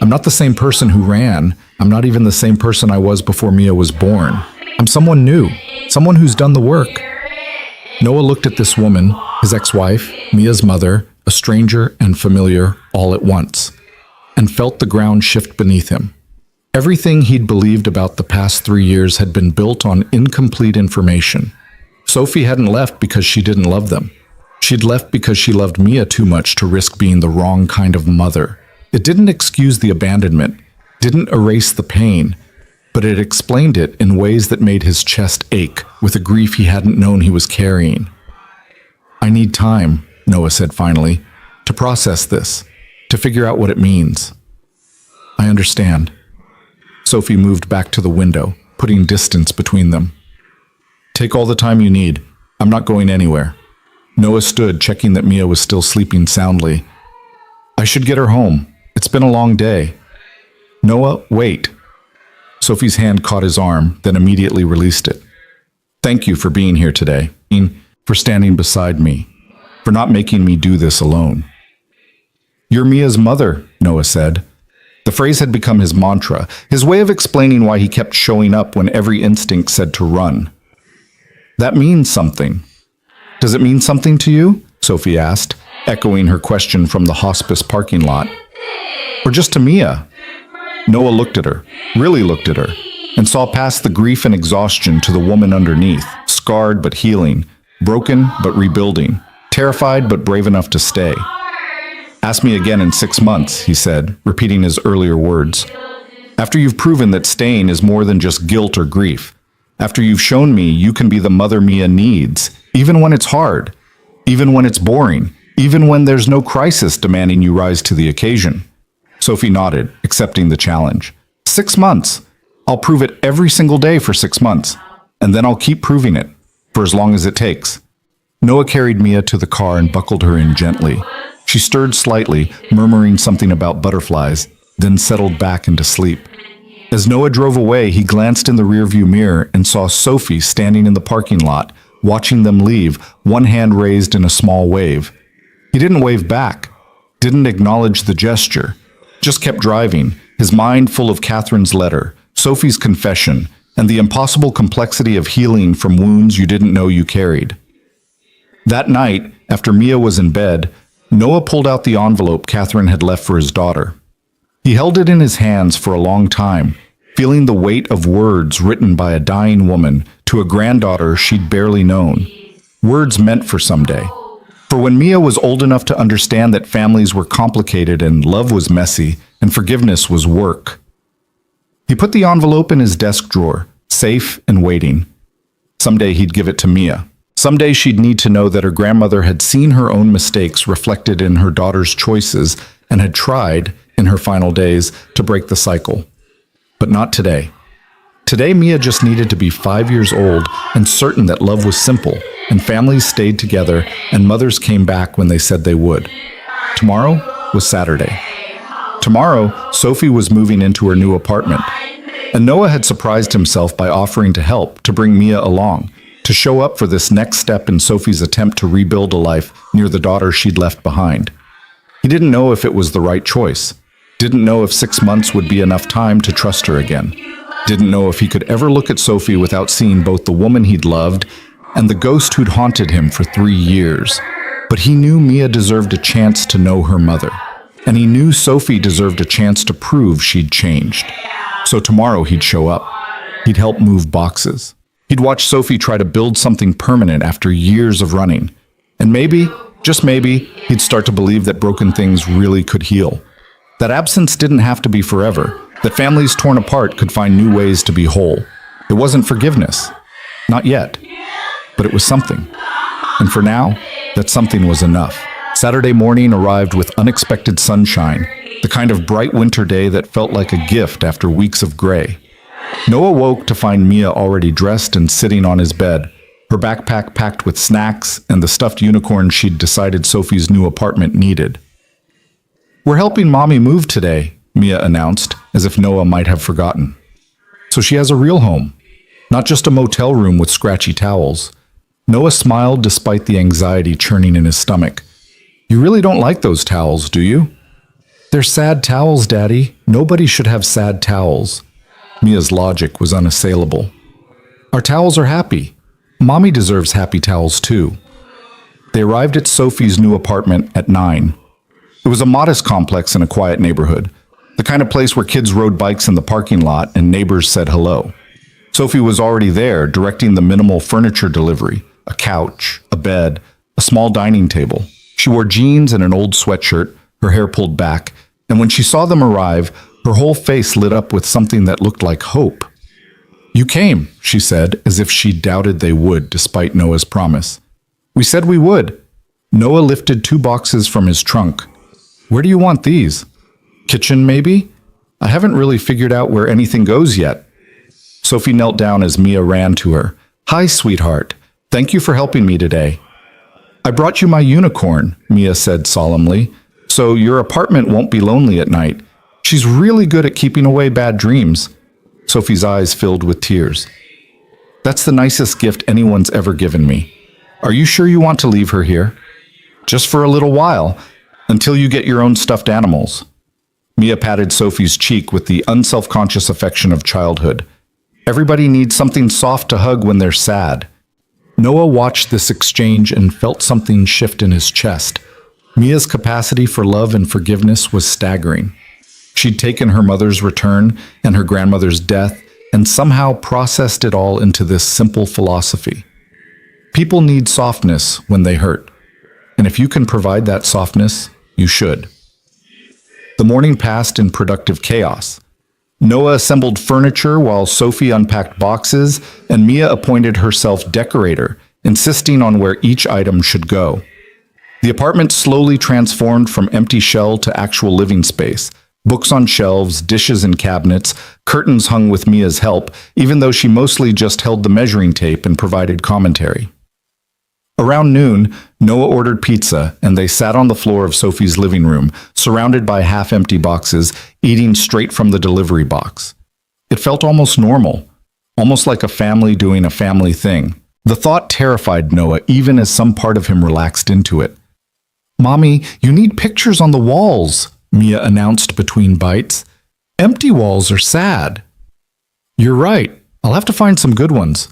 [SPEAKER 1] I'm not the same person who ran. I'm not even the same person I was before Mia was born. I'm someone new, someone who's done the work. Noah looked at this woman, his ex-wife, Mia's mother, a stranger and familiar all at once, and felt the ground shift beneath him. Everything he'd believed about the past 3 years had been built on incomplete information. Sophie hadn't left because she didn't love them. She'd left because she loved Mia too much to risk being the wrong kind of mother. It didn't excuse the abandonment, didn't erase the pain, but it explained it in ways that made his chest ache with a grief he hadn't known he was carrying. I need time, Noah said finally, to process this, to figure out what it means. I understand. Sophie moved back to the window, putting distance between them. Take all the time you need. I'm not going anywhere. Noah stood, checking that Mia was still sleeping soundly. I should get her home. It's been a long day. Noah, wait. Sophie's hand caught his arm, then immediately released it. Thank you for being here today, for standing beside me, for not making me do this alone. You're Mia's mother, Noah said. The phrase had become his mantra, his way of explaining why he kept showing up when every instinct said to run. That means something. Does it mean something to you? Sophie asked, echoing her question from the hospice parking lot. Or just to Mia? Noah looked at her, really looked at her, and saw past the grief and exhaustion to the woman underneath, scarred but healing, broken but rebuilding, terrified but brave enough to stay. Ask me again in 6 months, he said, repeating his earlier words. After you've proven that staying is more than just guilt or grief. After you've shown me you can be the mother Mia needs, even when it's hard, even when it's boring, even when there's no crisis demanding you rise to the occasion. Sophie nodded, accepting the challenge. 6 months. I'll prove it every single day for 6 months, and then I'll keep proving it, for as long as it takes. Noah carried Mia to the car and buckled her in gently. She stirred slightly, murmuring something about butterflies, then settled back into sleep. As Noah drove away, he glanced in the rearview mirror and saw Sophie standing in the parking lot, watching them leave, one hand raised in a small wave. He didn't wave back, didn't acknowledge the gesture, just kept driving, his mind full of Catherine's letter, Sophie's confession, and the impossible complexity of healing from wounds you didn't know you carried. That night, after Mia was in bed, Noah pulled out the envelope Catherine had left for his daughter. He held it in his hands for a long time, feeling the weight of words written by a dying woman to a granddaughter she'd barely known. Words meant for someday. For when Mia was old enough to understand that families were complicated and love was messy and forgiveness was work. He put the envelope in his desk drawer, safe and waiting. Someday he'd give it to Mia. Someday she'd need to know that her grandmother had seen her own mistakes reflected in her daughter's choices and had tried, in her final days, to break the cycle. But not today. Today, Mia just needed to be 5 years old and certain that love was simple, and families stayed together, and mothers came back when they said they would. Tomorrow was Saturday. Tomorrow, Sophie was moving into her new apartment, and Noah had surprised himself by offering to help, to bring Mia along, to show up for this next step in Sophie's attempt to rebuild a life near the daughter she'd left behind. He didn't know if it was the right choice, didn't know if 6 months would be enough time to trust her again, didn't know if he could ever look at Sophie without seeing both the woman he'd loved and the ghost who'd haunted him for 3 years. But he knew Mia deserved a chance to know her mother, and he knew Sophie deserved a chance to prove she'd changed. So tomorrow he'd show up. He'd help move boxes. He'd watch Sophie try to build something permanent after years of running. And maybe, just maybe, he'd start to believe that broken things really could heal. That absence didn't have to be forever. That families torn apart could find new ways to be whole. It wasn't forgiveness. Not yet. But it was something. And for now, that something was enough. Saturday morning arrived with unexpected sunshine, the kind of bright winter day that felt like a gift after weeks of gray. Noah woke to find Mia already dressed and sitting on his bed, her backpack packed with snacks and the stuffed unicorn she'd decided Sophie's new apartment needed. "We're helping Mommy move today," Mia announced, as if Noah might have forgotten. So she has a real home, not just a motel room with scratchy towels. Noah smiled despite the anxiety churning in his stomach. "You really don't like those towels, do you?" "They're sad towels, Daddy. Nobody should have sad towels." Mia's logic was unassailable. Our towels are happy. Mommy deserves happy towels too. They arrived at Sophie's new apartment at 9. It was a modest complex in a quiet neighborhood, the kind of place where kids rode bikes in the parking lot and neighbors said hello. Sophie was already there, directing the minimal furniture delivery, a couch, a bed, a small dining table. She wore jeans and an old sweatshirt, her hair pulled back, and when she saw them arrive, her whole face lit up with something that looked like hope. "You came," she said, as if she doubted they would, despite Noah's promise. "We said we would." Noah lifted 2 boxes from his trunk. "Where do you want these? Kitchen, maybe? I haven't really figured out where anything goes yet." Sophie knelt down as Mia ran to her. "Hi, sweetheart. Thank you for helping me today." "I brought you my unicorn," Mia said solemnly, "so your apartment won't be lonely at night. She's really good at keeping away bad dreams." Sophie's eyes filled with tears. "That's the nicest gift anyone's ever given me. Are you sure you want to leave her here? Just for a little while, until you get your own stuffed animals." Mia patted Sophie's cheek with the unselfconscious affection of childhood. Everybody needs something soft to hug when they're sad. Noah watched this exchange and felt something shift in his chest. Mia's capacity for love and forgiveness was staggering. She'd taken her mother's return and her grandmother's death and somehow processed it all into this simple philosophy. People need softness when they hurt, and if you can provide that softness, you should. The morning passed in productive chaos. Noah assembled furniture while Sophie unpacked boxes, and Mia appointed herself decorator, insisting on where each item should go. The apartment slowly transformed from empty shell to actual living space. Books on shelves, dishes in cabinets, curtains hung with Mia's help, even though she mostly just held the measuring tape and provided commentary. Around noon, Noah ordered pizza, and they sat on the floor of Sophie's living room, surrounded by half-empty boxes, eating straight from the delivery box. It felt almost normal, almost like a family doing a family thing. The thought terrified Noah, even as some part of him relaxed into it. "Mommy, you need pictures on the walls," Mia announced between bites. "Empty walls are sad." "You're right. I'll have to find some good ones."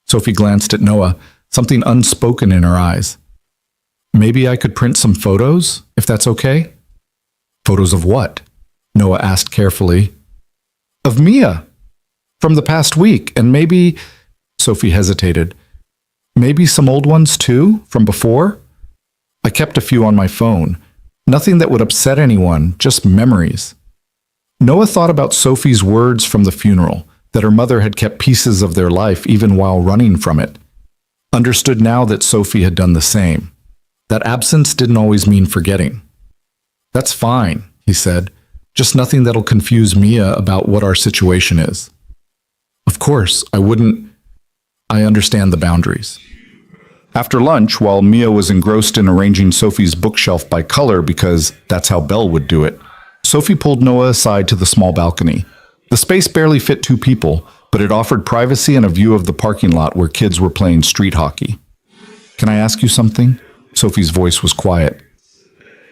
[SPEAKER 1] Sophie glanced at Noah, something unspoken in her eyes. "Maybe I could print some photos, if that's okay?" "Photos of what?" Noah asked carefully. "Of Mia. From the past week, and maybe—" Sophie hesitated. "Maybe some old ones too, from before?" "I kept a few on my phone. Nothing that would upset anyone, just memories." Noah thought about Sophie's words from the funeral, that her mother had kept pieces of their life even while running from it. Understood now that Sophie had done the same. That absence didn't always mean forgetting. "That's fine," he said. "Just nothing that'll confuse Mia about what our situation is." "Of course, I wouldn't—" "I understand the boundaries." After lunch, while Mia was engrossed in arranging Sophie's bookshelf by color because that's how Belle would do it, Sophie pulled Noah aside to the small balcony. The space barely fit 2 people, but it offered privacy and a view of the parking lot where kids were playing street hockey. "Can I ask you something?" Sophie's voice was quiet.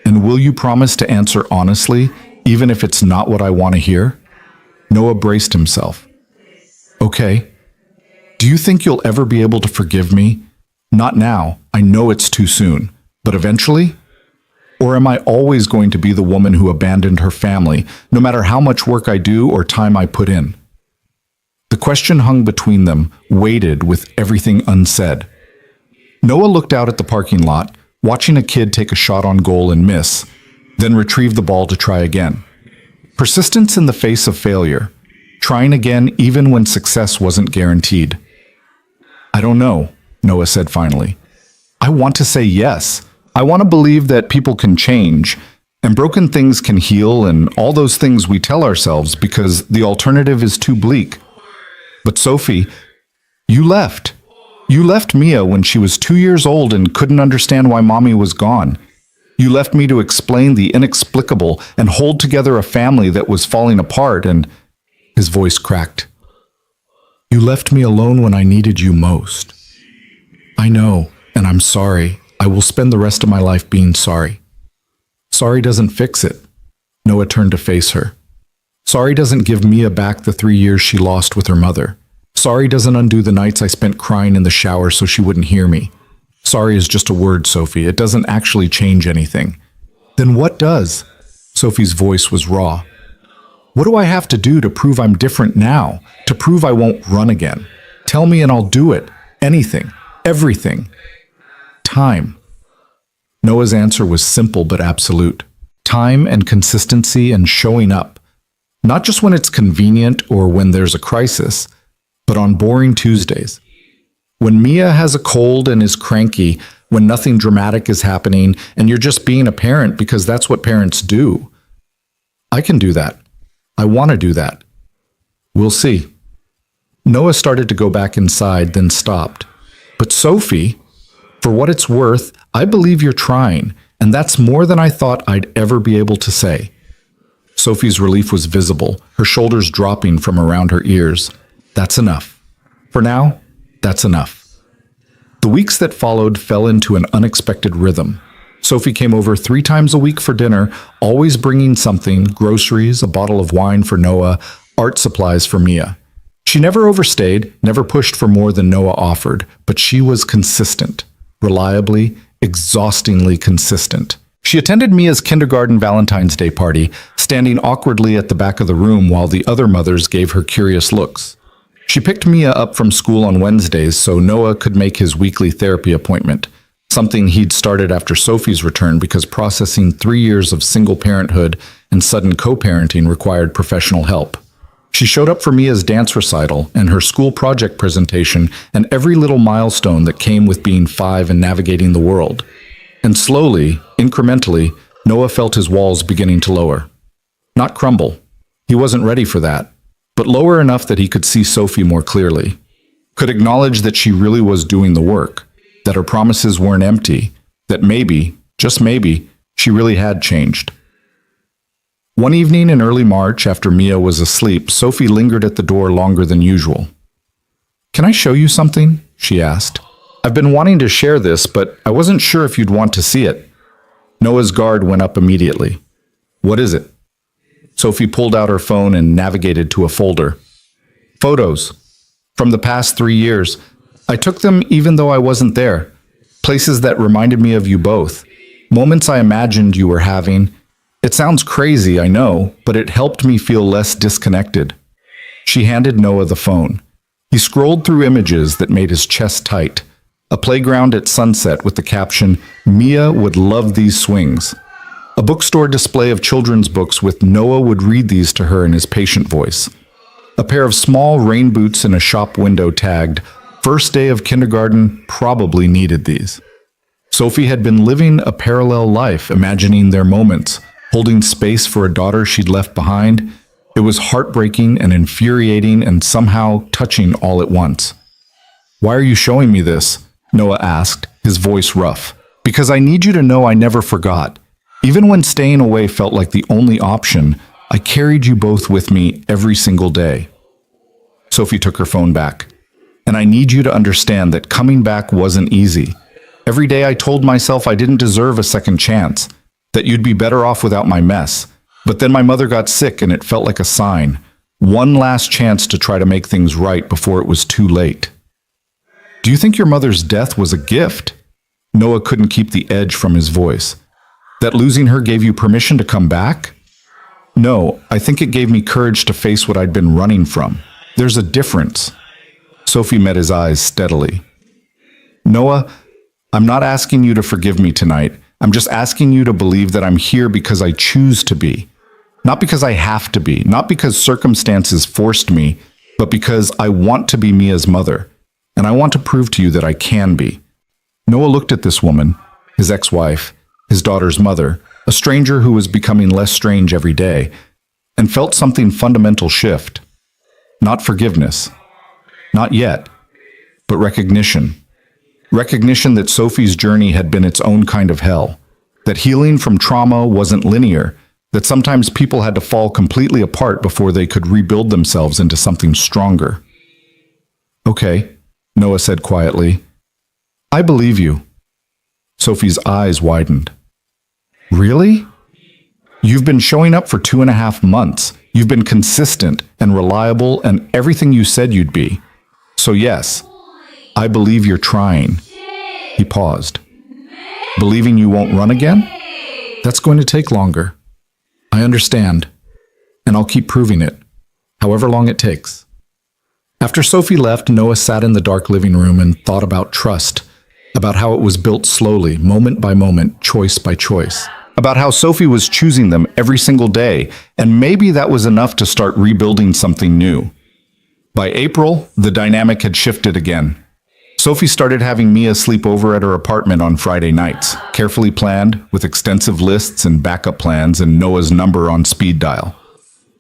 [SPEAKER 1] "And will you promise to answer honestly, even if it's not what I want to hear?" Noah braced himself. "Okay. Do you think you'll ever be able to forgive me? Not now, I know it's too soon, but eventually? Or am I always going to be the woman who abandoned her family, no matter how much work I do or time I put in?" The question hung between them, weighted with everything unsaid. Noah looked out at the parking lot, watching a kid take a shot on goal and miss, then retrieve the ball to try again. Persistence in the face of failure, trying again even when success wasn't guaranteed. "I don't know," Noah said finally. "I want to say yes. I want to believe that people can change, and broken things can heal, and all those things we tell ourselves because the alternative is too bleak. But Sophie, you left. You left Mia when she was 2 years old and couldn't understand why Mommy was gone. You left me to explain the inexplicable and hold together a family that was falling apart, and—" His voice cracked. "You left me alone when I needed you most. I know, and I'm sorry. I will spend the rest of my life being sorry." "Sorry doesn't fix it." Noah turned to face her. "Sorry doesn't give Mia back the 3 years she lost with her mother. Sorry doesn't undo the nights I spent crying in the shower so she wouldn't hear me. Sorry is just a word, Sophie. It doesn't actually change anything. Then what does? Sophie's voice was raw. What do I have to do to prove I'm different now? To prove I won't run again? Tell me and I'll do it. Anything. Everything. Time. Noah's answer was simple but absolute. Time and consistency and showing up. Not just when it's convenient or when there's a crisis, but on boring Tuesdays. When Mia has a cold and is cranky, when nothing dramatic is happening, and you're just being a parent because that's what parents do. I can do that. I want to do that. We'll see. Noah started to go back inside, then stopped. But Sophie, for what it's worth, I believe you're trying, and that's more than I thought I'd ever be able to say. Sophie's relief was visible, her shoulders dropping from around her ears. That's enough. For now, that's enough. The weeks that followed fell into an unexpected rhythm. Sophie came over 3 times a week for dinner, always bringing something, groceries, a bottle of wine for Noah, art supplies for Mia. She never overstayed, never pushed for more than Noah offered, but she was consistent, reliably, exhaustingly consistent. She attended Mia's kindergarten Valentine's Day party, standing awkwardly at the back of the room while the other mothers gave her curious looks. She picked Mia up from school on Wednesdays so Noah could make his weekly therapy appointment, something he'd started after Sophie's return because processing 3 years of single parenthood and sudden co-parenting required professional help. She showed up for Mia's dance recital and her school project presentation and every little milestone that came with being 5 and navigating the world. And slowly, incrementally, Noah felt his walls beginning to lower. Not crumble. He wasn't ready for that, but lower enough that he could see Sophie more clearly, could acknowledge that she really was doing the work, that her promises weren't empty, that maybe, just maybe, she really had changed. One evening in early March, after Mia was asleep, Sophie lingered at the door longer than usual. "Can I show you something?" she asked. "I've been wanting to share this, but I wasn't sure if you'd want to see it." Noah's guard went up immediately. "What is it?" Sophie pulled out her phone and navigated to a folder. "Photos. From the past 3 years. I took them even though I wasn't there. Places that reminded me of you both. Moments I imagined you were having. It sounds crazy, I know, but it helped me feel less disconnected." She handed Noah the phone. He scrolled through images that made his chest tight. A playground at sunset with the caption, "Mia would love these swings." A bookstore display of children's books with Noah would read these to her in his patient voice. A pair of small rain boots in a shop window tagged, "First day of kindergarten, probably needed these." Sophie had been living a parallel life, imagining their moments, holding space for a daughter she'd left behind. It was heartbreaking and infuriating and somehow touching all at once. "Why are you showing me this?" Noah asked, his voice rough. "Because I need you to know I never forgot. Even when staying away felt like the only option, I carried you both with me every single day." Sophie took her phone back. "And I need you to understand that coming back wasn't easy. Every day I told myself I didn't deserve a second chance, that you'd be better off without my mess. But then my mother got sick and it felt like a sign. One last chance to try to make things right before it was too late." "Do you think your mother's death was a gift?" Noah couldn't keep the edge from his voice. "That losing her gave you permission to come back?" "No, I think it gave me courage to face what I'd been running from. There's a difference." Sophie met his eyes steadily. "Noah, I'm not asking you to forgive me tonight. I'm just asking you to believe that I'm here because I choose to be. Not because I have to be, not because circumstances forced me, but because I want to be Mia's mother. And I want to prove to you that I can be." Noah looked at this woman, his ex-wife, his daughter's mother, a stranger who was becoming less strange every day, and felt something fundamental shift. Not forgiveness. Not yet. But recognition. Recognition that Sophie's journey had been its own kind of hell. That healing from trauma wasn't linear. That sometimes people had to fall completely apart before they could rebuild themselves into something stronger. "Okay," Noah said quietly. "I believe you." Sophie's eyes widened. "Really? You've been showing up for 2.5 months. You've been consistent and reliable and everything you said you'd be. So yes, I believe you're trying. He paused. Believing you won't run again? That's going to take longer. I understand, and I'll keep proving it, however long it takes. After Sophie left, Noah sat in the dark living room and thought about trust, about how it was built slowly, moment by moment, choice by choice, about how Sophie was choosing them every single day, and maybe that was enough to start rebuilding something new. By April, the dynamic had shifted again. Sophie started having Mia sleep over at her apartment on Friday nights, carefully planned, with extensive lists and backup plans and Noah's number on speed dial.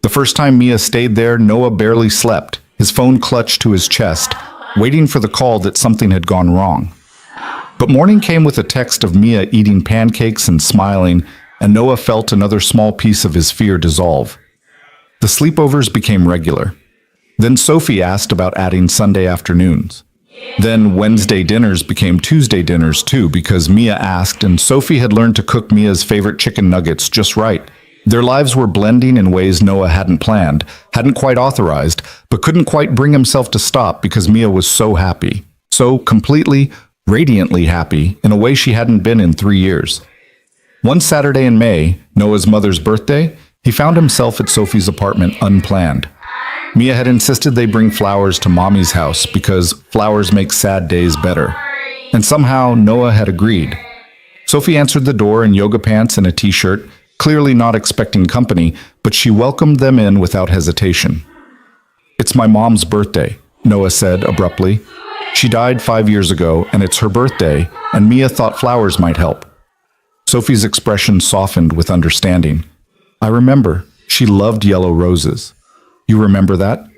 [SPEAKER 1] The first time Mia stayed there, Noah barely slept, his phone clutched to his chest, waiting for the call that something had gone wrong. But morning came with a text of Mia eating pancakes and smiling, and Noah felt another small piece of his fear dissolve. The sleepovers became regular. Then Sophie asked about adding Sunday afternoons. Then Wednesday dinners became Tuesday dinners too, because Mia asked, and Sophie had learned to cook Mia's favorite chicken nuggets just right. Their lives were blending in ways Noah hadn't planned, hadn't quite authorized, but couldn't quite bring himself to stop because Mia was so happy. So completely, radiantly happy in a way she hadn't been in 3 years. One Saturday in May, Noah's mother's birthday, he found himself at Sophie's apartment unplanned. Mia had insisted they bring flowers to Mommy's house because flowers make sad days better. And somehow Noah had agreed. Sophie answered the door in yoga pants and a t-shirt, clearly not expecting company, but she welcomed them in without hesitation. "It's my mom's birthday," Noah said abruptly. "She died 5 years ago, and it's her birthday, and Mia thought flowers might help." Sophie's expression softened with understanding. "I remember. She loved yellow roses." "You remember that?"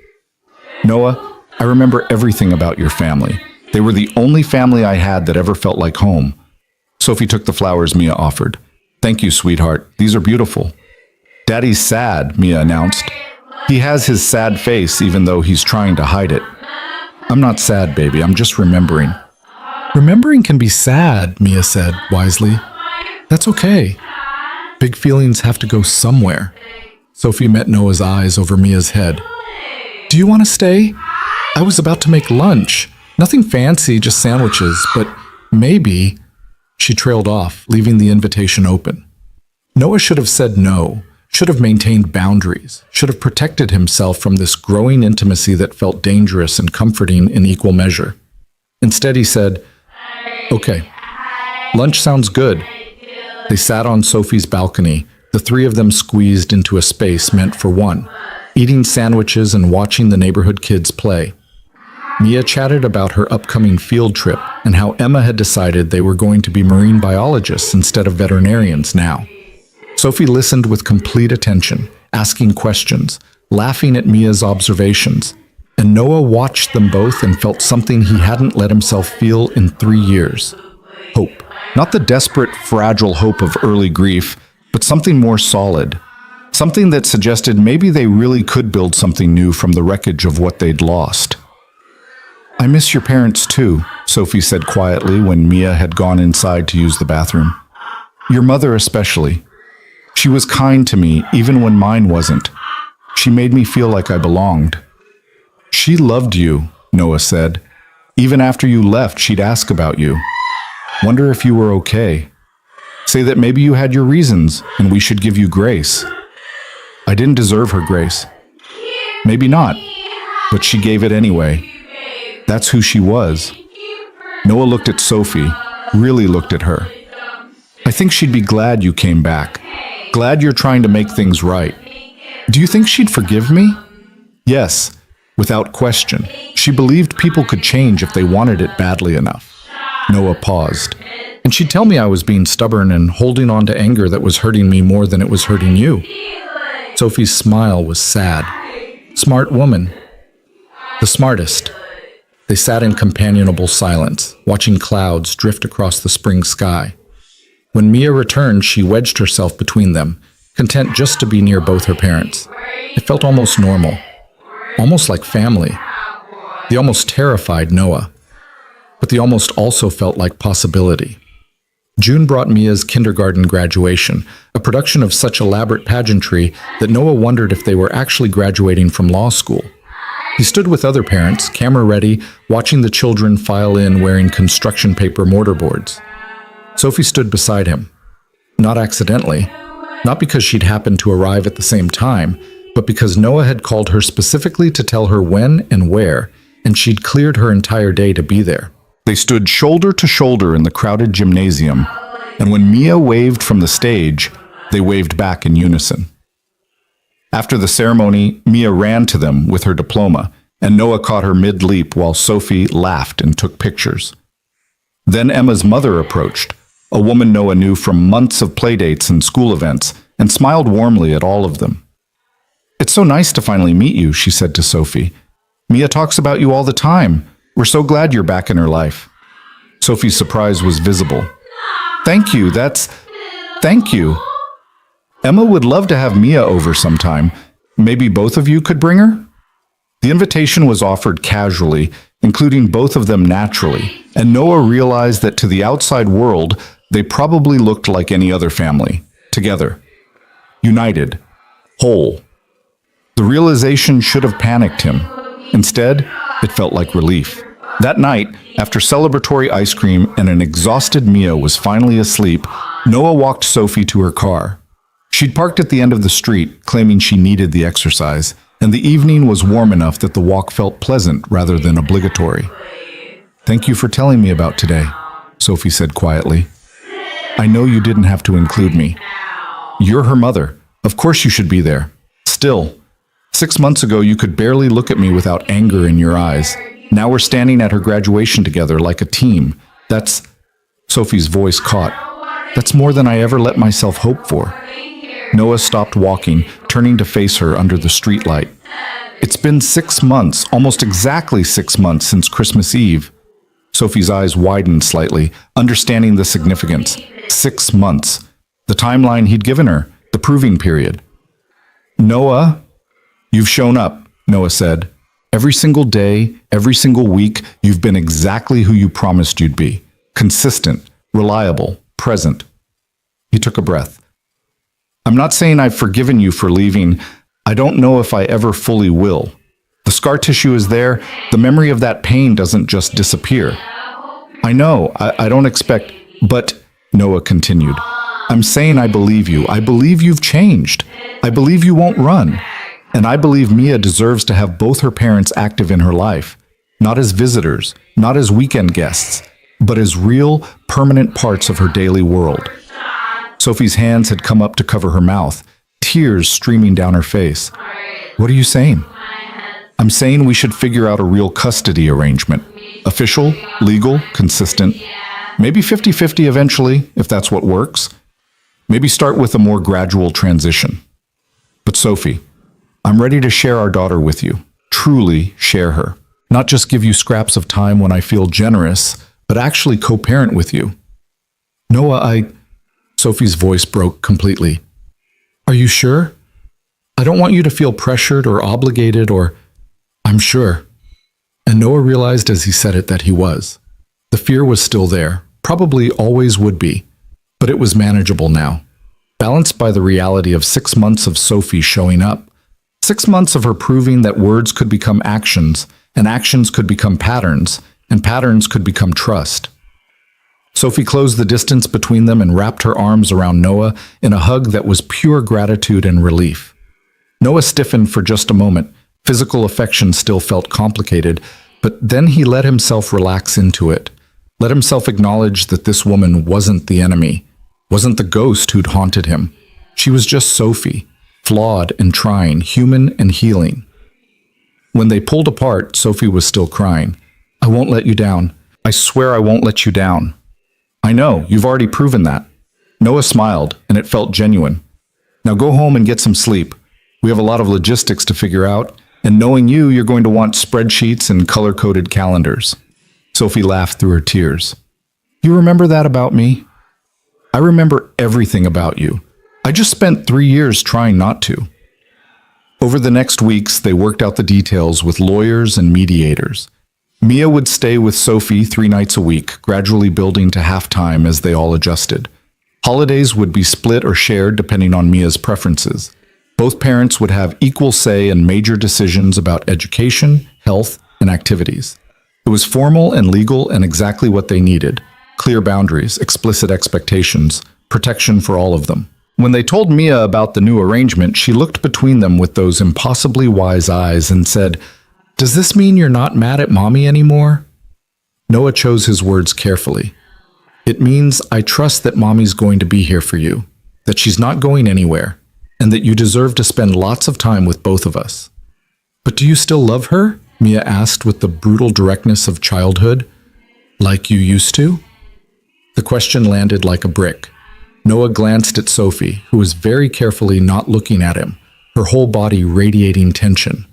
[SPEAKER 1] "Noah, I remember everything about your family. They were the only family I had that ever felt like home." Sophie took the flowers Mia offered. "Thank you, sweetheart. These are beautiful." "Daddy's sad," Mia announced. "He has his sad face even though he's trying to hide it." "I'm not sad, baby. I'm just remembering." "Remembering can be sad," Mia said wisely. "That's okay. Big feelings have to go somewhere." Sophie met Noah's eyes over Mia's head. "Do you want to stay? I was about to make lunch. Nothing fancy, just sandwiches, but maybe..." She trailed off, leaving the invitation open. Noah should have said no, should have maintained boundaries, should have protected himself from this growing intimacy that felt dangerous and comforting in equal measure. Instead, he said, "Okay, lunch sounds good." They sat on Sophie's balcony, the three of them squeezed into a space meant for one, eating sandwiches and watching the neighborhood kids play. Mia chatted about her upcoming field trip and how Emma had decided they were going to be marine biologists instead of veterinarians now. Sophie listened with complete attention, asking questions, laughing at Mia's observations, and Noah watched them both and felt something he hadn't let himself feel in 3 years. Hope. Not the desperate, fragile hope of early grief, but something more solid. Something that suggested maybe they really could build something new from the wreckage of what they'd lost. "I miss your parents too," Sophie said quietly when Mia had gone inside to use the bathroom. "Your mother especially. She was kind to me even when mine wasn't. She made me feel like I belonged." "She loved you," Noah said. "Even after you left, she'd ask about you. Wonder if you were okay. Say that maybe you had your reasons and we should give you grace." "I didn't deserve her grace." "Maybe not, but she gave it anyway. That's who she was." Noah looked at Sophie, really looked at her. "I think she'd be glad you came back. Glad you're trying to make things right. Do you think she'd forgive me?" "Yes, without question. She believed people could change if they wanted it badly enough." Noah paused. "And she'd tell me I was being stubborn and holding on to anger that was hurting me more than it was hurting you." Sophie's smile was sad. "Smart woman. The smartest." They sat in companionable silence, watching clouds drift across the spring sky. When Mia returned, she wedged herself between them, content just to be near both her parents. It felt almost normal, almost like family. The almost terrified Noah, but the almost also felt like possibility. June brought Mia's kindergarten graduation, a production of such elaborate pageantry that Noah wondered if they were actually graduating from law school. He stood with other parents, camera ready, watching the children file in wearing construction paper mortarboards. Sophie stood beside him. Not accidentally, not because she'd happened to arrive at the same time, but because Noah had called her specifically to tell her when and where, and she'd cleared her entire day to be there. They stood shoulder to shoulder in the crowded gymnasium, and when Mia waved from the stage, they waved back in unison. After the ceremony, Mia ran to them with her diploma, and Noah caught her mid-leap while Sophie laughed and took pictures. Then Emma's mother approached, a woman Noah knew from months of playdates and school events, and smiled warmly at all of them. "It's so nice to finally meet you," she said to Sophie. "Mia talks about you all the time. We're so glad you're back in her life." Sophie's surprise was visible. Thank you. Thank you. Emma would love to have Mia over sometime. Maybe both of you could bring her?" The invitation was offered casually, including both of them naturally, and Noah realized that to the outside world, they probably looked like any other family, together, united, whole. The realization should have panicked him. Instead, it felt like relief. That night, after celebratory ice cream and an exhausted Mia was finally asleep, Noah walked Sophie to her car. She'd parked at the end of the street, claiming she needed the exercise, and the evening was warm enough that the walk felt pleasant rather than obligatory. "Thank you for telling me about today," Sophie said quietly. "I know you didn't have to include me. You're her mother. Of course you should be there. Still, 6 months ago you could barely look at me without anger in your eyes. Now we're standing at her graduation together like a team. That's..." Sophie's voice caught. "That's more than I ever let myself hope for." Noah stopped walking, turning to face her under the streetlight. "It's been 6 months, almost exactly 6 months since Christmas Eve." Sophie's eyes widened slightly, understanding the significance. 6 months. The timeline he'd given her, the proving period. "Noah, you've shown up," Noah said. "Every single day, every single week, you've been exactly who you promised you'd be. Consistent, reliable, present." He took a breath. "I'm not saying I've forgiven you for leaving. I don't know if I ever fully will. The scar tissue is there. The memory of that pain doesn't just disappear. I know, I don't expect..." "But," Noah continued, "I'm saying I believe you. I believe you've changed. I believe you won't run. And I believe Mia deserves to have both her parents active in her life, not as visitors, not as weekend guests, but as real, permanent parts of her daily world." Sophie's hands had come up to cover her mouth, tears streaming down her face. "What are you saying?" "I'm saying we should figure out a real custody arrangement. Official, legal, consistent. Maybe 50-50 eventually, if that's what works. Maybe start with a more gradual transition. But Sophie, I'm ready to share our daughter with you. Truly share her. Not just give you scraps of time when I feel generous, but actually co-parent with you." "Noah, Sophie's voice broke completely. "Are you sure? I don't want you to feel pressured or obligated or..." "I'm sure." And Noah realized as he said it that he was. The fear was still there, probably always would be, but it was manageable now, balanced by the reality of 6 months of Sophie showing up, 6 months of her proving that words could become actions, and actions could become patterns, and patterns could become trust. Sophie closed the distance between them and wrapped her arms around Noah in a hug that was pure gratitude and relief. Noah stiffened for just a moment. Physical affection still felt complicated, but then he let himself relax into it, let himself acknowledge that this woman wasn't the enemy, wasn't the ghost who'd haunted him. She was just Sophie, flawed and trying, human and healing. When they pulled apart, Sophie was still crying. "I won't let you down. I swear I won't let you down." "I know, you've already proven that." Noah smiled, and it felt genuine. "Now go home and get some sleep. We have a lot of logistics to figure out, and knowing you, you're going to want spreadsheets and color-coded calendars." Sophie laughed through her tears. "You remember that about me?" "I remember everything about you. I just spent 3 years trying not to." Over the next weeks, they worked out the details with lawyers and mediators. Mia would stay with Sophie 3 nights a week, gradually building to half-time as they all adjusted. Holidays would be split or shared depending on Mia's preferences. Both parents would have equal say in major decisions about education, health, and activities. It was formal and legal and exactly what they needed. Clear boundaries, explicit expectations, protection for all of them. When they told Mia about the new arrangement, she looked between them with those impossibly wise eyes and said, "Does this mean you're not mad at Mommy anymore?" Noah chose his words carefully. "It means I trust that Mommy's going to be here for you, that she's not going anywhere, and that you deserve to spend lots of time with both of us." "But do you still love her?" Mia asked with the brutal directness of childhood. "Like you used to?" The question landed like a brick. Noah glanced at Sophie, who was very carefully not looking at him, her whole body radiating tension.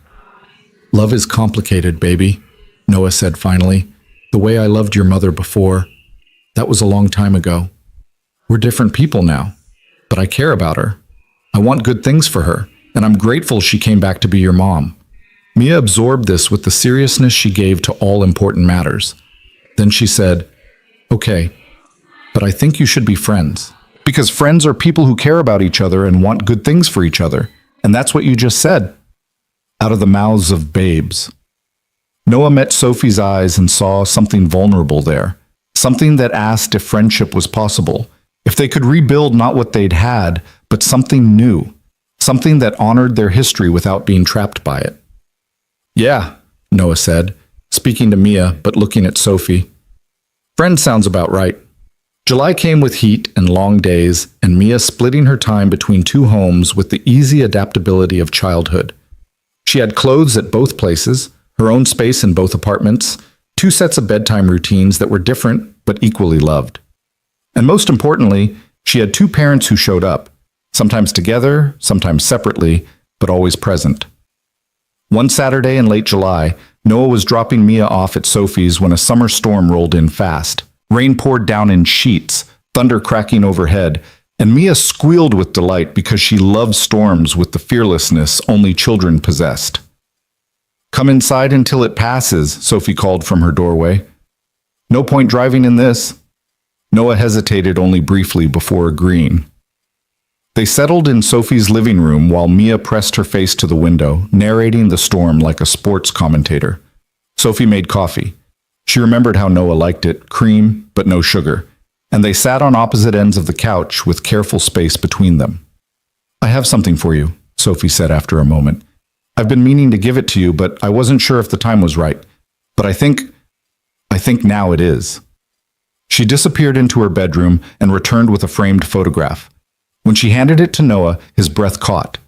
[SPEAKER 1] "Love is complicated, baby," Noah said finally. "The way I loved your mother before, that was a long time ago. We're different people now, but I care about her. I want good things for her, and I'm grateful she came back to be your mom." Mia absorbed this with the seriousness she gave to all important matters. Then she said, "Okay, but I think you should be friends. Because friends are people who care about each other and want good things for each other. And that's what you just said." Out of the mouths of babes. Noah met Sophie's eyes and saw something vulnerable there. Something that asked if friendship was possible. If they could rebuild not what they'd had, but something new. Something that honored their history without being trapped by it. "Yeah," Noah said, speaking to Mia but looking at Sophie. "Friend sounds about right." July came with heat and long days, and Mia splitting her time between two homes with the easy adaptability of childhood. She had clothes at both places, her own space in both apartments, two sets of bedtime routines that were different but equally loved. And most importantly, she had two parents who showed up, sometimes together, sometimes separately, but always present. One Saturday in late July, Noah was dropping Mia off at Sophie's when a summer storm rolled in fast. Rain poured down in sheets, thunder cracking overhead, and Mia squealed with delight because she loved storms with the fearlessness only children possessed. "Come inside until it passes," Sophie called from her doorway. "No point driving in this." Noah hesitated only briefly before agreeing. They settled in Sophie's living room while Mia pressed her face to the window, narrating the storm like a sports commentator. Sophie made coffee. She remembered how Noah liked it, cream, but no sugar, and they sat on opposite ends of the couch with careful space between them. "I have something for you," Sophie said after a moment. "I've been meaning to give it to you, but I wasn't sure if the time was right. But I think now it is." She disappeared into her bedroom and returned with a framed photograph. When she handed it to Noah, his breath caught.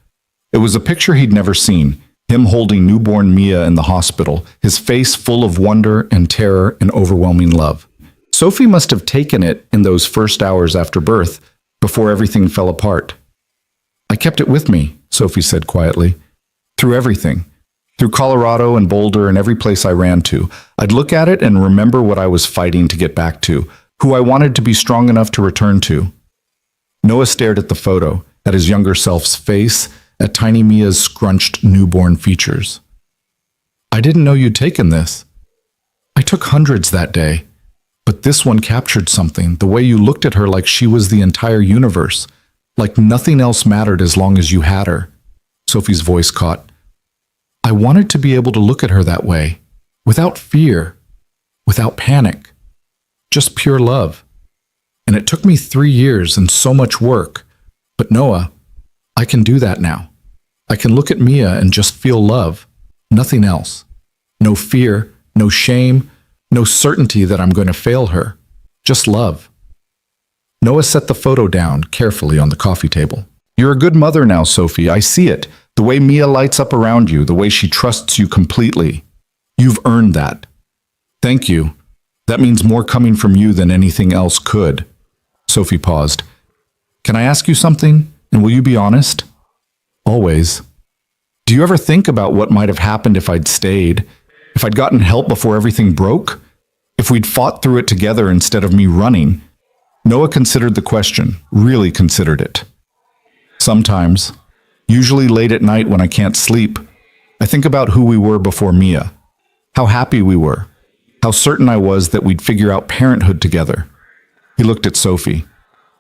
[SPEAKER 1] It was a picture he'd never seen, him holding newborn Mia in the hospital, his face full of wonder and terror and overwhelming love. Sophie must have taken it in those first hours after birth, before everything fell apart. "I kept it with me," Sophie said quietly. "Through everything. Through Colorado and Boulder and every place I ran to. I'd look at it and remember what I was fighting to get back to, who I wanted to be strong enough to return to." Noah stared at the photo, at his younger self's face, at tiny Mia's scrunched newborn features. "I didn't know you'd taken this. I took hundreds that day, but this one captured something, the way you looked at her like she was the entire universe, like nothing else mattered as long as you had her." Sophie's voice caught. "I wanted to be able to look at her that way, without fear, without panic, just pure love. And it took me 3 years and so much work. But Noah, I can do that now. I can look at Mia and just feel love, nothing else. No fear, no shame, no certainty that I'm going to fail her. Just love." Noah set the photo down carefully on the coffee table. "You're a good mother now, Sophie. I see it. The way Mia lights up around you, the way she trusts you completely. You've earned that. Thank you. That means more coming from you than anything else could." Sophie paused. "Can I ask you something? And will you be honest?" "Always." "Do you ever think about what might have happened if I'd stayed? If I'd gotten help before everything broke? If we'd fought through it together instead of me running?" Noah considered the question, really considered it. "Sometimes, usually late at night when I can't sleep, I think about who we were before Mia. How happy we were. How certain I was that we'd figure out parenthood together." He looked at Sophie.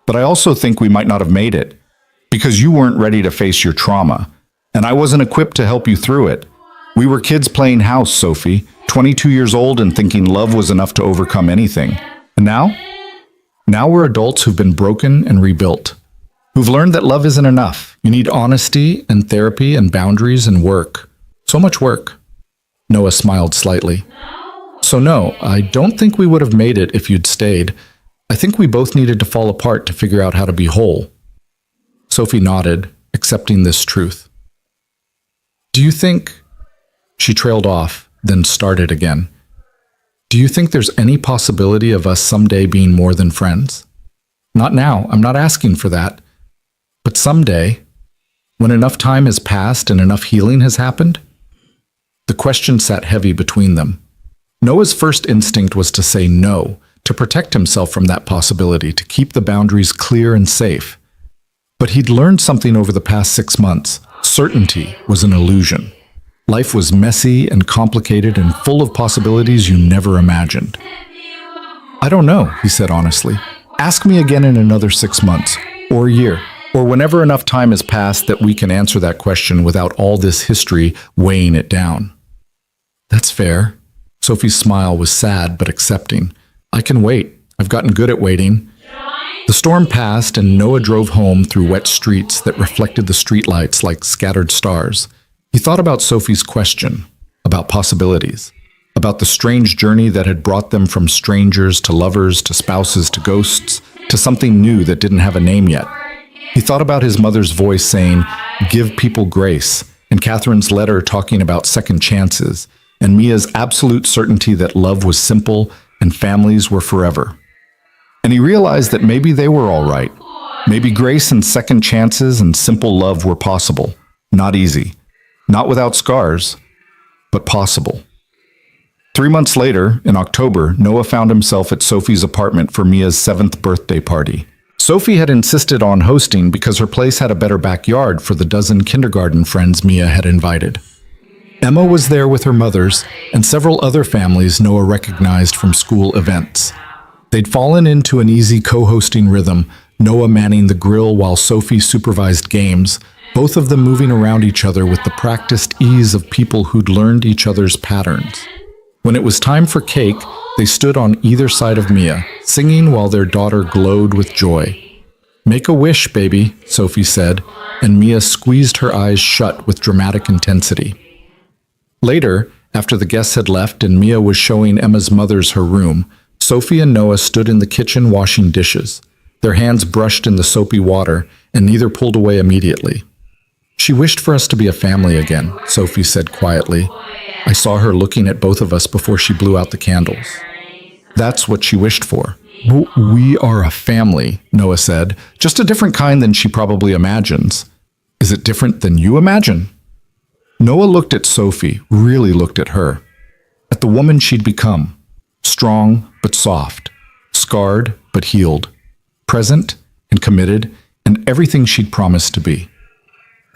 [SPEAKER 1] "But I also think we might not have made it. Because you weren't ready to face your trauma, and I wasn't equipped to help you through it. We were kids playing house, Sophie, 22 years old and thinking love was enough to overcome anything. And now? Now we're adults who've been broken and rebuilt, who've learned that love isn't enough. You need honesty and therapy and boundaries and work. So much work. Noah smiled slightly. So no, I don't think we would have made it if you'd stayed. I think we both needed to fall apart to figure out how to be whole. Sophie nodded, accepting this truth. Do you think... She trailed off, then started again. Do you think there's any possibility of us someday being more than friends? Not now, I'm not asking for that. But someday, when enough time has passed and enough healing has happened? The question sat heavy between them. Noah's first instinct was to say no, to protect himself from that possibility, to keep the boundaries clear and safe. But he'd learned something over the past 6 months. Certainty was an illusion. Life was messy and complicated and full of possibilities you never imagined. I don't know, he said honestly. Ask me again in another 6 months, or a year, or whenever enough time has passed that we can answer that question without all this history weighing it down. That's fair. Sophie's smile was sad but accepting. I can wait. I've gotten good at waiting. The storm passed and Noah drove home through wet streets that reflected the streetlights like scattered stars. He thought about Sophie's question, about possibilities, about the strange journey that had brought them from strangers to lovers to spouses to ghosts to something new that didn't have a name yet. He thought about his mother's voice saying, "Give people grace," and Catherine's letter talking about second chances, and Mia's absolute certainty that love was simple and families were forever. And he realized that maybe they were all right. Maybe grace and second chances and simple love were possible, not easy. Not without scars, but possible. 3 months later, in October, Noah found himself at Sophie's apartment for Mia's 7th birthday party. Sophie had insisted on hosting because her place had a better backyard for the dozen kindergarten friends Mia had invited. Emma was there with her mothers and several other families Noah recognized from school events. They'd fallen into an easy co-hosting rhythm, Noah manning the grill while Sophie supervised games, both of them moving around each other with the practiced ease of people who'd learned each other's patterns. When it was time for cake, they stood on either side of Mia, singing while their daughter glowed with joy. "Make a wish, baby," Sophie said, and Mia squeezed her eyes shut with dramatic intensity. Later, after the guests had left and Mia was showing Emma's mothers her room, Sophie and Noah stood in the kitchen washing dishes. Their hands brushed in the soapy water, and neither pulled away immediately. "She wished for us to be a family again," Sophie said quietly. "I saw her looking at both of us before she blew out the candles. That's what she wished for." "We are a family," Noah said, "just a different kind than she probably imagines." "Is it different than you imagine?" Noah looked at Sophie, really looked at her, at the woman she'd become, strong but soft, scarred but healed, present and committed, and everything she'd promised to be.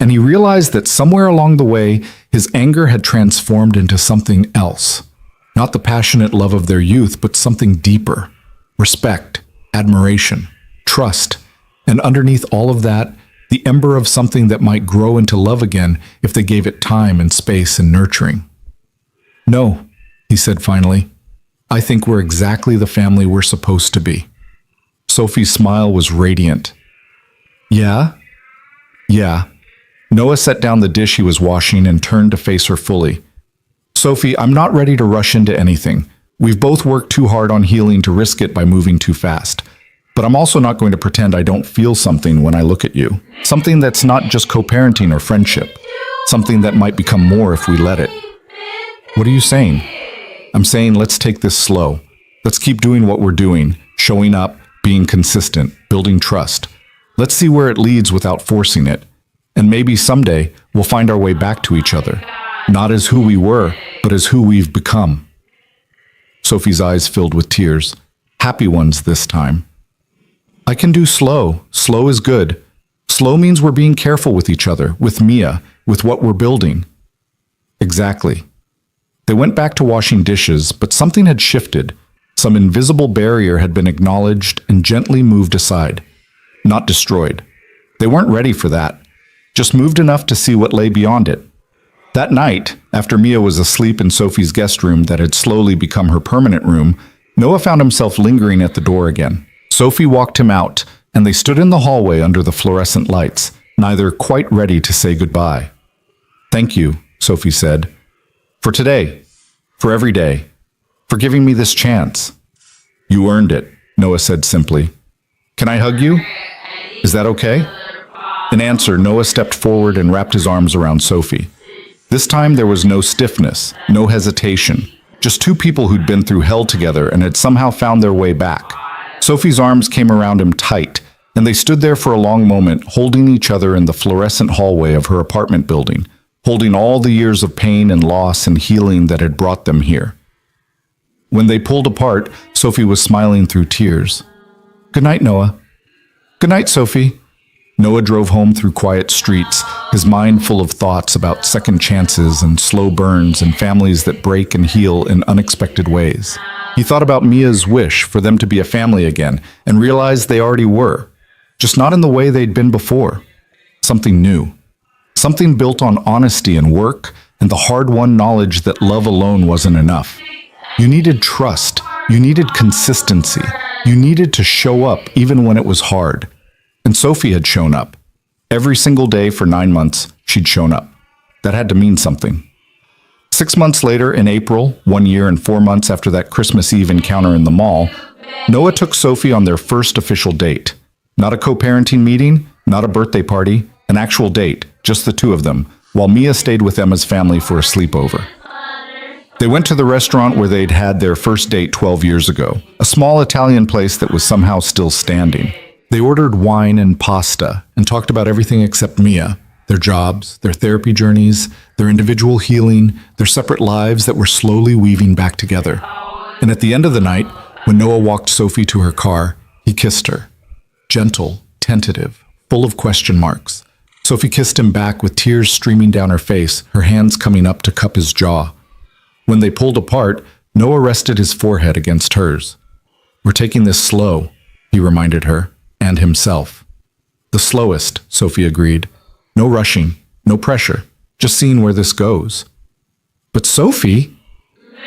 [SPEAKER 1] And he realized that somewhere along the way, his anger had transformed into something else. Not the passionate love of their youth, but something deeper. Respect, admiration, trust, and underneath all of that, the ember of something that might grow into love again if they gave it time and space and nurturing. "No," he said finally. "I think we're exactly the family we're supposed to be." Sophie's smile was radiant. "Yeah?" "Yeah." Noah set down the dish he was washing and turned to face her fully. "Sophie, I'm not ready to rush into anything. We've both worked too hard on healing to risk it by moving too fast. But I'm also not going to pretend I don't feel something when I look at you. Something that's not just co-parenting or friendship. Something that might become more if we let it." "What are you saying?" "I'm saying let's take this slow. Let's keep doing what we're doing, showing up, being consistent, building trust. Let's see where it leads without forcing it. And maybe someday we'll find our way back to each other, not as who we were, but as who we've become." Sophie's eyes filled with tears, happy ones this time. "I can do slow. Slow is good. Slow means we're being careful with each other, with Mia, with what we're building." "Exactly." They went back to washing dishes, but something had shifted. Some invisible barrier had been acknowledged and gently moved aside. Not destroyed. They weren't ready for that, just moved enough to see what lay beyond it. That night, after Mia was asleep in Sophie's guest room that had slowly become her permanent room, Noah found himself lingering at the door again. Sophie walked him out, and they stood in the hallway under the fluorescent lights, neither quite ready to say goodbye. "Thank you," Sophie said, "for today, for every day, for giving me this chance." "You earned it," Noah said simply. "Can I hug you? Is that okay?" In answer, Noah stepped forward and wrapped his arms around Sophie. This time there was no stiffness, no hesitation, just two people who'd been through hell together and had somehow found their way back. Sophie's arms came around him tight, and they stood there for a long moment, holding each other in the fluorescent hallway of her apartment building, holding all the years of pain and loss and healing that had brought them here. When they pulled apart, Sophie was smiling through tears. "Good night, Noah." "Good night, Sophie." Noah drove home through quiet streets, his mind full of thoughts about second chances and slow burns and families that break and heal in unexpected ways. He thought about Mia's wish for them to be a family again and realized they already were, just not in the way they'd been before. Something new. Something built on honesty and work and the hard-won knowledge that love alone wasn't enough. You needed trust. You needed consistency. You needed to show up even when it was hard. And Sophie had shown up. Every single day for 9 months, she'd shown up. That had to mean something. 6 months later, in April, 1 year and 4 months after that Christmas Eve encounter in the mall, Noah took Sophie on their first official date. Not a co-parenting meeting, not a birthday party, an actual date, just the two of them, while Mia stayed with Emma's family for a sleepover. They went to the restaurant where they'd had their first date 12 years ago, a small Italian place that was somehow still standing. They ordered wine and pasta and talked about everything except Mia, their jobs, their therapy journeys, their individual healing, their separate lives that were slowly weaving back together. And at the end of the night, when Noah walked Sophie to her car, he kissed her. Gentle, tentative, full of question marks. Sophie kissed him back with tears streaming down her face, her hands coming up to cup his jaw. When they pulled apart, Noah rested his forehead against hers. "We're taking this slow," he reminded her, and himself. "The slowest," Sophie agreed. "No rushing, no pressure, just seeing where this goes." "But Sophie,"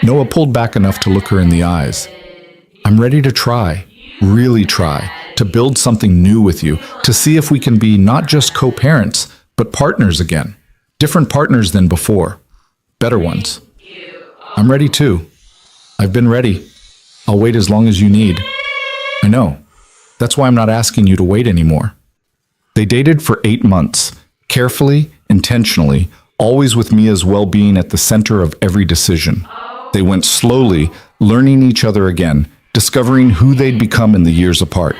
[SPEAKER 1] Noah pulled back enough to look her in the eyes. "I'm ready to try, really try, to build something new with you, to see if we can be not just co-parents, but partners again. Different partners than before. Better ones. I'm ready too. I've been ready. I'll wait as long as you need. I know. That's why I'm not asking you to wait anymore." They dated for 8 months, carefully, intentionally, always with Mia's well-being at the center of every decision. They went slowly, learning each other again, discovering who they'd become in the years apart.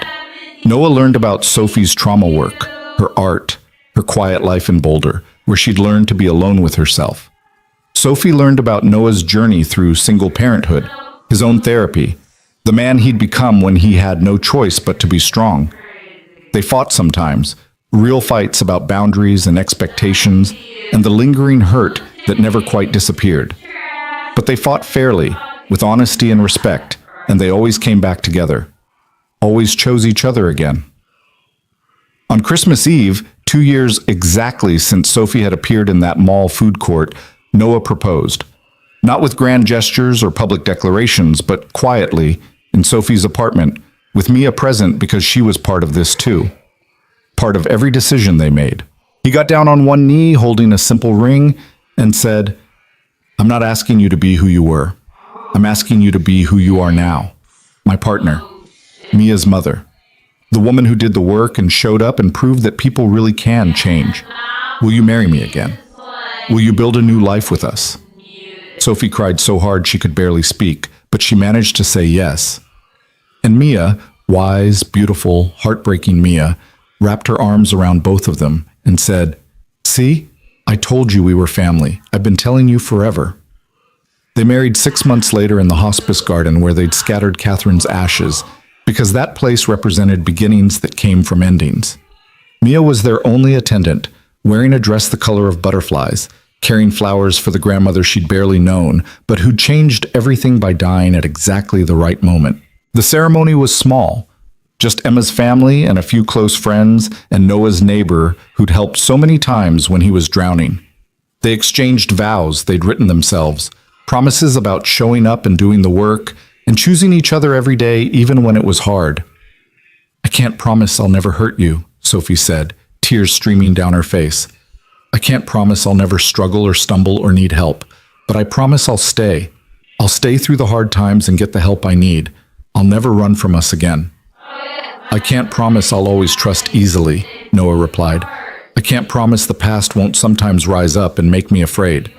[SPEAKER 1] Noah learned about Sophie's trauma work, her art, her quiet life in Boulder, where she'd learned to be alone with herself. Sophie learned about Noah's journey through single parenthood, his own therapy, the man he'd become when he had no choice but to be strong. They fought sometimes, real fights about boundaries and expectations, and the lingering hurt that never quite disappeared. But they fought fairly, with honesty and respect, and they always came back together. Always chose each other again. On Christmas Eve, 2 years exactly since Sophie had appeared in that mall food court, Noah proposed. Not with grand gestures or public declarations, but quietly, in Sophie's apartment, with Mia present because she was part of this too. Part of every decision they made. He got down on one knee, holding a simple ring, and said, "I'm not asking you to be who you were. I'm asking you to be who you are now. My partner. Mia's mother. The woman who did the work and showed up and proved that people really can change. Will you marry me again? Will you build a new life with us?" Sophie cried so hard she could barely speak, but she managed to say yes. And Mia, wise, beautiful, heartbreaking Mia, wrapped her arms around both of them and said, "See, I told you we were family. I've been telling you forever." They married 6 months later in the hospice garden where they'd scattered Catherine's ashes, because that place represented beginnings that came from endings. Mia was their only attendant, wearing a dress the color of butterflies, carrying flowers for the grandmother she'd barely known, but who'd changed everything by dying at exactly the right moment. The ceremony was small, Just Emma's family and a few close friends and Noah's neighbor who'd helped so many times when he was drowning. They exchanged vows they'd written themselves, promises about showing up and doing the work, and choosing each other every day even when it was hard. "I can't promise I'll never hurt you," Sophie said, tears streaming down her face. "I can't promise I'll never struggle or stumble or need help, but I promise I'll stay. I'll stay through the hard times and get the help I need. I'll never run from us again." "I can't promise I'll always trust easily," Noah replied. "I can't promise the past won't sometimes rise up and make me afraid.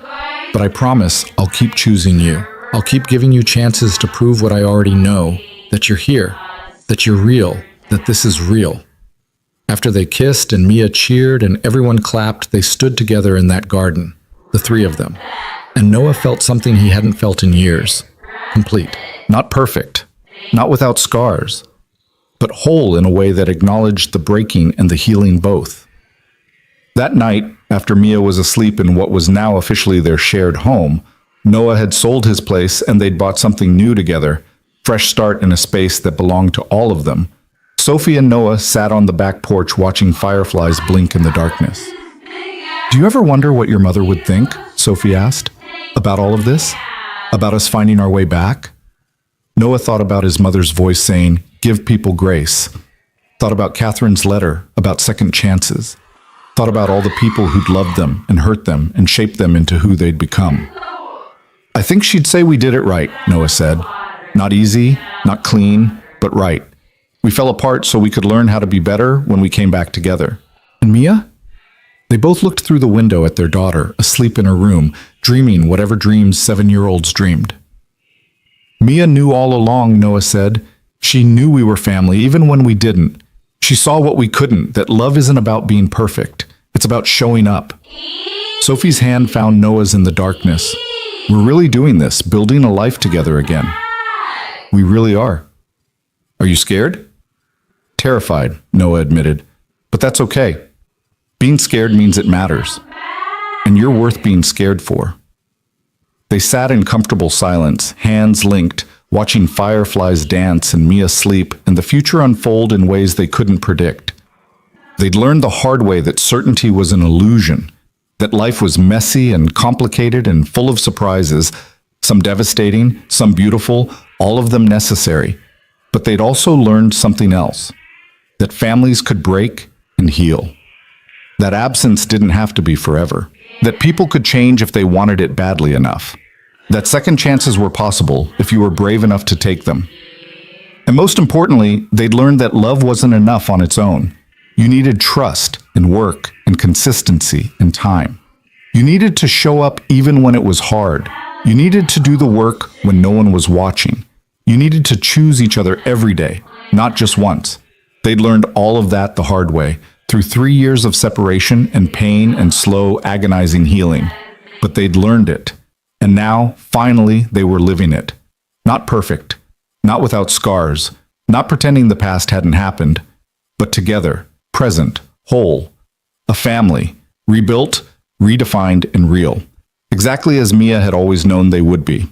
[SPEAKER 1] But I promise I'll keep choosing you. I'll keep giving you chances to prove what I already know, that you're here, that you're real, that this is real." After they kissed and Mia cheered and everyone clapped, they stood together in that garden, the three of them. And Noah felt something he hadn't felt in years. Complete. Not perfect. Not without scars. But whole in a way that acknowledged the breaking and the healing both. That night, after Mia was asleep in what was now officially their shared home, Noah had sold his place and they'd bought something new together, fresh start in a space that belonged to all of them. Sophie and Noah sat on the back porch watching fireflies blink in the darkness. "Do you ever wonder what your mother would think?" Sophie asked. "About all of this? About us finding our way back?" Noah thought about his mother's voice saying, "Give people grace." Thought about Catherine's letter, about second chances. Thought about all the people who'd loved them and hurt them and shaped them into who they'd become. "I think she'd say we did it right," Noah said. "Not easy, not clean, but right. We fell apart so we could learn how to be better when we came back together." "And Mia?" They both looked through the window at their daughter, asleep in her room, dreaming whatever dreams 7-year-olds dreamed. "Mia knew all along," Noah said. "She knew we were family, even when we didn't. She saw what we couldn't, that love isn't about being perfect. It's about showing up." Sophie's hand found Noah's in the darkness. "We're really doing this, building a life together again." "We really are." "Are you scared?" "Terrified," Noah admitted. "But that's okay. Being scared means it matters. And you're worth being scared for." They sat in comfortable silence, hands linked, watching fireflies dance and Mia sleep and the future unfold in ways they couldn't predict. They'd learned the hard way that certainty was an illusion, that life was messy and complicated and full of surprises, some devastating, some beautiful, all of them necessary. But they'd also learned something else, that families could break and heal. That absence didn't have to be forever. That people could change if they wanted it badly enough. That second chances were possible if you were brave enough to take them. And most importantly, they'd learned that love wasn't enough on its own. You needed trust and work and consistency and time. You needed to show up even when it was hard. You needed to do the work when no one was watching. You needed to choose each other every day, not just once. They'd learned all of that the hard way, through 3 years of separation and pain and slow, agonizing healing. But they'd learned it. And now, finally, they were living it. Not perfect, not without scars, not pretending the past hadn't happened, but together, present, whole. A family, rebuilt, redefined, and real. Exactly as Mia had always known they would be.